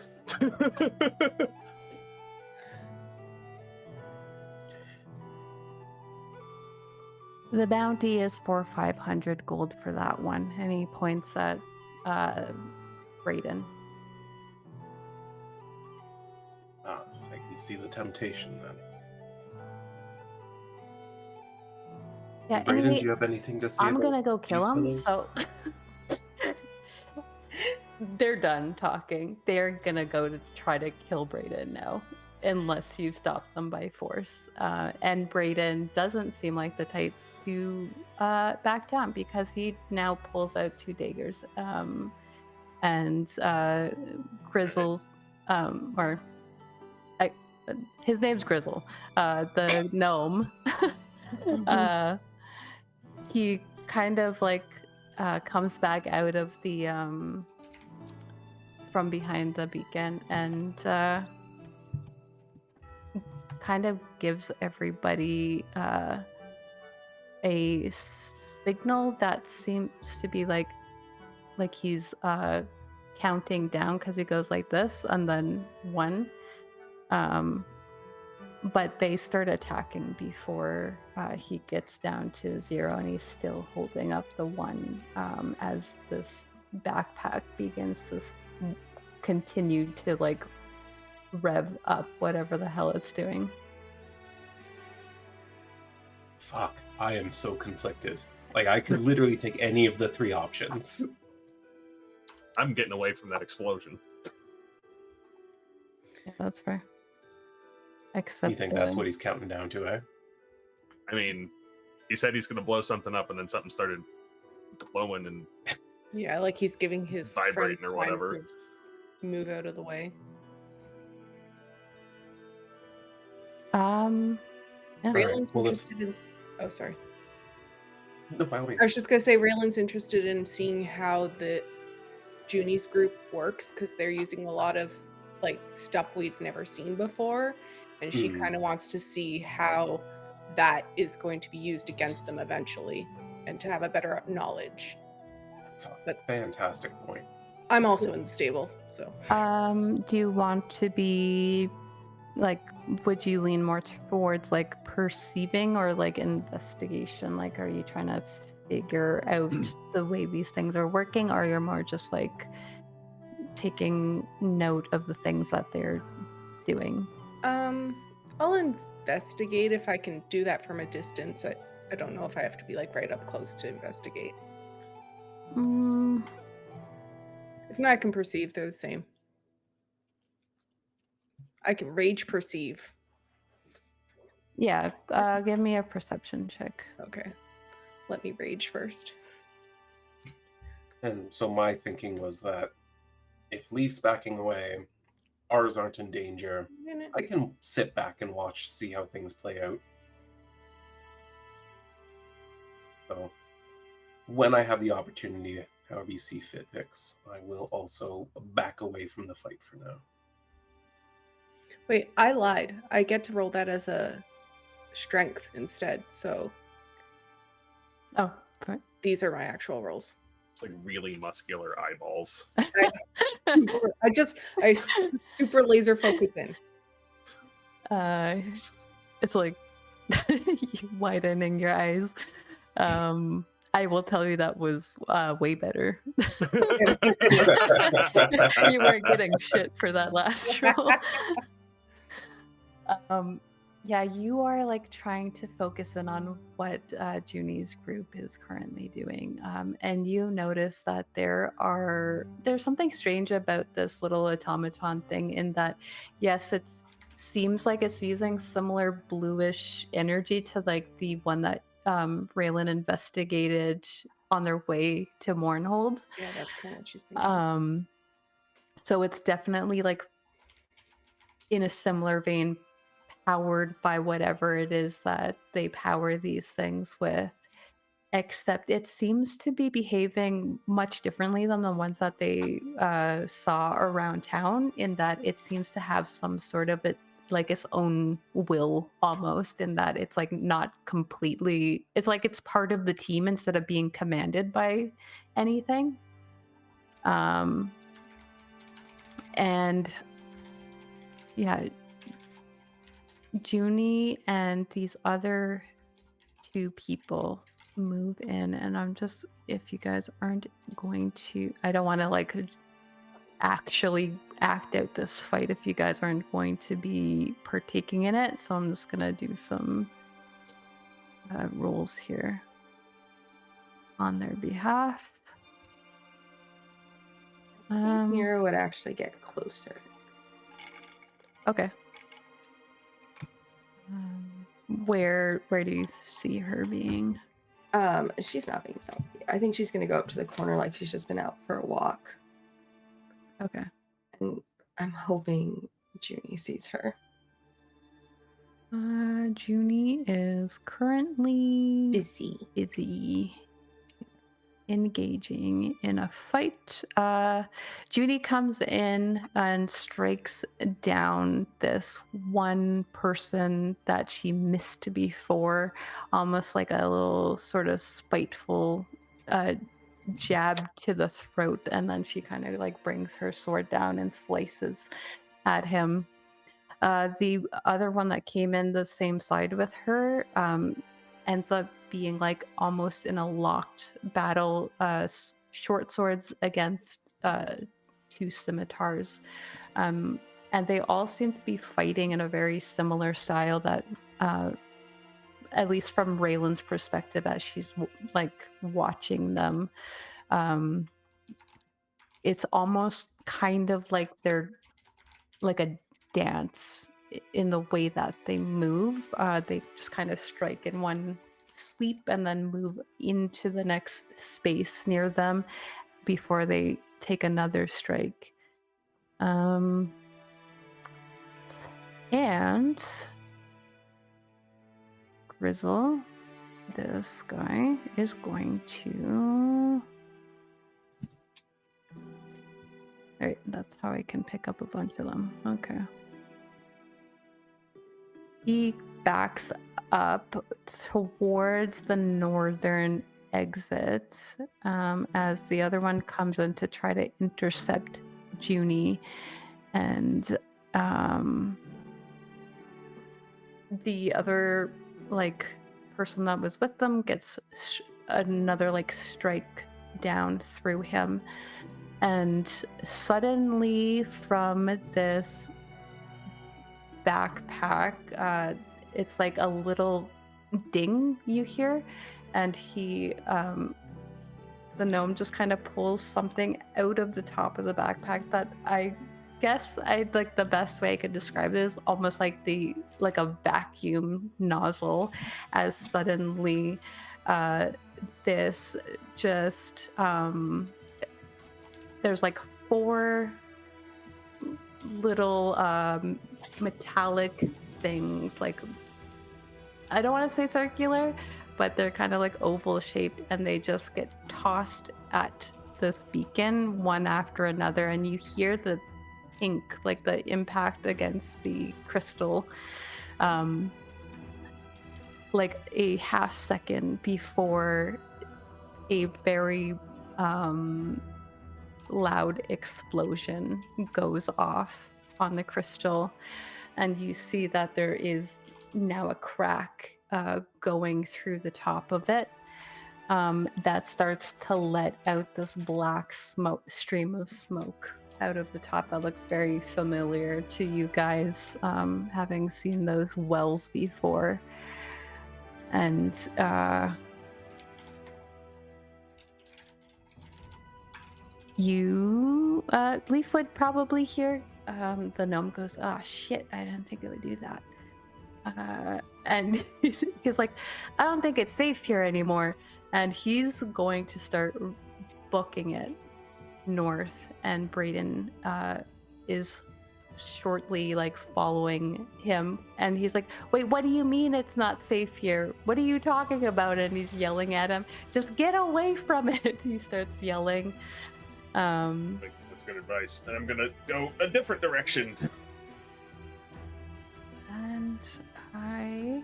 The bounty is for 500 gold for that one, and he points at Brayden. Ah, I can see the temptation then. Yeah, Brayden, anyway, do you have anything to say? I'm about gonna go kill these him, fellows? so... They're done talking. They're gonna go to try to kill Brayden now, unless you stop them by force. And Brayden doesn't seem like the type to back down, because he now pulls out 2 daggers. and Grizzle's, his name's Grizzle, the gnome. He kind of like comes back out of the from behind the beacon and kind of gives everybody a signal that seems to be like he's counting down, because he goes like this and then 1. But they start attacking before he gets down to 0, and he's still holding up the 1 as this backpack begins to continue to like rev up whatever the hell it's doing. Fuck, I am so conflicted. Like, I could literally take any of the 3 options. I'm getting away from that explosion. Yeah, that's fair. Except You think that's what he's counting down to, eh? I mean, he said he's going to blow something up, and then something started glowing and Yeah, like he's giving his vibrating friends or time whatever. to move out of the way. Yeah. Raelynn's well, interested in. Oh, sorry. No, by all means. I was just gonna say Raelynn's interested in seeing how the Junie's group works, because they're using a lot of like stuff we've never seen before, and she kind of wants to see how that is going to be used against them eventually, and to have a better knowledge. That's a fantastic point. I'm also in the stable, so. Do you want to be like, would you lean more towards like perceiving or like investigation? Like, are you trying to figure out the way these things are working, or you're more just like taking note of the things that they're doing? I'll investigate if I can do that from a distance. I don't know if I have to be like right up close to investigate. If not, I can perceive. They're the same. I can rage perceive. Yeah, give me a perception check. Okay. Let me rage first. And so my thinking was that if Leif's backing away, ours aren't in danger, I can sit back and watch, see how things play out. So when I have the opportunity, however you see fit, Vixx, I will also back away from the fight for now. Wait, I lied. I get to roll that as a strength instead. So Oh, right. these are my actual rolls. It's like really muscular eyeballs. I super laser focus in. It's like widening your eyes. I will tell you that was way better. You weren't getting shit for that last roll. Yeah, you are like trying to focus in on what Junie's group is currently doing, and you notice that there's something strange about this little automaton thing, in that yes, it seems like it's using similar bluish energy to like the one that Raelynn investigated on their way to Mornhold. Yeah, that's kind of what she's thinking. So it's definitely like in a similar vein, powered by whatever it is that they power these things with, except it seems to be behaving much differently than the ones that they saw around town, in that it seems to have some sort of like its own will, almost, in that it's like not completely, it's like it's part of the team instead of being commanded by anything. And yeah, Junie and these other 2 people move in, and I'm just, if you guys aren't going to, I don't want to like actually act out this fight if you guys aren't going to be partaking in it, so I'm just gonna do some rolls here on their behalf. Nyra would actually get closer. Okay. Where do you see her being? She's not being stealthy. I think she's gonna go up to the corner like she's just been out for a walk. Okay. And I'm hoping Junie sees her. Junie is currently Busy. engaging in a fight. Junie comes in and strikes down this one person that she missed before, almost like a little sort of spiteful jab to the throat, and then she kind of like brings her sword down and slices at him. The other one that came in the same side with her ends up being like almost in a locked battle, short swords against two scimitars. And they all seem to be fighting in a very similar style that, at least from Raelynn's perspective, as she's like watching them, it's almost kind of like they're like a dance in the way that they move. They just kind of strike in one sweep and then move into the next space near them before they take another strike. And Grizzle, this guy, is going to... Right, that's how I can pick up a bunch of them. Okay. He backs up towards the northern exit as the other one comes in to try to intercept Junie, and the other like person that was with them gets another like strike down through him, and suddenly from this backpack, it's like a little ding you hear, and he the gnome just kind of pulls something out of the top of the backpack that I guess like the best way I could describe it is almost like a vacuum nozzle, as suddenly this just there's like 4 little metallic things, like, I don't want to say circular, but they're kind of like oval shaped, and they just get tossed at this beacon one after another, and you hear the ink, like the impact against the crystal, like a half second before a very loud explosion goes off on the crystal, and you see that there is now a crack going through the top of it that starts to let out this black stream of smoke out of the top that looks very familiar to you guys, having seen those wells before. And Leif would probably hear the gnome goes, "Ah, shit, I didn't think it would do that." And he's like, "I don't think it's safe here anymore." And he's going to start booking it north, and Brayden is shortly like following him, and he's like, "Wait, what do you mean it's not safe here? What are you talking about?" And he's yelling at him, "Just get away from it." He starts yelling. That's good advice, and I'm gonna go a different direction. And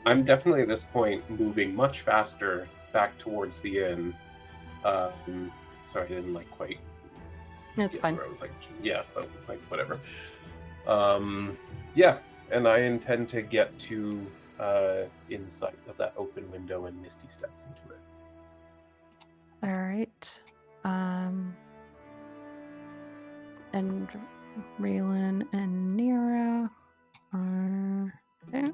I'm definitely at this point moving much faster back towards the inn. Sorry, I didn't like quite. It's fine. Where I was like, yeah, but like whatever. Yeah, and I intend to get to in sight of that open window and Misty steps into it. All right. And Raelynn and Nyra are there.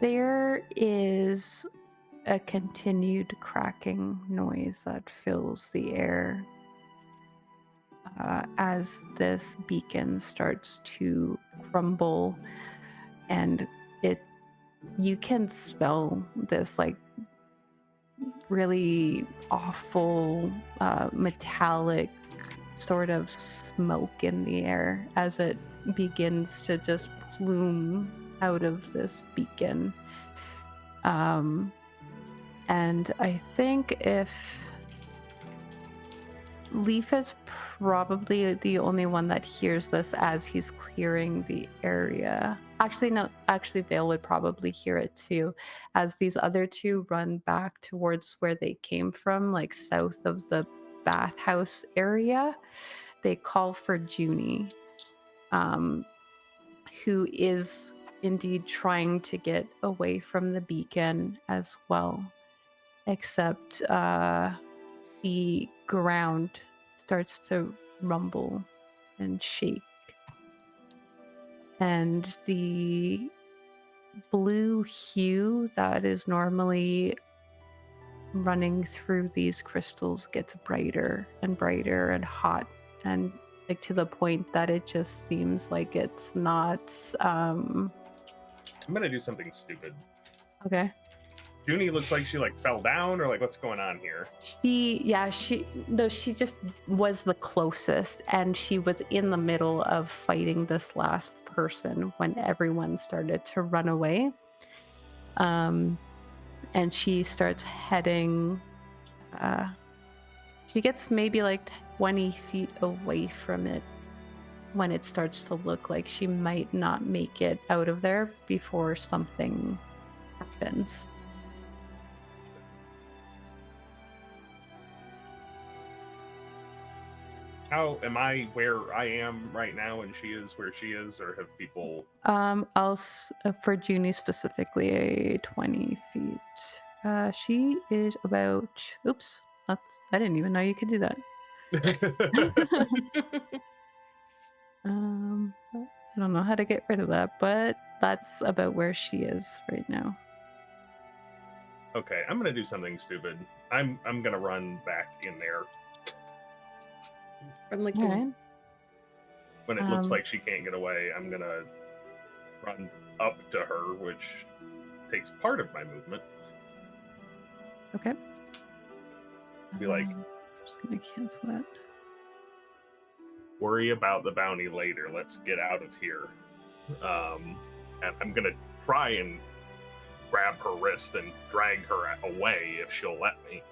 There is a continued cracking noise that fills the air as this beacon starts to crumble, and you can smell this like really awful metallic sort of smoke in the air as it begins to just plume out of this beacon. And I think if Leif is probably the only one that hears this as he's clearing the area. Actually, no, actually Vael would probably hear it too, as these other two run back towards where they came from, like south of the bathhouse area. They call for Junie, who is indeed trying to get away from the beacon as well, except the ground starts to rumble and shake, and the blue hue that is normally running through these crystals gets brighter and brighter and hot, and like to the point that it just seems like it's not I'm gonna do something stupid. okay. Junie looks like she like fell down, or like what's going on here? She just was the closest, and she was in the middle of fighting this last person when everyone started to run away. And she starts heading, she gets maybe like 20 feet away from it when it starts to look like she might not make it out of there before something happens. How am I where I am right now and she is where she is, or have people... For Junie specifically, 20 feet. She is about, oops, I didn't even know you could do that. I don't know how to get rid of that, but that's about where she is right now. Okay, I'm gonna do something stupid. I'm gonna run back in there I'm like, Alright. when it looks like she can't get away. I'm gonna run up to her, which takes part of my movement. Okay. Be like, just gonna cancel that. worry about the bounty later. Let's get out of here. And I'm gonna try and grab her wrist and drag her away if she'll let me.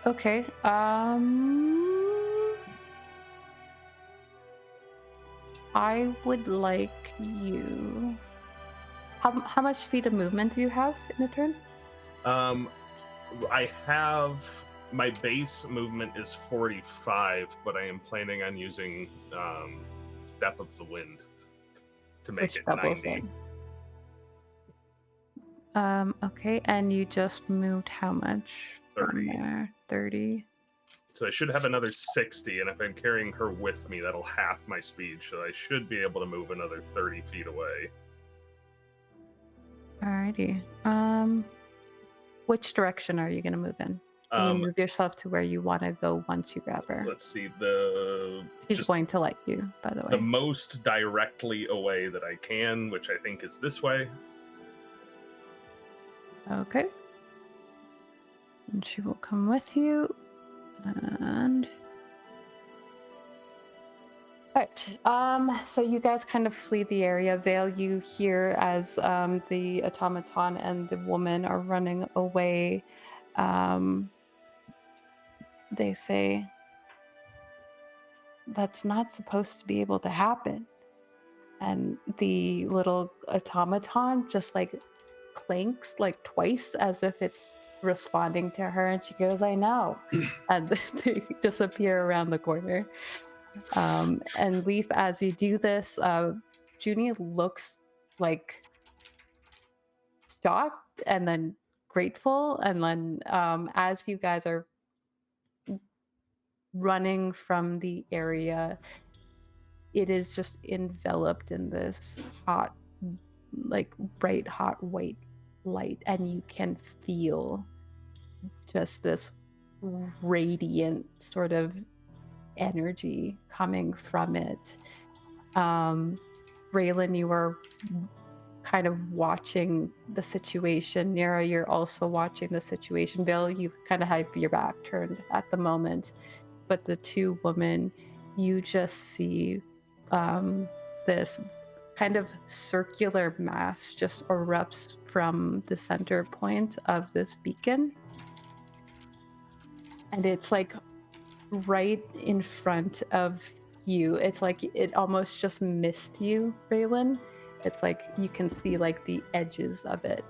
Okay. I would like you. How much feet of movement do you have in a turn? I have my base movement is 45, but I am planning on using Step of the Wind to make Which it doubles 90. it. Okay, and you just moved how much? 30. From there? 30. So I should have another 60, and if I'm carrying her with me, that'll half my speed, so I should be able to move another 30 feet away. Alrighty. Which direction are you gonna move in? Can you move yourself to where you want to go once you grab her? Let's see, She's going to let you, by the way. the most directly away that I can, which I think is this way. Okay. And she will come with you. And alright. So you guys kind of flee the area. Vael, you hear as the automaton and the woman are running away. They say, that's not supposed to be able to happen. And the little automaton just like clinks like twice as if it's responding to her, and she goes, I know. And they disappear around the corner. And Leif, as you do this, Junie looks like shocked and then grateful, and then as you guys are running from the area, it is just enveloped in this hot, like bright hot white light, and you can feel just this radiant sort of energy coming from it. Raelynn, you are kind of watching the situation. Nyra, you're also watching the situation. Bill, you kind of have your back turned at the moment. But the two women, you just see this kind of circular mass just erupts from the center point of this beacon. And it's like right in front of you. It's like it almost just missed you, Raelynn. It's like you can see like the edges of it.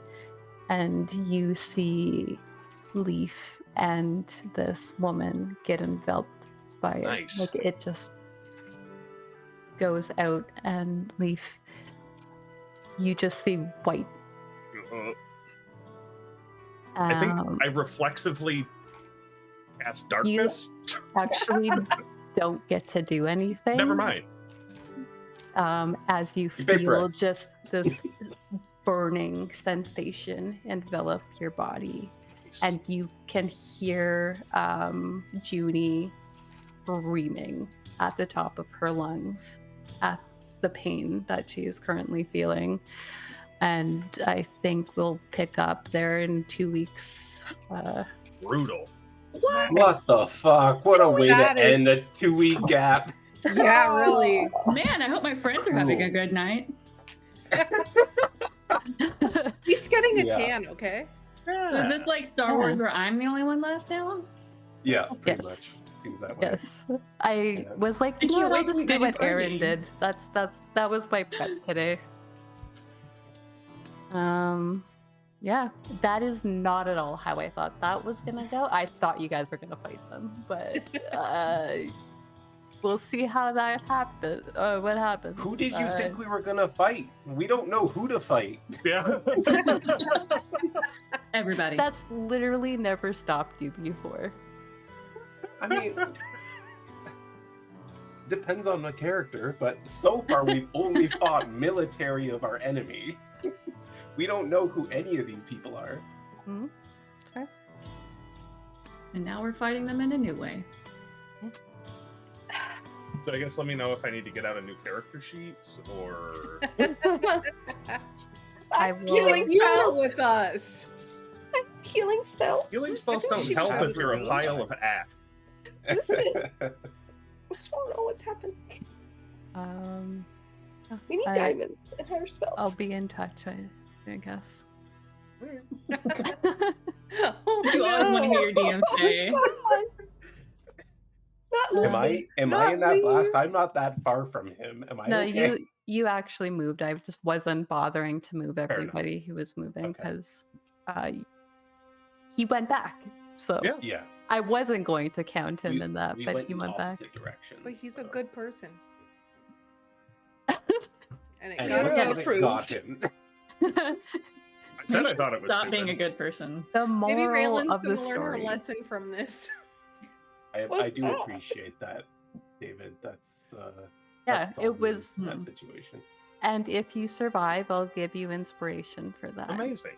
And you see Leif and this woman get enveloped by it. Nice. Like it just goes out, and Leif, you just see white. I think I reflexively cast darkness. Actually don't get to do anything. Never mind. As you feel just this burning sensation envelop your body, and you can hear Junie screaming at the top of her lungs at the pain that she is currently feeling. And I think we'll pick up there in 2 weeks. Brutal. What the fuck? What a way to That is- end a 2-week gap. Yeah, really. Man, I hope my friends are having a good night. He's getting a Yeah. tan, okay? So is this like Star Wars where I'm the only one left now? Yeah, pretty Yes. much. Seems that way. Yes, I was like, I you know can't what, I'll wait to just meet do my what Aaron party. did. That was my prep today. Yeah, that is not at all how I thought that was gonna go. I thought you guys were gonna fight them, but we'll see how that happens. What happens? Who did you think we were gonna fight? We don't know who to fight. Yeah. Everybody. That's literally never stopped you before. I mean, depends on the character, but so far we've only fought military of our enemy. We don't know who any of these people are. Hmm? Okay. And now we're fighting them in a new way. So I guess let me know if I need to get out a new character sheet or I I'm will- healing Deal spells. with us. I'm healing spells. healing spells I think don't she was help out if you're a of pile of ash. Listen. I don't know what's happening. We need I- diamonds and higher spells. I'll be in touch, I guess. Oh, You always want to hear your DM say. Not Am I in Not that blast? leave. I'm not that far from him. Am I No, okay? you actually moved. I just wasn't bothering to move enough. everybody who was moving Okay. because he went back. So Yeah. Yeah. I wasn't going to count him in that, we but went he in went back. opposite directions. But he's a so- good person. And it And got look Nyra what us. it approved. got him. I said I thought it was Stop stupid. being a good person. The Maybe moral Raelyn's of the gonna learn her story. lesson from this. I What's do that? appreciate that, David. That's Yeah, that's it solid was. in that situation. And if you survive, I'll give you inspiration for that. Amazing.